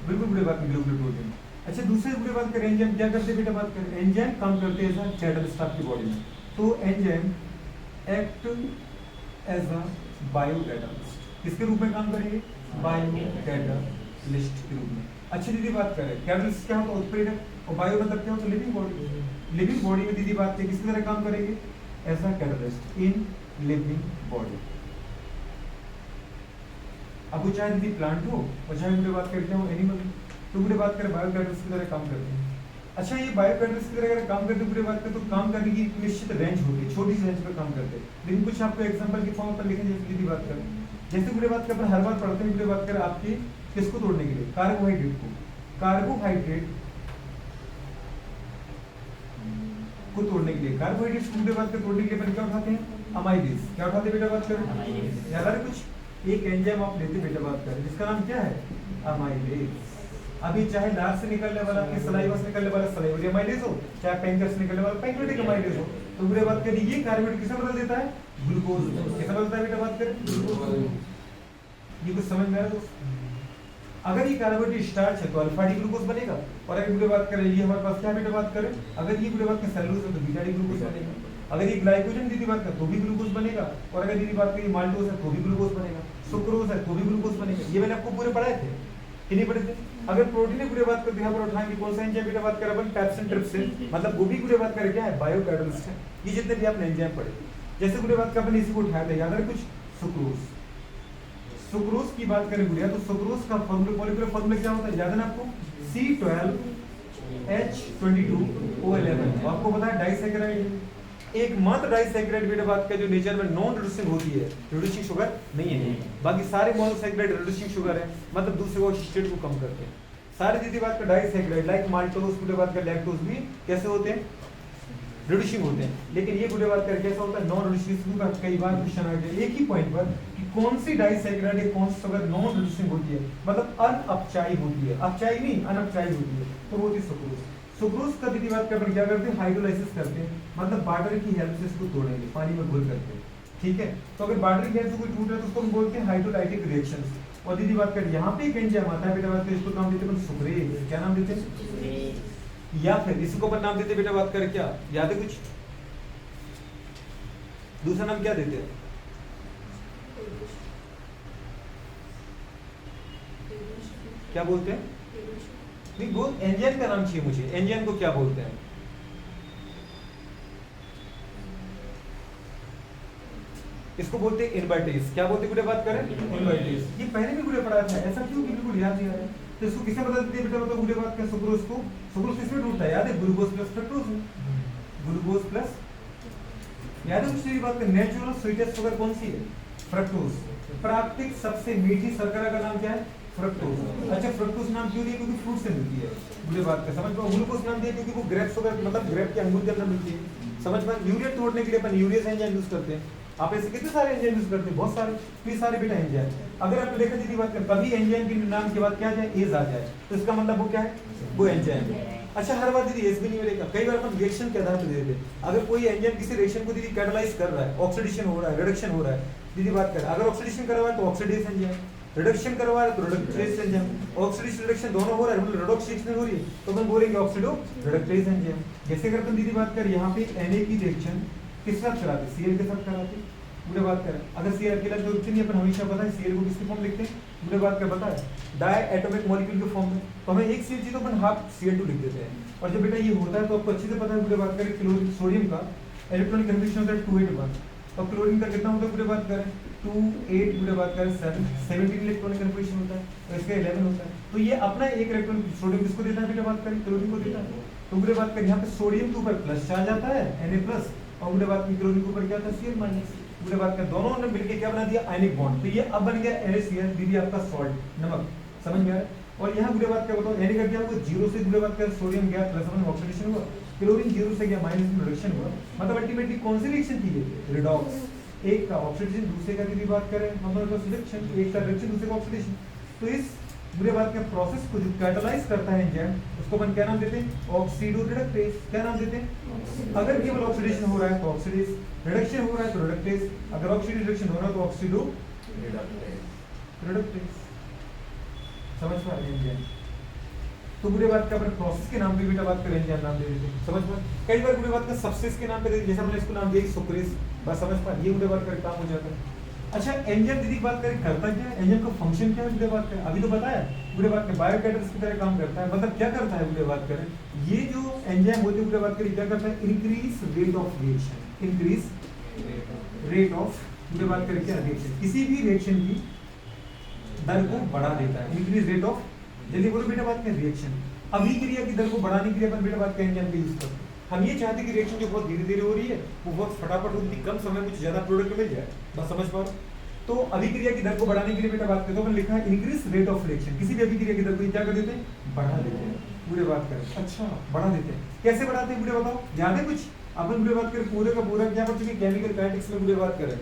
बिल्कुल बेटा बात में ग्लोबुलर प्रोटीन। अच्छा दूसरे बेटा बात करें एंजाइम क्या करते हैं बेटा बात करें, एंजाइम काम करते हैं एज अ कैटलिस्ट आपकी बॉडी में, तो एंजाइम एक्ट एज अ बायोकैटालिस्ट, किसके रूप में काम करेंगे, बायोकैटालिस्ट के रूप में। अच्छी दीदी बात करें कैटलिस्ट क्या होता है, उत्प्रेरक, और बायो मतलब क्या होता है, लिविंग बॉडी। लिविंग बॉडी में दीदी बात करें किसकी तरह काम करेंगे, as a catalyst in living body. अब वो चाहे दीदी प्लांट हो और चाहे मुझे बात करते हो एनिमल, तो मुझे बात करें बायोकैटलिस्ट की तरह काम करते हैं। अच्छा ये बायोकैटलिस्ट की तरह अगर काम करते पूरे बात करें तो काम करने की एक निश्चित रेंज होती है, छोटी सी रेंज पर काम करते हैं। लेकिन कुछ आपको एग्जांपल के फॉर्म पर लिखें, जैसे की बात करें, जैसे पूरे बात करें हर बार पढ़ते हैं पूरे बात करें आपके किसको तोड़ने के लिए, कार्बोहाइड्रेट को, कार्बोहाइड्रेट को तोड़ने के लिए, कार्बोहाइड्रेट को बात कर तोड़ने के लिए क्या उठाते हैं, अमाइलेज। क्या उठाते हैं बेटा बात करें, यार कुछ एक एंजाइम आप लेते बेटा बात करें जिसका नाम क्या है, अमाइलेज। अभी चाहे लार से निकलने वाला कि सलाइवा से निकलने वाला सलाइवरी अमाइलेज हो, चाहे पैंक्रियास से निकलने वाला पैंक्रियाटिक अमाइलेज हो, तो पूरे बात करें ये कार्बोहाइड्रेट किसे बदल देता है, ग्लूकोज। किसे बदलता है बेटा बात करें, ग्लूकोज। ये कुछ समझ में आया दोस्त। अगर ये कार्बोहाइड्रेट स्टार्च है तो अल्फा डी ग्लूकोज बनेगा, और अगर पूरे बात करें ये हमारे पास क्या बेटा बात करें, अगर ये पूरे बात करें सेलुलोज है तो बीटा डी ग्लूकोज बनेगा। अगर ये ग्लाइकोजन दीदी बात करें तो भी ग्लूकोज बनेगा, और अगर दीदी बात करें माल्टोज है तो भी ग्लूकोज बनेगा, सुक्रोज है तो भी ग्लूकोज बनेगा। ये मैंने आपको पूरे पढ़ाए थे कि नहीं पढ़े थे। अगर प्रोटीन की पूरे बात करते हैं पर उठाएंगे कौन सा एंजाइम बेटा बात करें अपन, पैप्सिन ट्रिप्सिन, मतलब वो भी पूरे बात करें क्या है, बायोकैटलिस्ट है। ये जितने भी आपने एंजाइम पढ़े, जैसे पूरे बात का अपन इसी को उठाया था, याद है कुछ, सुक्रोज। सुक्रोज की बात करें गुड़िया तो सुक्रोज का फॉर्मूला, मॉलिक्यूलर फॉर्मूला क्या होता है, याद है ना आपको, C12H22O11। आपको पता है डाइसैकेराइड, एकमात्र डाइसैकेराइड बेटा बात का जो नेचर में नॉन रिड्यूसिंग होती है, रिड्यूसिंग शुगर नहीं है, बाकी सारे मोनोसैकेराइड रिड्यूसिंग शुगर है, मतलब दूसरे को स्टेट को कम करते हैं। सारे दीदी बात का डाइसैकेराइड लाइक माल्टोज बेटा बात का लैक्टोज भी कैसे होते हैं, रिड्यूसिंग होते हैं, लेकिन ये बुरे बात कर कैसा होता है, नॉन रिड्यूसिंग का कई बार क्वेश्चन आ गया एक ही पॉइंट पर कि कौन सी डाइसैकेराइड है, कौन सी शुगर नॉन रिड्यूसिंग होती है, मतलब अनअपचाई होती है, अपचाई नहीं अनअपचाई होती है, तो वो होती है सुक्रोज। सुक्रोज का दीदी बात कर क्या करते हैं, हाइड्रोलाइसिस करते हैं, मतलब वाटर की हेल्प से इसको तोड़ेंगे, पानी में घोल करते हैं, ठीक है। तो अगर वाटर की हेल्प से कोई टूट रहा है तो उसको हम बोलते हैं हाइड्रोलाइटिक रिएक्शंस। और दीदी बात कर यहाँ पे एक एंजाइम आता है बेटा बात कर, इसको नाम देते हैं सुक्रेज, क्या नाम देते हैं, या फिर इसको अपन नाम देते हैं बेटा बात कर, क्या याद है कुछ, दूसरा नाम क्या देते हैं, क्या बोलते हैं, नहीं वो एंजाइम का नाम चाहिए मुझे, एंजाइम को क्या बोलते हैं, इसको बोलते हैं इनवर्टेज, क्या बोलते हैं बेटा बात करें, इनवर्टेज। ये पहले भी बुरे पढ़ा था, ऐसा क्यों बिल्कुल याद नहीं आ रहा है, तो इसको किसे बदल देते बेटा मतलब बुरे बात का, सुक्रोज को, सुक्रोज किसमें टूटता है, याद है, ग्लूकोज प्लस फ्रक्टोज में, ग्लूकोज प्लस, याद है दूसरी बात का, नेचुरल स्वीटेस्ट शुगर कौन सी है, फ्रक्टोज। प्राकृतिक सबसे मीठी शर्करा का नाम क्या है, फ्रक्टोज। अच्छा फ्रक्टोज नाम क्यों दिया, क्योंकि फ्रूट से मिलती है, बुरे बात का समझ पाओ। ग्लूकोज नाम दिया क्योंकि वो ग्रेप शुगर मतलब ग्रेप के अंगूर के अंदर मिलती है, समझ पाओ। यूरिया तोड़ने के लिए अपन यूरिया एंजाइम यूज करते हैं, आप ऐसे कितने सारे एंजाइम यूज करते हैं, बहुत सारे, फिर सारे बेटा एंजाइम। अगर आपने देखा दीदी बात कर कभी एंजाइम के नाम के बाद क्या जाए, एज आ जाए, तो इसका मतलब वो क्या है, वो एंजाइम है। अच्छा हर बार दीदी एज भी नहीं मिलेगा, कई बार अपन रिएक्शन के आधार पर दे देते हैं। अगर कोई एंजाइम किसी रिएक्शन को दीदी कैटालाइज कर रहा है, ऑक्सीडेशन हो रहा है, रिडक्शन हो रहा है, दीदी बात कर अगर ऑक्सीडेशन कर रहा है तो ऑक्सीडेज एंजाइम, रिडक्शन करवा रहा है तो रिडक्टेज एंजाइम, ऑक्सीडेशन रिडक्शन दोनों हो रहा है, मतलब रिडॉक्स रिएक्शन हो रही है तो अपन बोलेंगे ऑक्सीडो रिडक्टेज एंजाइम। जैसे अगर अपन दीदी बात कर यहाँ पे Na की रिएक्शन किस साथ कराते, Cl के साथ कराते, बुरे बात कर अगर Cl अकेला जो रिएक्शन अपन हमेशा पता है Cl को किसके फॉर्म लिखते हैं, बुरे बात का पता है डाई एटॉमिक मॉलिक्यूल के फॉर्म में, तो हमें एक Cl तो अपन हाफ Cl2 लिख देते हैं। और जब बेटा ये होता है तो आपको अच्छे से पता है, बुरे बात करें क्लोरीन सोडियम का इलेक्ट्रॉनिक कन्फिग्रेशन होता है 281 और क्लोरीन का कितना होता है, बुरे बात करें 28, बुरे बात करें 17 इलेक्ट्रॉनिक कन्फिग्रेशन होता है और इसका 11 होता है। तो ये अपना एक इलेक्ट्रॉन सोडियम किसको देता है, बेटा बात करें क्लोरीन को देता है। तो बुरे बात करें यहाँ पे सोडियम के ऊपर प्लस आ जाता है Na+ और बुरे बात की क्लोरीन के ऊपर क्या था Cl-। बुरे बात कर दोनों ने मिलकर क्या बना दिया, आयनिक बॉन्ड। तो ये अब बन गया NaCl, दीदी आपका सॉल्ट नमक, समझ में आ रहा है। और यहाँ बुरे बात क्या बताओ, Na का क्या हुआ, 0 से बुरे बात कर सोडियम गया +1 ऑक्सीडेशन हुआ, क्लोरीन 0 से गया -1 रिडक्शन हुआ, मतलब अल्टीमेटली कौन सी रिएक्शन थी ये, रिडॉक्स। एक का ऑक्सीडेशन दूसरे का यदि बात करें मतलब रिडक्शन, एक का रिडक्शन दूसरे का ऑक्सीडेशन। तो इस बुरे बात के प्रोसेस को जो कैटालाइज करता है एंजाइम उसको अपन क्या नाम देते हैं, ऑक्सीडो रिडक्टेज। क्या नाम देते हैं, अगर केवल ऑक्सीडेशन हो रहा है तो ऑक्सीडेज, रिडक्शन हो रहा है तो रिडक्टेज, अगर ऑक्सीडो रिडक्शन हो रहा है तो ऑक्सीडो रिडक्टेज। समझ पा रहे हैं। तो बुरे बात का अपन प्रोसेस के नाम पे बेटा बात करें एंजाइम नाम दे देते हैं, समझ पा। कई बार बुरे बात का सबस्टेंस के नाम पे दे, जैसे हमने इसको नाम दिया सुक्रेज, बस समझ पा, ये बुरे बात का काम हो जाता है। अच्छा एंजाइम दीदी बात करें करता क्या है, एंजाइम का फंक्शन क्या है, बुरे बात करें अभी तो बताया, बुरे बात करें बायोकैटालिस्ट की तरह काम करता है। मतलब क्या करता है, बुरे बात करें ये जो एंजाइम होते हैं बुरे बात करें क्या करता है, increase rate of reaction, increase rate of बुरे बात करें क्या रिएक्शन, किसी भी रिएक्शन की दर को बढ़ा देता है, इंक्रीज रेट ऑफ, जल्दी बोलो बेटा बात करें रिएक्शन, अभिक्रिया की दर को बढ़ाने के लिए अपन बेटा बात करें एंजाइम का यूज करते हैं। हम ये चाहते हैं कि रिएक्शन जो बहुत धीरे धीरे हो रही है वो बहुत फटाफट होती, कम समय में कुछ ज्यादा प्रोडक्ट मिल जाए, बस समझ पाओ। तो अभिक्रिया की दर को बढ़ाने के लिए बेटा बात करते हैं, लिखा है इंक्रीज रेट ऑफ रिएक्शन, किसी भी अभिक्रिया की दर को क्या कर देते हैं, बढ़ा देते हैं, बुरे बात करें। अच्छा बढ़ा देते हैं, कैसे बढ़ाते हैं बुरे बताओ, याद है कुछ, अपन बुरे बात करें पूरे का पूरा क्या पढ़ चुके, केमिकल काइनेटिक्स में बुरे बात करें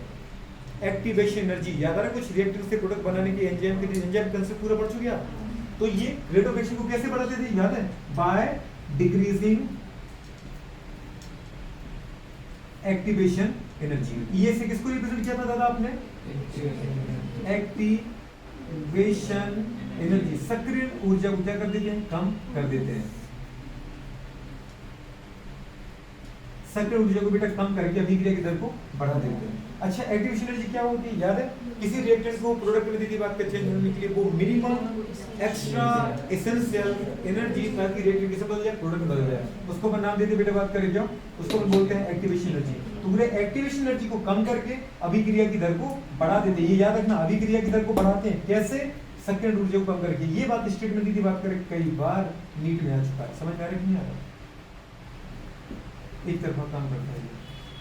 एक्टिवेशन एनर्जी, याद आ रहा है कुछ, रिएक्टर से प्रोडक्ट बनाने के एंजाइम के एंजाइम कंसेप्ट पूरा पढ़ चुके आप। तो ये रेट ऑफ रिएक्शन को कैसे बढ़ाते थे, याद है, बाय डिक्रीजिंग एक्टिवेशन एनर्जी। ये से किसको रिप्रेजेंट किया था दादा आपने, एक्टिवेशन एनर्जी, सक्रिय ऊर्जा को क्या कर देते हैं, कम कर देते हैं, सक्रिय ऊर्जा को बेटा कम करके अभिक्रिया की दर को बढ़ा देते हैं। अच्छा एक्टिवेशन एनर्जी क्या होती है, याद है, किसी रिएक्टेंट को प्रोडक्ट में दीदी बात का चेंज होने के लिए वो मिनिमम एक्स्ट्रा एसेंशियल एनर्जी ताकि रिएक्टेंट कैसे बदल जाए, प्रोडक्ट बदल जाए, उसको अपन नाम देते बेटा बात करें क्या, उसको हम बोलते हैं एक्टिवेशन एनर्जी। तो पूरे एक्टिवेशन एनर्जी को कम करके अभिक्रिया की दर को बढ़ा देते हैं, ये याद रखना, अभिक्रिया की दर को बढ़ाते हैं कैसे, सक्रिय ऊर्जा को कम करके। ये बात स्टेटमेंट दीदी बात करें कई बार नीट में आ चुका है, समझ में आ रहा है कि नहीं आ रहा, एक तरफा काम करता है।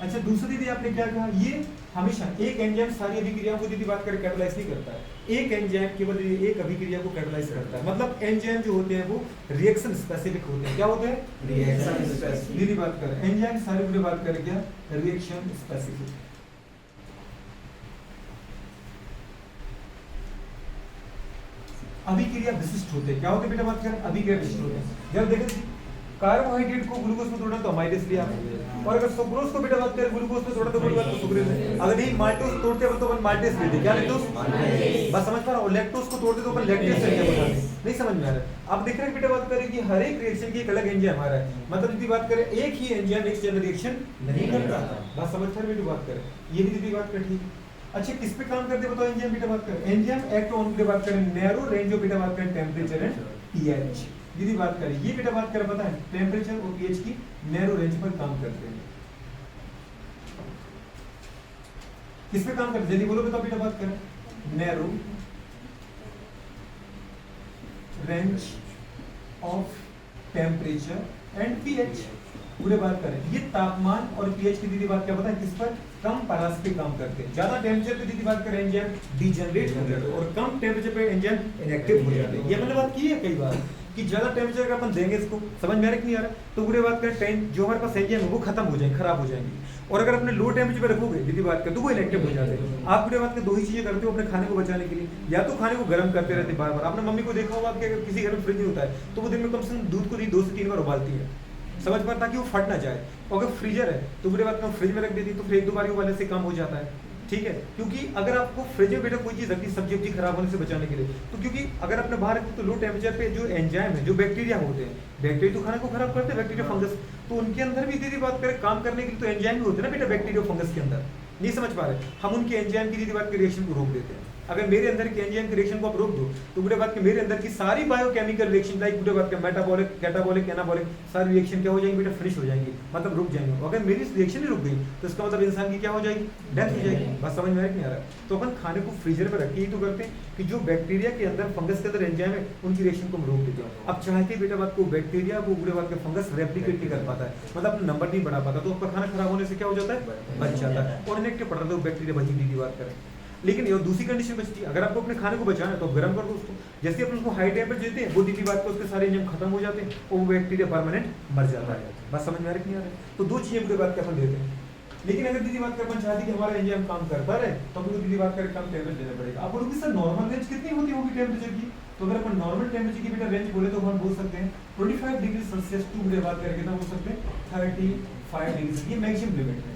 अच्छा दूसरी दीदी आपने क्या कहा, ये हमेशा एक एंजाइम सारी अभिक्रियाओं को दीदी बात करें कैटालाइज नहीं करता है, एक एंजाइम केवल एक अभिक्रिया को कैटालाइज करता है। मतलब एंजाइम जो होते हैं वो रिएक्शन स्पेसिफिक होते हैं। क्या होते हैं? Reaction specific. दीदी बात करें एंजाइम सारी पूरी बात करें क्या, रिएक्शन स्पेसिफिक। अभिक्रिया विशिष्ट होते हैं। क्या होते हैं बेटा बात करें, अभिक्रिया विशिष्ट होते हैं। जब देखें कार्बोहाइड्रेट को ग्लूकोज में तोड़ा तो अमाइलेज लिया, और अगर सुक्रोज को बेटा बात करें ग्लूकोज में तोड़ा तो बोल बात तो सुक्रोज है। अगर नहीं माल्टोज तोड़ते हैं तो अपन माल्टेज लेते, क्या लेते हैं बस समझ पा रहा हूं। लैक्टोज को तोड़ते तो अपन लैक्टेज से क्या बोलते हैं, नहीं समझ में आ रहा है। अब देख रहे हैं बेटा बात करें कि हर एक रिएक्शन की एक अलग एंजाइम आ रहा है। मतलब यदि बात करें एक ही एंजाइम एक जैसा रिएक्शन नहीं करता, बस समझ पा रहे बेटा बात करें, ये भी दीदी बात करें ठीक है। अच्छा किस पे काम करते बताओ एंजाइम बेटा बात करें, एंजाइम एक्ट ऑन बेटा बात करें नैरो रेंज ऑफ बेटा बात करें टेंपरेचर एंड पीएच। दीदी बात करें ये बेटा बात करें पता है टेंपरेचर और पीएच की नैरो रेंज पर काम करते हैं। किस पे काम करते हैं जल्दी बोलो बेटा बेटा बात करें, narrow range of temperature and pH. पूरे बात करें ये तापमान और पीएच की दीदी बात क्या पता है किस पर, कम परास पे काम करते हैं। ज्यादा टेंपरेचर पे दीदी बात करें एंजाइम डीजनरेट हो जाते हैं और कम टेंपरेचर पे एंजाइम इनएक्टिव हो जाते हैं। ये मैंने बात की है कई बार कि ज्यादा टेंपरेचर का अपन देंगे इसको, समझ में आ रहा है कि नहीं आ रहा, तो पूरे बात करें जो हमारे पास एंजाइम है वो खत्म हो जाएंगे, खराब हो जाएंगे। और अगर अपने लो टेंपरेचर पे रखोगे दीदी बात करें तो वो इनएक्टिव हो जाते हैं। आप पूरे बात करें दो ही चीजें करते हो अपने खाने को बचाने के लिए, या तो खाने को गर्म करते रहते बार बार। आपने मम्मी को देखा होगा कि अगर किसी घर में फ्रिज नहीं होता है तो वो दिन में कम से कम दूध को 2 से 3 बार उबालती है, समझ पा, ताकि वो फट ना जाए। और अगर फ्रीजर है तो पूरे बात में फ्रिज में रख देती तो फिर 1-2 बार उबालने से काम हो जाता है, ठीक है। क्योंकि अगर आपको फ्रिज में बेटा कोई चीज रखती सब्जी वब्जी खराब होने से बचाने के लिए, तो क्योंकि अगर अपने बाहर रखते तो लो टेंपरेचर पे जो एंजाइम है जो बैक्टीरिया होते हैं, बैक्टीरिया तो खाने को खराब करते हैं, बैक्टीरिया फंगस, तो उनके अंदर भी दीदी बात करें काम करने के लिए तो एंजाइम भी होते हैं ना बेटा बैक्टीरिया फंगस के अंदर, नहीं समझ पा रहे, हम उनके एंजाइम की दीदी बात के रिएक्शन को रोक देते हैं। अगर मेरे अंदर की एंजाइम की रिएक्शन को आप रोक दो तो बुरे बात के मेरे अंदर की सारी बायोकेमिकल रिएक्शन लाइक बुरे बात के मेटाबॉलिक कैटाबॉलिक एनाबॉलिक सारी रिएक्शन क्या हो जाएंगी बेटा, फिनिश हो जाएंगी, मतलब रुक जाएंगे। अगर मेरी रिएक्शन ही रुक गई तो इसका मतलब इंसान की क्या हो जाएगी, डेथ हो जाएगी। बस समझ में नहीं आ रहा है। तो अपन खाने को फ्रीजर में रख के ही तो करते हैं कि जो बैक्टीरिया के अंदर फंगस के अंदर एंजाइम है उनकी रिएक्शन को हम रोक देते हैं। अब चाहते बेटा बात को बैक्टीरिया को बुरे बात के फंगस रेप्लिकेट नहीं कर पाता है, मतलब अपना नंबर नहीं बढ़ा पाता, तो आपका खाना खराब होने से क्या हो जाता है, बच जाता है और इनएक्टिव पड़ रहा है, बैक्टीरिया बची दीदी बात करें। लेकिन ये दूसरी कंडीशन बचती है, अगर आपको अपने खाने को बचाना है तो गर्म कर दो उसको, जैसे अपन उसको हाई टेम्परेचर देते हैं वो दीदी बात को उसके सारे एंजाइम खत्म हो जाते हैं और वो बैक्टीरिया परमानेंट मर जाता है। बस समझ में आ रहा है कि नहीं आ रहा है। तो 2 चीजें बुरे बात के अपन देते हैं। लेकिन अगर दीदी बात कर अपन चाहती कि हमारा एंजाइम काम करता रहे तो अपन को दीदी बात करें कम टेम्परेचर देना पड़ेगा। आप बोलोगे सर नॉर्मल रेंज कितनी होती होगी टेम्परेचर की, तो अगर अपन नॉर्मल टेम्परेचर की बेटा रेंज बोले तो हम बोल सकते हैं 25 डिग्री सेल्सियस टू बुरे बात करके कितना बोल सकते हैं 35 डिग्री, ये मैक्सिमम लिमिट है।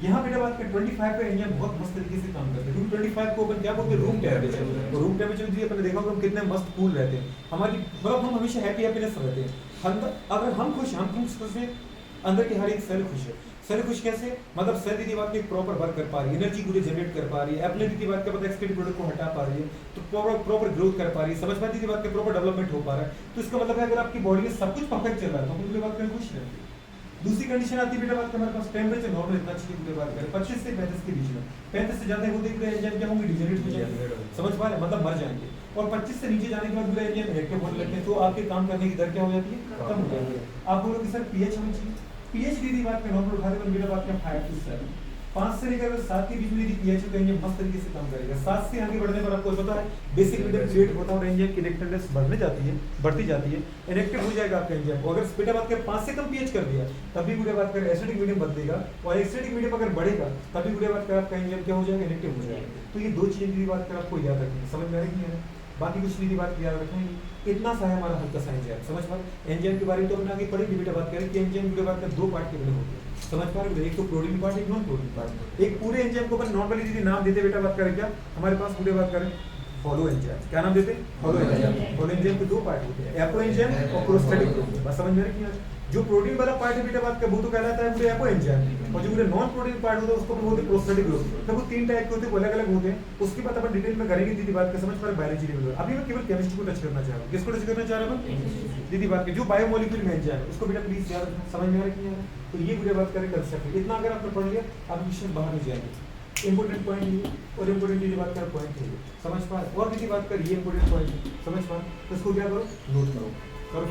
यहाँ बेटा बात कर 25 पे एंजाइम बहुत मस्त तरीके से काम करते हैं, क्योंकि 25 को अपन क्या बोलते हैं रूम टेम्परेचर, और रूम टेम्परेचर भी अपन देखा होगा हम कितने मस्त कूल रहते हैं, हमारी मतलब हम हमेशा हैप्पीनेस रहते हैं। अगर हम खुश हैं अंदर की हर एक सेल खुश है। सेल खुश कैसे, मतलब सेल दीदी बात की प्रॉपर वर्क कर पा रही है, एनर्जी पूरी जनरेट कर पा रही है, अपने दीदी बात के पता एक्सक्रीटिव प्रोडक्ट को हटा पा रही है, तो प्रॉपर ग्रोथ कर पा रही है, समझ पा दीदी बात के प्रॉपर डेवलपमेंट हो पा रहा है। तो इसका मतलब है अगर आपकी बॉडी में सब कुछ परफेक्ट चल रहा है तो अपनी बात करें खुश रहती है। दूसरी कंडीशन आती है बेटा बात हमारे पास टेम्परेचर नॉर्मल इतना चाहिए पूरे बात करें 25 से 35 के बीच में, 35 से ज्यादा होते पूरे एंजाइम क्या होंगे, डिजेनरेट हो जाएंगे, समझ पा रहे मतलब मर जाएंगे। और 25 से नीचे जाने के बाद पूरा एंजाइम इनएक्टिव होने लगते हैं, तो आपके काम करने की दर क्या हो जाती है, कम हो जाती है। आप बोलोगे सर पीएच हमें चाहिए, पीएच दीदी बात में नॉर्मल उठा दें बेटा बात में 5 to 7, 5 से लेकर 7 के बीच में यदि पीएच तो एंजाइम मस्त तरीके से काम करेगा। 7 से आगे बढ़ने पर आपको पता है बेसिक मीडियम क्रिएट होता है और एंजाइम की इलेक्ट्रॉनिक्स बढ़ने जाती है, बढ़ती जाती है, इनएक्टिव हो जाएगा आपका एंजाइम। अगर बेटा बात कर 5 से कम पीएच कर दिया तभी पूरे बात कर एसिडिक मीडियम बदलेगा, और एसिडिक मीडियम अगर बढ़ेगा तभी पूरे बात कर आपका एंजाइम क्या हो जाएगा, इनएक्टिव हो जाएगा। तो ये 2 चीजें की बात कर आपको याद रखनी है, समझ में आ रही है। बाकी कुछ भी बात याद रखेंगे, इतना सा है हमारा हल्का सा एंजाइम, समझ पा रहे। एंजाइम के बारे में तो अपने आगे पढ़ेंगे बेटा बात करें कि एंजाइम की बात कर 2 पार्ट के बने होते हैं, समझ पा रहे, एक तो प्रोटीन पार्ट एक नॉन प्रोटीन पार्ट। एक पूरे एंजाइम को अपन नॉर्मली यदि नाम देते बेटा बात करें क्या, हमारे पास पूरे बात करें फॉलो एंजाइम, क्या नाम देते, फॉलो एंजाइम। फॉलो एंजाइम के 2 पार्ट होते हैं, एपो एंजाइम और प्रोस्टेटिक प्रोटीन। बस समझ में आ रही है। जो प्रोटीन वाला पार्ट है बेटा बात का वो तो कहलाता है पूरे एपो एंजाइम, और जो पूरे नॉन प्रोटीन पार्ट होता है उसको बोलते हैं प्रोस्टेटिक ग्रोथ। तो वो 3 टाइप के होते हैं, वो अलग अलग होते हैं, उसकी बात अपन डिटेल में करेंगे दीदी बात का, समझ पा रहे बायोलॉजी लेवल। अभी मैं केवल केमिस्ट्री को टच करना चाह रहा हूं, किसको टच करना चाह रहा हूं दीदी बात की, जो बायोमोलिक्यूल में एंजाइम है उसको बेटा प्लीज याद रखना, समझ में आ रही है। तो ये पूरे बात करें कंसेप्ट, इतना अगर आपने पढ़ लिया आप क्वेश्चन बाहर नहीं जाएंगे। इंपोर्टेंट पॉइंट ये और इंपोर्टेंट चीज बात कर पॉइंट है, समझ पा, और किसी बात कर ये इंपोर्टेंट पॉइंट समझ पा, तो इसको क्या करो, नोट करो।